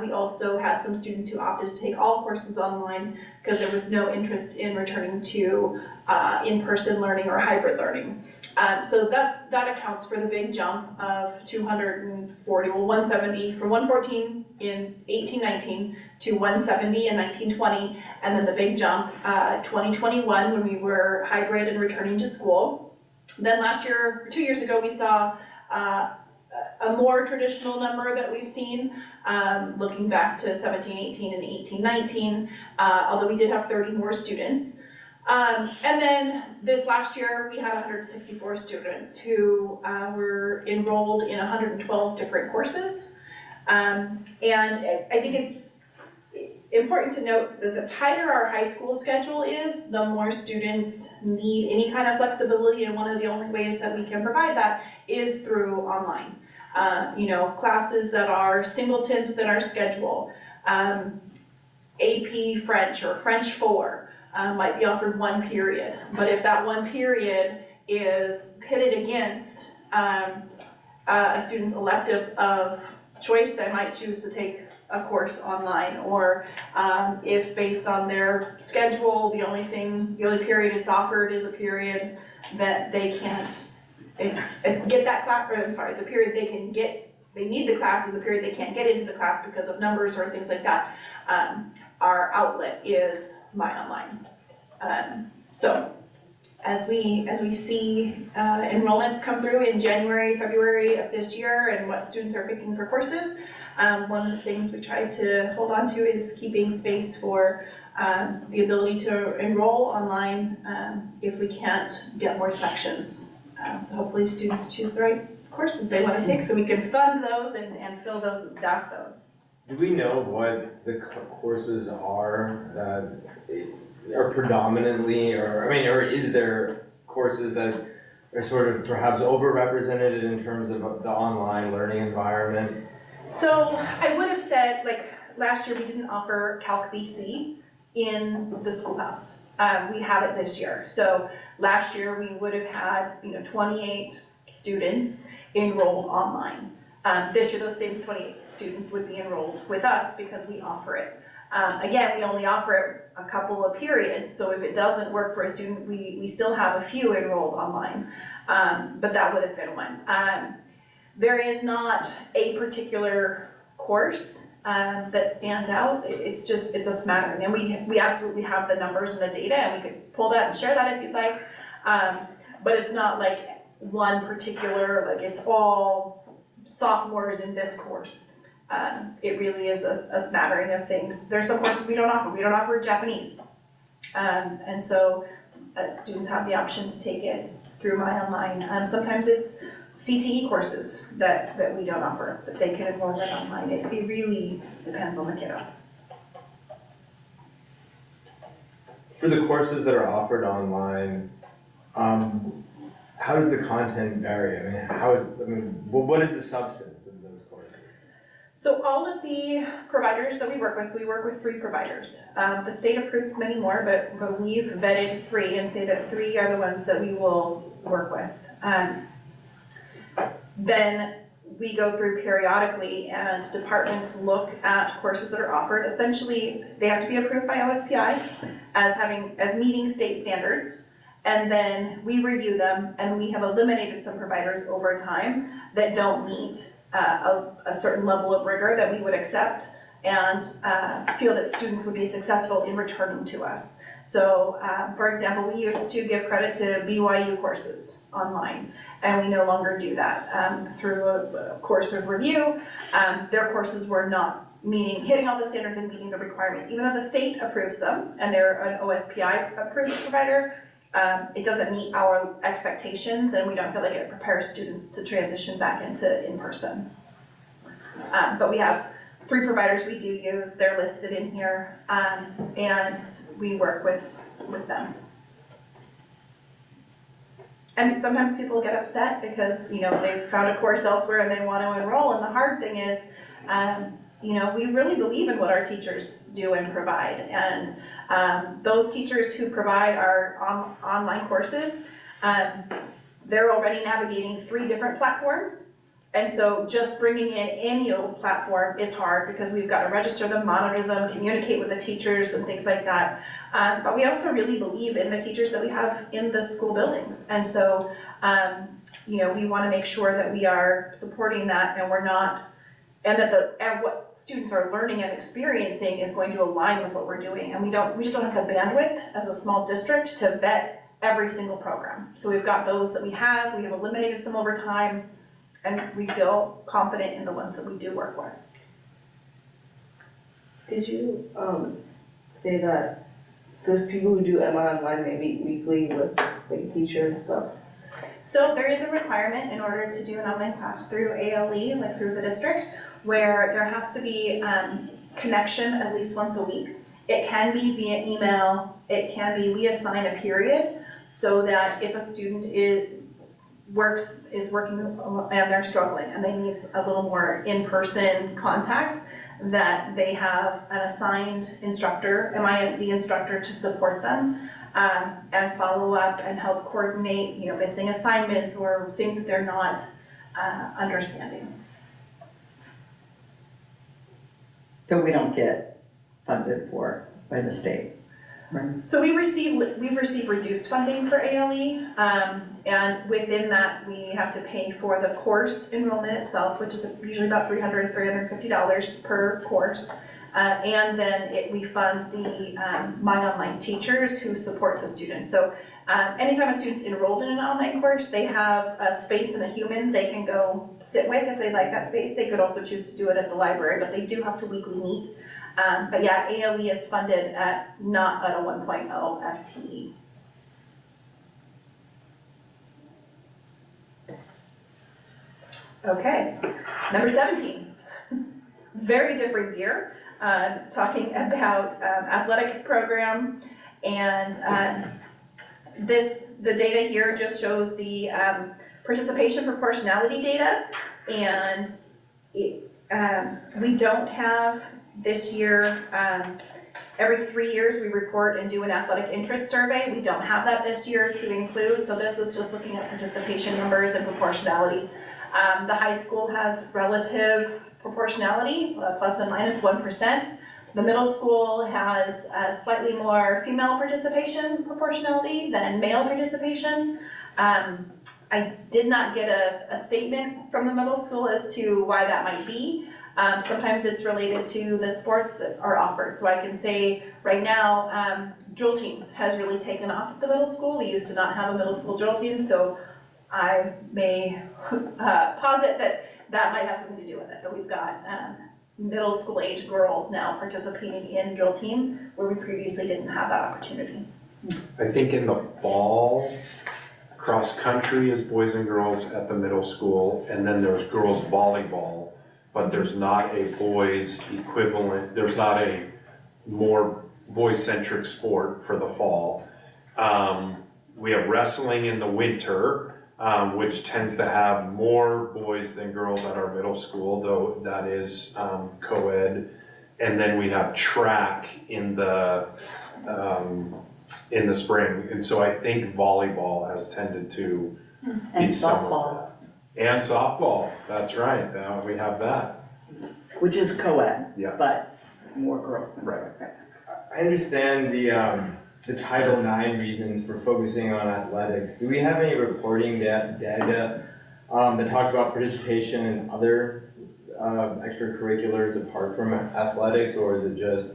We also had some students who opted to take all courses online because there was no interest in returning to in-person learning or hybrid learning. So that accounts for the big jump of 240, well 170, from 114 in 1819 to 170 in 1920, and then the big jump 2021 when we were hybrid and returning to school. Then last year, 2 years ago, we saw a more traditional number that we've seen, looking back to 1718 and 1819, although we did have 30 more students. And then this last year, we had 164 students who were enrolled in 112 different courses. And I think it's important to note that the tighter our high school schedule is, the more students need any kind of flexibility, and one of the only ways that we can provide that is through online. You know, classes that are singletons within our schedule, AP French or French 4 might be offered one period, but if that one period is pitted against a student's elective of choice, they might choose to take a course online, or if based on their schedule, the only period it's offered is a period that they can't get that class, or I'm sorry, the period they can get, they need the class is a period they can't get into the class because of numbers or things like that. Our outlet is My Online. So as we see enrollments come through in January, February of this year and what students are picking for courses, one of the things we try to hold on to is keeping space for the ability to enroll online if we can't get more sections. So hopefully students choose the right courses they want to take so we can fund those and fill those and staff those. Do we know what the courses are predominantly, or is there courses that are sort of perhaps overrepresented in terms of the online learning environment? So I would have said, like last year we didn't offer Calc BC in the schoolhouse. We have it this year. So last year we would have had 28 students enrolled online. This year those same 28 students would be enrolled with us because we offer it. Again, we only offer it a couple of periods, so if it doesn't work for a student, we still have a few enrolled online, but that would have been one. There is not a particular course that stands out. It's a smattering, and we absolutely have the numbers and the data, and we could pull that and share that if you'd like, but it's not like one particular, like it's all sophomores in this course. It really is a smattering of things. There's some courses we don't offer. We don't offer Japanese. And so students have the option to take it through My Online. Sometimes it's CTE courses that we don't offer, but they can enroll in online. It really depends on the kiddo. For the courses that are offered online, how does the content vary? I mean, what is the substance of those courses? So all of the providers that we work with 3 providers. The state approves many more, but we've vetted 3 and say that 3 are the ones that we will work with. Then we go through periodically and departments look at courses that are offered. Essentially, they have to be approved by OSPI as meeting state standards. And then we review them, and we have eliminated some providers over time that don't meet a certain level of rigor that we would accept and feel that students would be successful in returning to us. So, for example, we used to give credit to BYU courses online, and we no longer do that. Through a course of review, their courses were not hitting all the standards and meeting the requirements. Even though the state approves them, and they're an OSPI approved provider, it doesn't meet our expectations, and we don't feel like it prepares students to transition back into in-person. But we have 3 providers we do use, they're listed in here, and we work with them. And sometimes people get upset because, they found a course elsewhere and they want to enroll, and the hard thing is, we really believe in what our teachers do and provide, and those teachers who provide our online courses, they're already navigating 3 different platforms. And so just bringing in any old platform is hard because we've got to register them, monitor them, communicate with the teachers and things like that. But we also really believe in the teachers that we have in the school buildings. And so, we want to make sure that we are supporting that, and we're not, and what students are learning and experiencing is going to align with what we're doing. And we just don't have the bandwidth as a small district to vet every single program. So we've got those that we have eliminated some over time, and we feel confident in the ones that we do work with. Did you say that those people who do MI online, they meet weekly with like teachers and stuff? So there is a requirement in order to do an online class through ALE, like through the district, where there has to be connection at least once a week. It can be via email, it can be, we assign a period so that if a student is working and they're struggling and they need a little more in-person contact, that they have an assigned instructor, MISD instructor, to support them and follow up and help coordinate, missing assignments or things that they're not understanding. That we don't get funded for by the state, right? So we receive reduced funding for ALE, and within that we have to pay for the course enrollment itself, which is usually about $300, $350 per course, and then we fund the My Online teachers who support the students. So anytime a student's enrolled in an online course, they have a space and a human they can go sit with if they like that space. They could also choose to do it at the library, but they do have to weekly meet. But yeah, ALE is funded not at a 1.0 FTE. Okay, number 17. Very different year, talking about athletic program, and the data here just shows the participation proportionality data, and we don't have this year, every 3 years we report and do an athletic interest survey. We don't have that this year to include, so this is just looking at participation numbers and proportionality. The high school has relative proportionality, plus and minus 1%. The middle school has slightly more female participation proportionality than male participation. I did not get a statement from the middle school as to why that might be. Sometimes it's related to the sports that are offered. So I can say right now, drill team has really taken off at the middle school. We used to not have a middle school drill team, so I may posit that might have something to do with it, that we've got middle school age girls now participating in drill team where we previously didn't have that opportunity. I think in the fall, cross country is boys and girls at the middle school, and then there's girls volleyball, but there's not a boys equivalent, there's not a more boy-centric sport for the fall. We have wrestling in the winter, which tends to have more boys than girls at our middle school, though that is co-ed. And then we have track in the spring. And so I think volleyball has tended to And be some of softball, that. And softball, that's right, now we have that. which is co-ed, Yes. but more girls than Right. boys. I understand the Title IX reasons for focusing on athletics. Do we have any reporting data that talks about participation in other extracurriculars apart from athletics, or is it just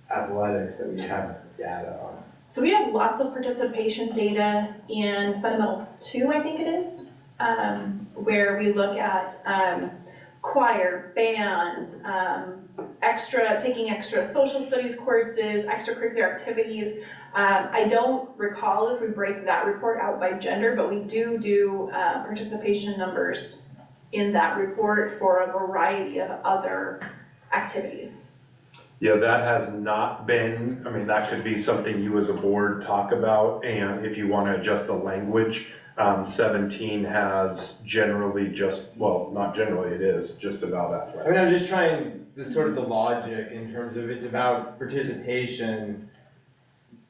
athletics that we have data on? So we have lots of participation data in Fundamental 2, I think it is, where we look at choir, band, taking extra social studies courses, extracurricular activities. I don't recall if we break that report out by gender, but we do participation numbers in that report for a variety of other activities. Yeah, that has not been, I mean, that could be something you as a board talk about, and if you want to adjust the language, 17 has generally just, well, not generally, it is just about athletics. I mean, I'm just trying the logic in terms of it's about participation.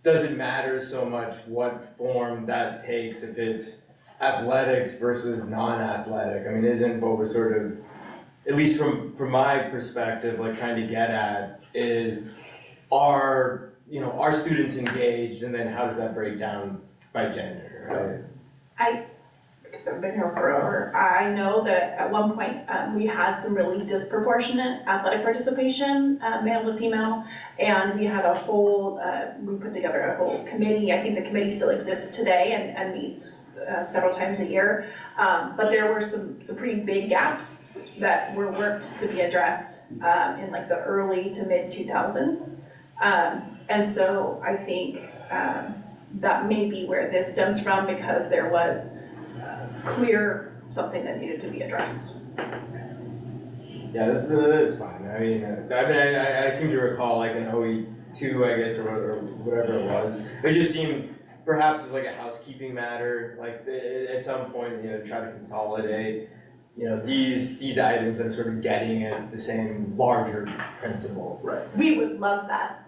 Doesn't matter so much what form that takes, if it's athletics versus non-athletic. I mean, isn't what we're sort of, at least from my perspective, like trying to get at is, are students engaged, and then how does that break down by gender, right? Because I've been here forever, I know that at one point we had some really disproportionate athletic participation, male to female, and we had we put together a whole committee. I think the committee still exists today and meets several times a year, but there were some pretty big gaps that were worked to be addressed in like the early to mid 2000s, and so I think that may be where this stems from, because there was clear something that needed to be addressed. Yeah, that's fine. I mean, I seem to recall like an OE2, I guess, or whatever it was. It just seemed perhaps as like a housekeeping matter, like at some point, try to consolidate, these items that are sort of getting at the same larger principle. Right. We would love that.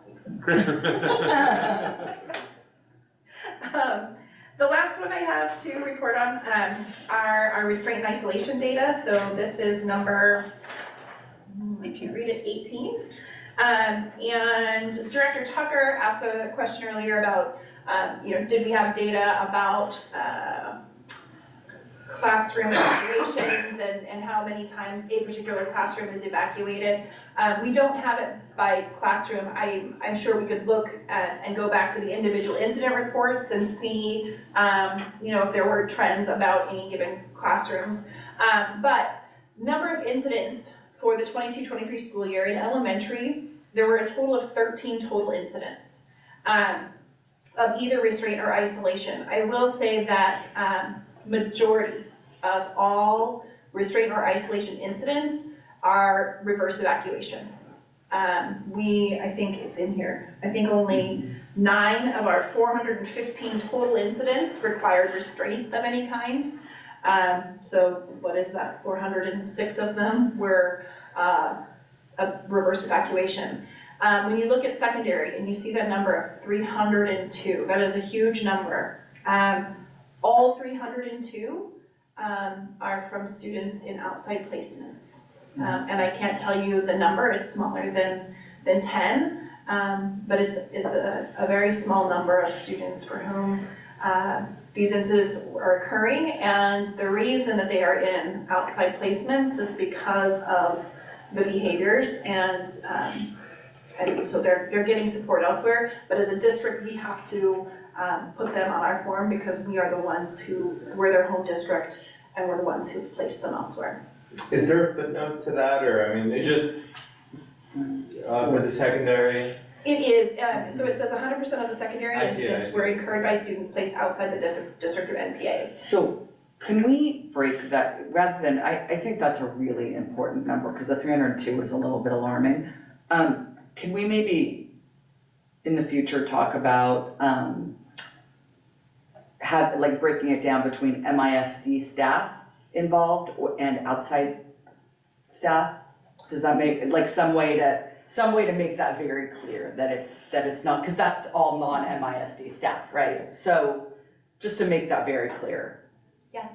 The last one I have to report on are our restraint and isolation data. So this is number, I can't read it, 18. And Director Tucker asked a question earlier about, did we have data about classroom evacuations and how many times a particular classroom is evacuated. We don't have it by classroom. I'm sure we could look at and go back to the individual incident reports and see, if there were trends about any given classrooms. But number of incidents for the 22-23 school year in elementary, there were a total of 13 total incidents of either restraint or isolation. I will say that majority of all restraint or isolation incidents are reverse evacuation. I think it's in here, I think only 9 of our 415 total incidents required restraint of any kind. So what is that, 406 of them were a reverse evacuation. When you look at secondary and you see that number of 302, that is a huge number. All 302 are from students in outside placements. And I can't tell you the number, it's smaller than 10, but it's a very small number of students for whom these incidents are occurring, and the reason that they are in outside placements is because of the behaviors, and so they're getting support elsewhere, but as a district we have to put them on our form because we are the ones we're their home district and we're the ones who've placed them elsewhere. Is there a footnote to that, or I mean, it just for the secondary? It is, so it says 100% of the secondary incidents were incurred by students placed outside the district through NPAs. So can we break that, rather than, I think that's a really important number, because the 302 is a little bit alarming. Can we maybe in the future talk about have, like, breaking it down between MISD staff involved and outside staff? Does that make, like, some way to make that very clear, that it's not, because that's all non-MISD staff, right? So, just to make that very clear. Yeah.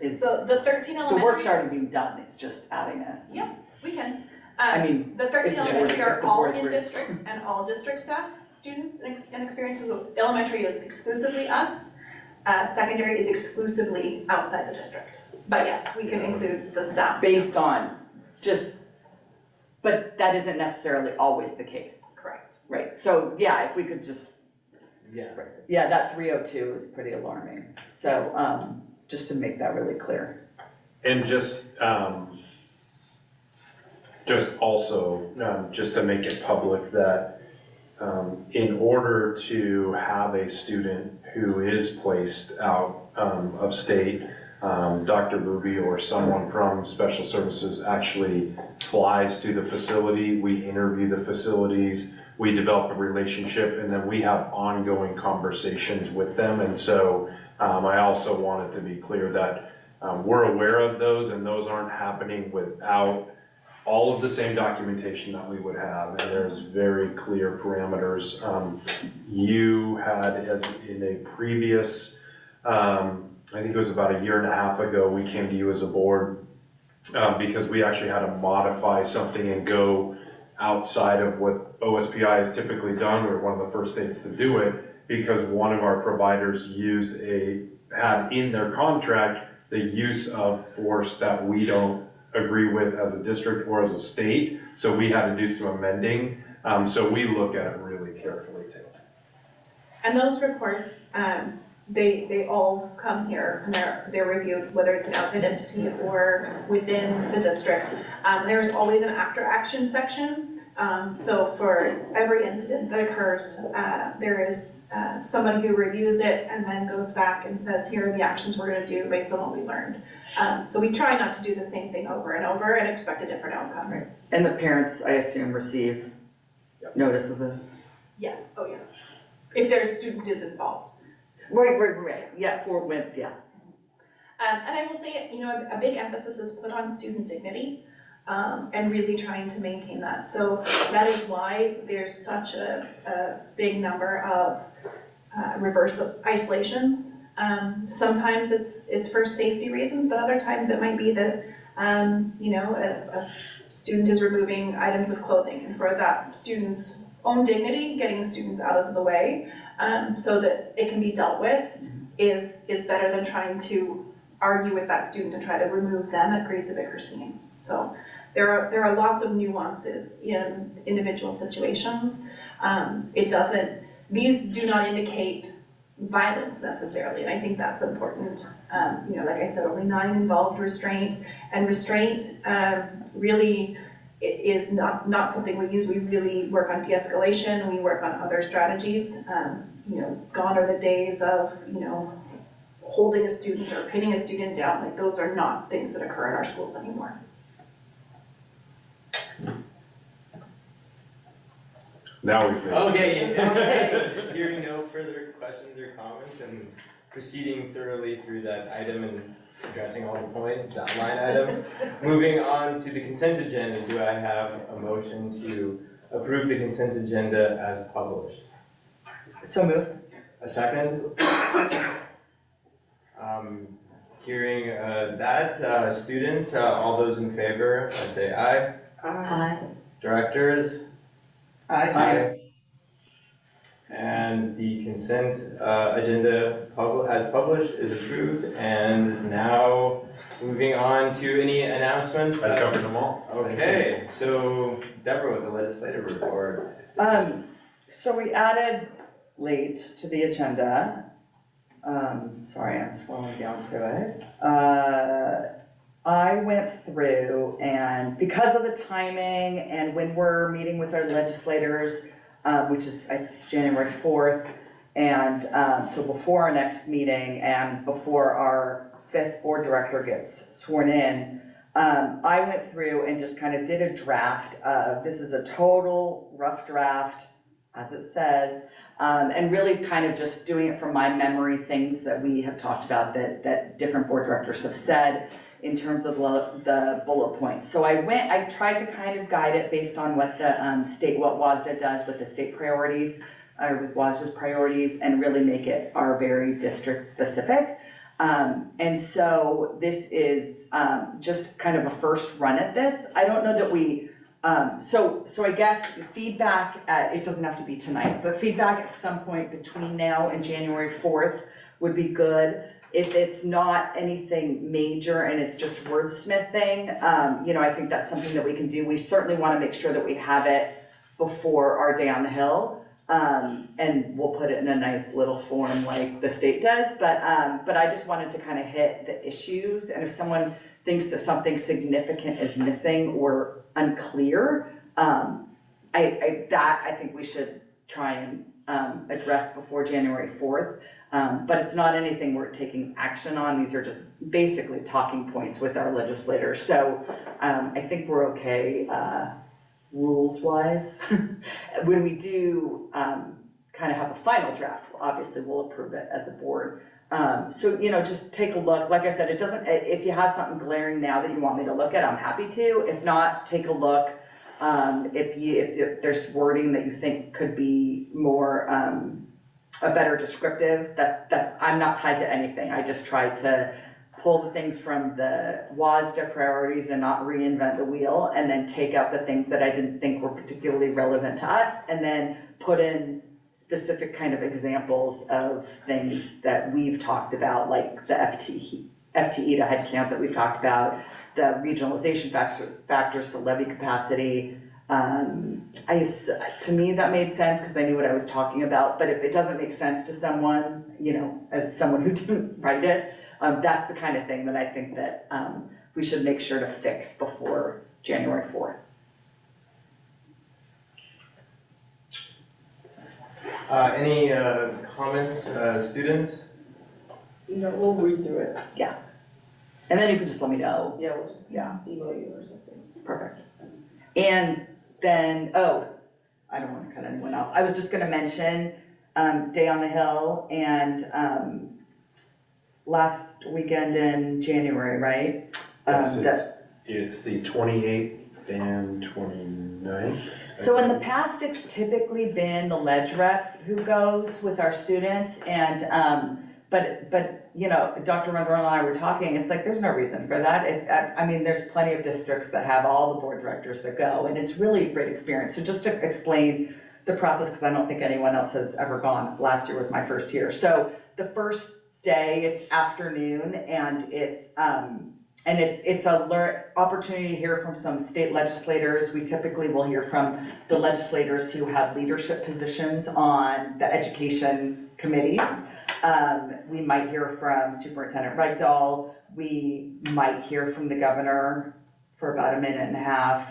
Is, So the 13 the elementary. work's already being done, it's just adding it. We can. I mean, The 13 if the elementary board- are if the all board in agrees. district and all district staff, students and experiences. Elementary is exclusively us. Secondary is exclusively outside the district. But yes, we can include the staff. Based on but that isn't necessarily always the case. Correct. Right, so yeah, if we could just, Yeah. yeah, that 302 is pretty alarming. So, just to make that really clear. And just also, just to make it public that in order to have a student who is placed out of state, Dr. Booby or someone from Special Services actually flies to the facility, we interview the facilities, we develop a relationship, and then we have ongoing conversations with them. And so I also wanted to be clear that we're aware of those, and those aren't happening without all of the same documentation that we would have, and there's very clear parameters. You had, as in a previous, I think it was about 1.5 years ago, we came to you as a board because we actually had to modify something and go outside of what OSPI has typically done. We were one of the first states to do it because one of our providers had in their contract the use of force that we don't agree with as a district or as a state, so we had to do some amending. So we look at it really carefully too. And those reports, they all come here and they're reviewed, whether it's an outside entity or within the district. There's always an after action section. So for every incident that occurs, there is somebody who reviews it and then goes back and says, here are the actions we're gonna do based on what we learned. So we try not to do the same thing over and over and expect a different outcome. Right. And the parents, I assume, receive notice of this? Yes, oh yeah. If their student is involved. Right, yeah, yeah. And I will say, a big emphasis is put on student dignity and really trying to maintain that. So that is why there's such a big number of reverse isolations. Sometimes it's for safety reasons, but other times it might be that, a student is removing items of clothing, and for that student's own dignity, getting students out of the way so that it can be dealt with is better than trying to argue with that student and try to remove them. It creates a bigger scene. So there are lots of nuances in individual situations. These do not indicate violence necessarily, and I think that's important. Like I said, only 9 involved restraint, and restraint really is not something we use. We really work on de-escalation, we work on other strategies. Gone are the days of, holding a student or pinning a student down. Like, those are not things that occur in our schools anymore. Now we can. Okay. Hearing no further questions or comments and proceeding thoroughly through that item and addressing all the that line items. Moving on to the consent agenda, do I have a motion to approve the consent agenda as published? So moved. A second? Hearing that, students, all those in favor, I say aye. Aye. Directors? Aye. And the consent agenda as published is approved. And now moving on to any announcements. I covered them all. Okay, so Deborah with the legislative report. So we added late to the agenda. Sorry, I'm scrolling down to it. I went through, and because of the timing and when we're meeting with our legislators, which is January 4th, and so before our next meeting and before our 5th board director gets sworn in, I went through and just kind of did a draft of, this is a total rough draft. as it says, and really kind of just doing it from my memory, things that we have talked about that different board directors have said in terms of the bullet points. So I tried to kind of guide it based on what the what WASDA does with the state priorities, or with WASDA's priorities, and really make it our very district specific. And so this is just kind of a first run at this. I don't know that we, so I guess feedback it doesn't have to be tonight, but feedback at some point between now and January 4th would be good. If it's not anything major and it's just wordsmithing, I think that's something that we can do. We certainly want to make sure that we have it before our day on the Hill. And we'll put it in a nice little form like the state does, but I just wanted to kind of hit the issues, and if someone thinks that something significant is missing or unclear, I think we should try and address before January 4th, but it's not anything we're taking action on. These are just basically talking points with our legislators, so I think we're okay rules-wise. When we do kind of have a final draft, obviously we'll approve it as a board. So, just take a look. Like I said, it doesn't, if you have something glaring now that you want me to look at, I'm happy to. If not, take a look. If there's wording that you think could be more, a better descriptive, that I'm not tied to anything. I just tried to pull the things from the WASDA priorities and not reinvent the wheel, and then take out the things that I didn't think were particularly relevant to us, and then put in specific kind of examples of things that we've talked about, like the FTE to headcount that we've talked about, the regionalization factors to levy capacity. To me, that made sense because I knew what I was talking about, but if it doesn't make sense to someone, as someone who didn't write it, that's the kind of thing that I think that we should make sure to fix before January 4th. Any comments, students? We'll read through it. Yeah. And then you can just let me know. Yeah, we'll just email you or something. Perfect. And then, I don't want to cut anyone off. I was just going to mention Day on the Hill and last weekend in January, right? Yes, it's the 28th and 29th. So in the past, it's typically been the ledge rep who goes with our students, and but Dr. Rundle and I were talking, it's like there's no reason for that. I mean, there's plenty of districts that have all the board directors that go, and it's really a great experience. So just to explain the process, because I don't think anyone else has ever gone. Last year was my first year. So the first day, it's afternoon, and it's a opportunity to hear from some state legislators. We typically will hear from the legislators who have leadership positions on the education committees. We might hear from Superintendent Reichdahl. We might hear from the governor for about a minute and a half.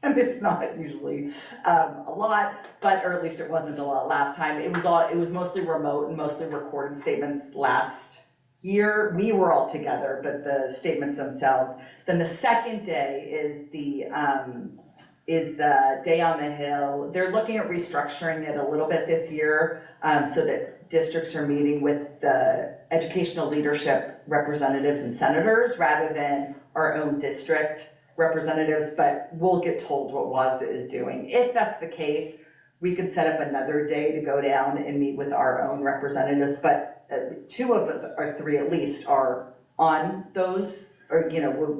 And it's not usually a lot, or at least it wasn't a lot last time. It was mostly remote and mostly recorded statements last year. We were all together, but the statements themselves. Then the second day is the Day on the Hill. They're looking at restructuring it a little bit this year, so that districts are meeting with the educational leadership representatives and senators rather than our own district representatives, but we'll get told what WASDA is doing. If that's the case, we could set up another day to go down and meet with our own representatives, but 2 of them, or 3 at least, are on those, or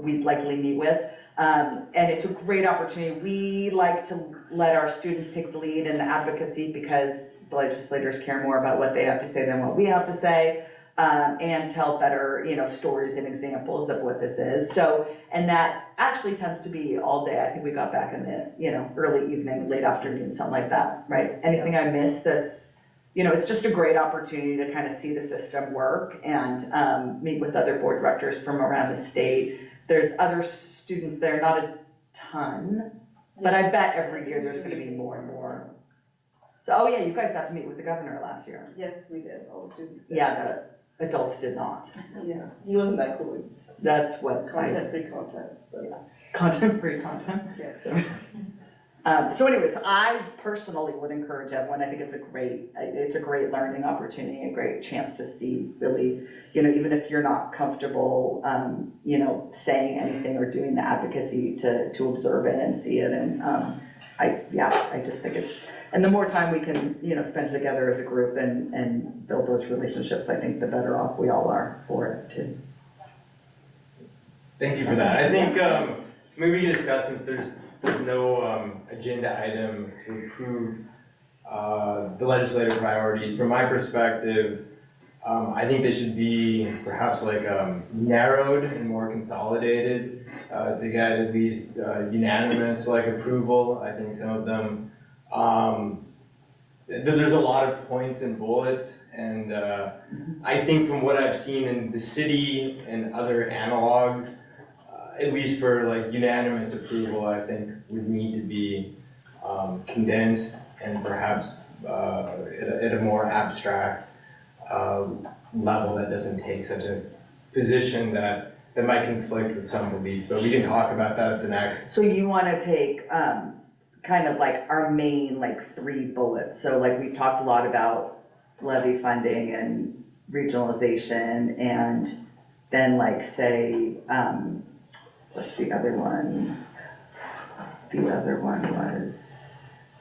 we'd likely meet with. And it's a great opportunity. We like to let our students take the lead in the advocacy because the legislators care more about what they have to say than what we have to say, and tell better, stories and examples of what this is. So, and that actually tends to be all day. I think we got back in the, early evening, late afternoon, something like that, right? Anything I missed that's, it's just a great opportunity to kind of see the system work and meet with other board directors from around the state. There's other students there, not a ton, but I bet every year there's going to be more and more. So, you guys got to meet with the governor last year. Yes, we did. All the students did. Yeah, the adults did not. Yeah, he wasn't that cool. That's what Content-free content. But... Content-free content. Yeah. So anyways, I personally would encourage everyone, I think it's a great learning opportunity, a great chance to see really, even if you're not comfortable, saying anything or doing the advocacy to observe it and see it. And I just think and the more time we can, spend together as a group and build those relationships, I think the better off we all are for it too. Thank you for that. I think maybe we can discuss, since there's no agenda item to approve the legislative priorities. From my perspective, I think they should be perhaps narrowed and more consolidated to get at least unanimous approval. I think some of them, there's a lot of points and bullets, and I think from what I've seen in the city and other analogs, at least for unanimous approval, I think would need to be condensed and perhaps at a more abstract level that doesn't take such a position that might conflict with some beliefs. But we can talk about that at the next. So you want to take kind of our main 3 bullets. So we've talked a lot about levy funding and regionalization, and then say, what's the other one? The other one was,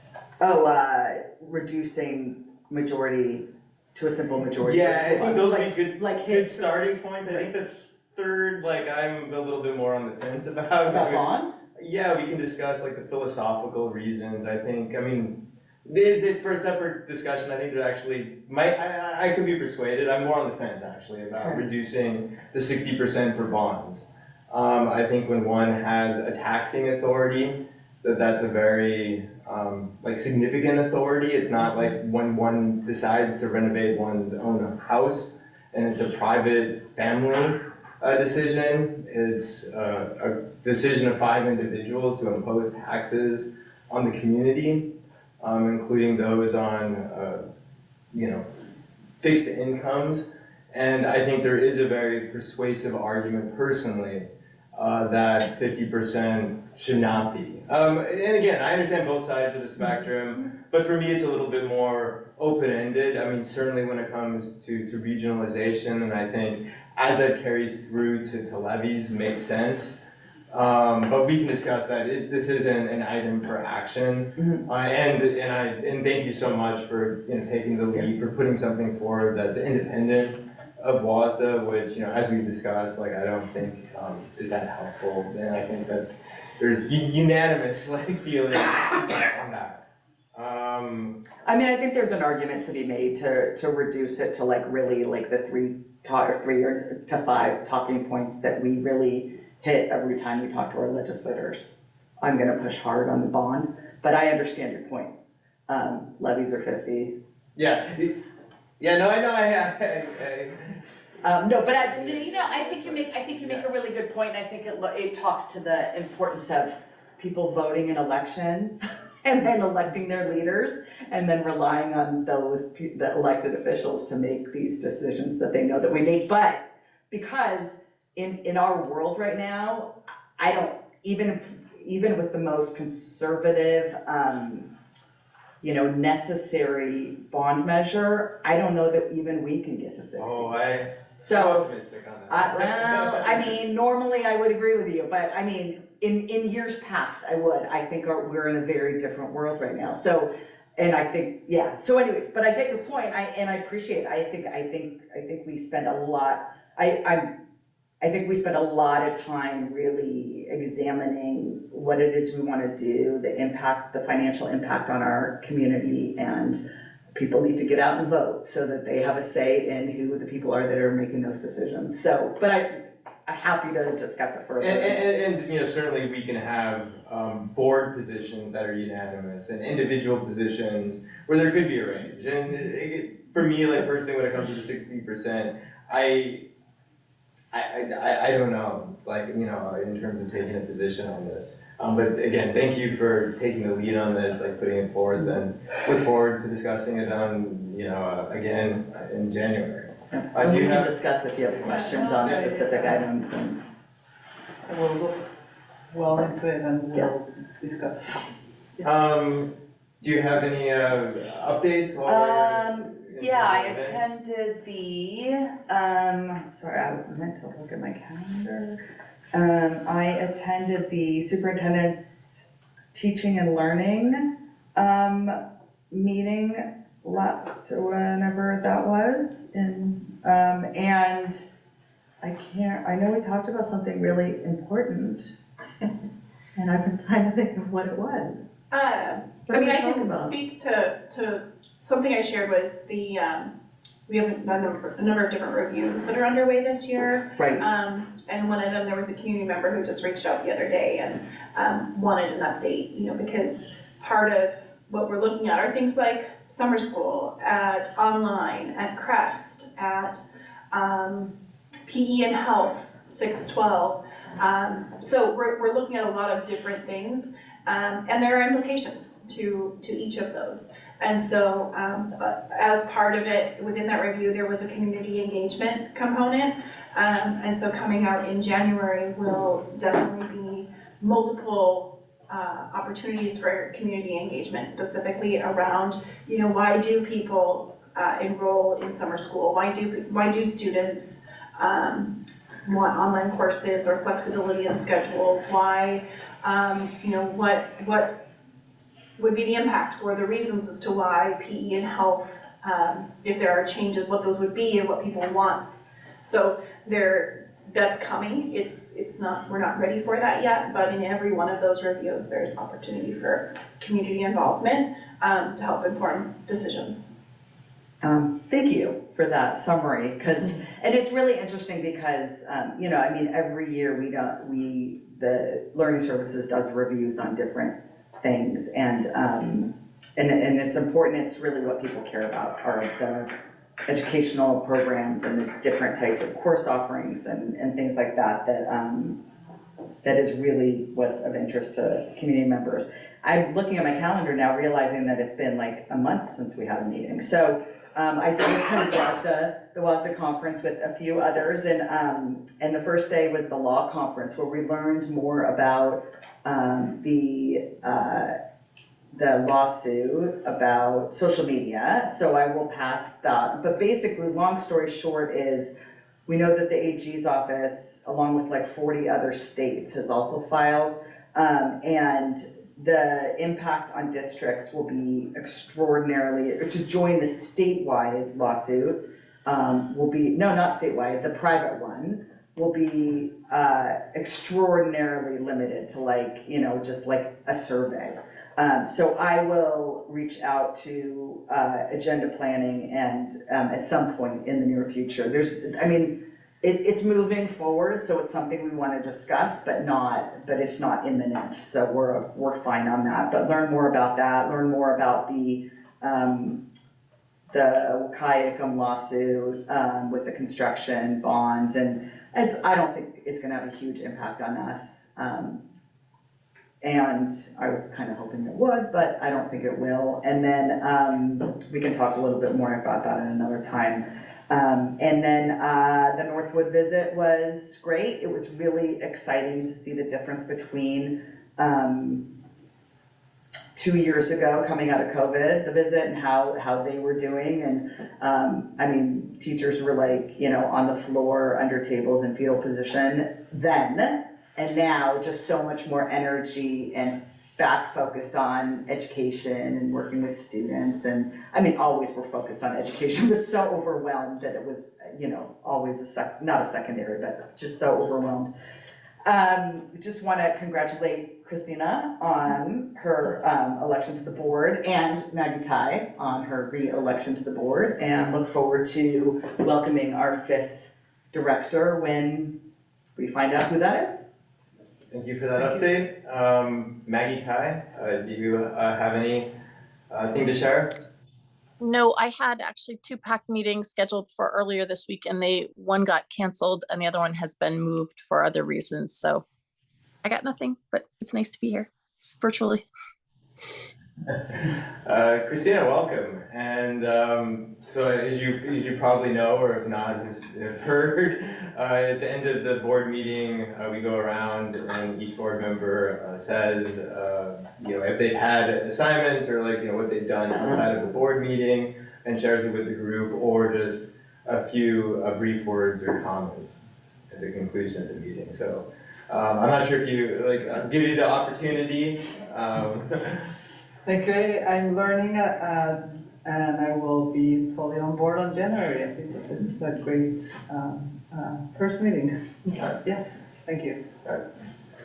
reducing majority to a simple majority. Yeah, I think those would be good hit starting points. I think the third, I'm a little bit more on the fence about. About bonds? Yeah, we can discuss the philosophical reasons. It's for a separate discussion. I think that actually I could be persuaded. I'm more on the fence actually about reducing the 60% for bonds. I think when one has a taxing authority, that's a very significant authority. It's not when one decides to renovate one's own house and it's a private family decision. It's a decision of 5 individuals to impose taxes on the community, including those on fixed incomes. And I think there is a very persuasive argument personally that 50% should not be. And again, I understand both sides of the spectrum, but for me it's a little bit more open-ended. Certainly when it comes to regionalization, and I think as that carries through to levies makes sense. But we can discuss that. This isn't an item for action. And thank you so much for taking the lead, for putting something forward that's independent of WASDA, which, as we discussed, I don't think is that helpful. And I think that there's unanimous feeling on that. I think there's an argument to be made to reduce it to really the 3 to 5 talking points that we really hit every time we talk to our legislators. I'm going to push hard on the bond, but I understand your point. Levies are 50. Yeah. Yeah, no, I know. No, but I think you make a really good point. And I think it talks to the importance of people voting in elections and then electing their leaders, and then relying on the elected officials to make these decisions that they know that we make. But because in our world right now, I don't even with the most conservative, necessary bond measure, I don't know that even we can get to 60. Oh, I'm optimistic on that. Normally I would agree with you, but in years past I would. I think we're in a very different world right now. So, and I think, yeah. So anyways, but I get your point. I appreciate it. I think we spend a lot. I think we spend a lot of time really examining what it is we want to do, the financial impact on our community, and people need to get out and vote so that they have a say in who the people are that are making those decisions. So, but I'm happy to discuss it further. And certainly we can have board positions that are unanimous and individual positions where there could be a range. And for me, personally, when it comes to the 60%, I don't know, in terms of taking a position on this. But again, thank you for taking the lead on this, putting it forward, and look forward to discussing it again in January. We can discuss if you have questions on specific items. We'll look well into it and we'll discuss. Do you have any updates while we're in Yeah, I events? attended the, sorry, I was meant to look at my calendar. I attended the superintendent's teaching and learning, meeting whenever that was, and I know we talked about something really important, and I've been trying to think of what it was. I mean, I can speak to something I shared was the, we have a number of different reviews that are underway this year. Right. And one of them, there was a community member who just reached out the other day and wanted an update, you know, because part of what we're looking at are things like summer school, at online, at Crest, at PE and health, 612. So we're looking at a lot of different things, and there are implications to each of those. And so as part of it, within that review, there was a community engagement component. And so coming out in January will definitely be multiple opportunities for community engagement, specifically around, you know, why do people enroll in summer school? Why do students want online courses or flexibility in schedules? Why, you know, what would be the impacts or the reasons as to why PE and health, if there are changes, what those would be and what people want. So that's coming. It's not, we're not ready for that yet, but in every one of those reviews, there's opportunity for community involvement to help inform decisions. Thank you for that summary, and it's really interesting because, you know, I mean, every year the Learning Services does reviews on different things, and it's important. It's really what people care about are the educational programs and the different types of course offerings and things like that, that is really what's of interest to community members. I'm looking at my calendar now, realizing that it's been like a month since we had a meeting. So I did attend the WASDA conference with a few others, and the first day was the law conference where we learned more about the lawsuit about social media. So I will pass that. But basically, long story short is, we know that the AG's office, along with like 40 other states, has also filed, and the impact on districts will be extraordinarily, to join the statewide lawsuit, will be, no, not statewide, the private one, will be extraordinarily limited to, like, you know, just like a survey. So I will reach out to agenda planning and at some point in the near future. It's moving forward, so it's something we want to discuss, but it's not imminent. So we're fine on that. But learn more about that. Learn more about the Wakayakum lawsuit with the construction bonds, and I don't think it's going to have a huge impact on us. And I was kind of hoping it would, but I don't think it will. And then we can talk a little bit more about that at another time. And then the Northwood visit was great. It was really exciting to see the difference between 2 years ago, coming out of COVID, the visit, and how they were doing. And I mean, teachers were like, you know, on the floor, under tables in fetal position then. And now just so much more energy and back focused on education and working with students. And I mean, always we're focused on education, but so overwhelmed that it was, you know, always not a secondary, but just so overwhelmed. Just want to congratulate Christina on her election to the board, and Maggie Tai on her re-election to the board, and look forward to welcoming our 5th director when we find out who that is. Thank you for that update. Maggie Kai, do you have anything to share? No, I had actually 2 PAC meetings scheduled for earlier this week, and one got canceled and the other one has been moved for other reasons. So I got nothing, but it's nice to be here virtually. Christina, welcome. And so as you probably know, or if not, have heard, at the end of the board meeting, we go around and each board member says, if they've had assignments or what they've done outside of the board meeting and shares it with the group, or just a few brief words or comments at the conclusion of the meeting. So I'm not sure if you, I'll give you the opportunity. Thank you. I'm learning and I will be totally on board on January. I think it's a great first meeting. Yes, thank you.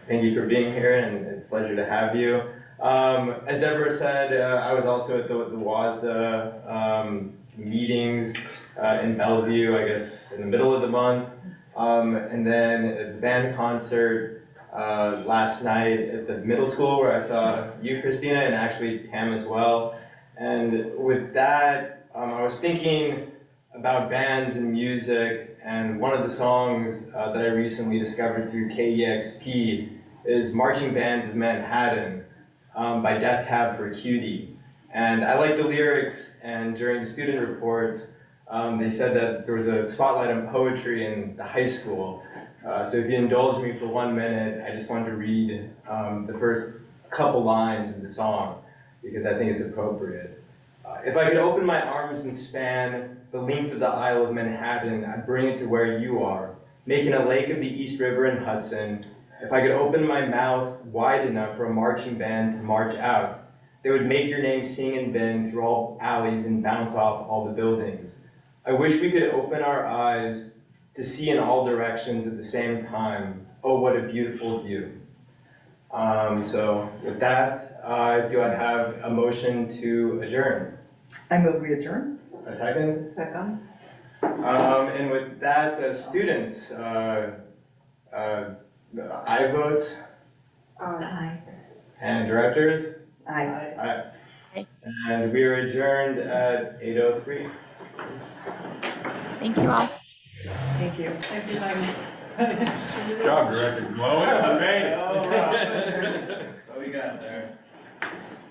Thank you for being here, and it's a pleasure to have you. As Deborah said, I was also at the WASDA meetings in Bellevue, I guess, in the middle of the month. And then at the band concert last night at the middle school where I saw you, Christina, and actually Pam as well. And with that, I was thinking about bands and music, and one of the songs that I recently discovered through KEXP is Marching Bands of Manhattan by Death Cab for Cutie. And I like the lyrics, and during the student reports, they said that there was a spotlight on poetry in the high school. So if you indulge me for 1 minute, I just wanted to read the first couple lines of the song, because I think it's appropriate. If I could open my arms and span the length of the Isle of Manhattan, I'd bring it to where you are, making a lake of the East River and Hudson. If I could open my mouth wide enough for a marching band to march out, they would make your name sing and bend through all alleys and bounce off all the buildings. I wish we could open our eyes to see in all directions at the same time. Oh, what a beautiful view. So with that, do I have a motion to adjourn? I move we adjourn. A second? Second. And with that, students, I vote. Aye. And directors? Aye. Aye. Aye. And we are adjourned at 8:03. Thank you all. Thank you. Good job, Director. Blowing, we made it. Oh, wow. What we got there?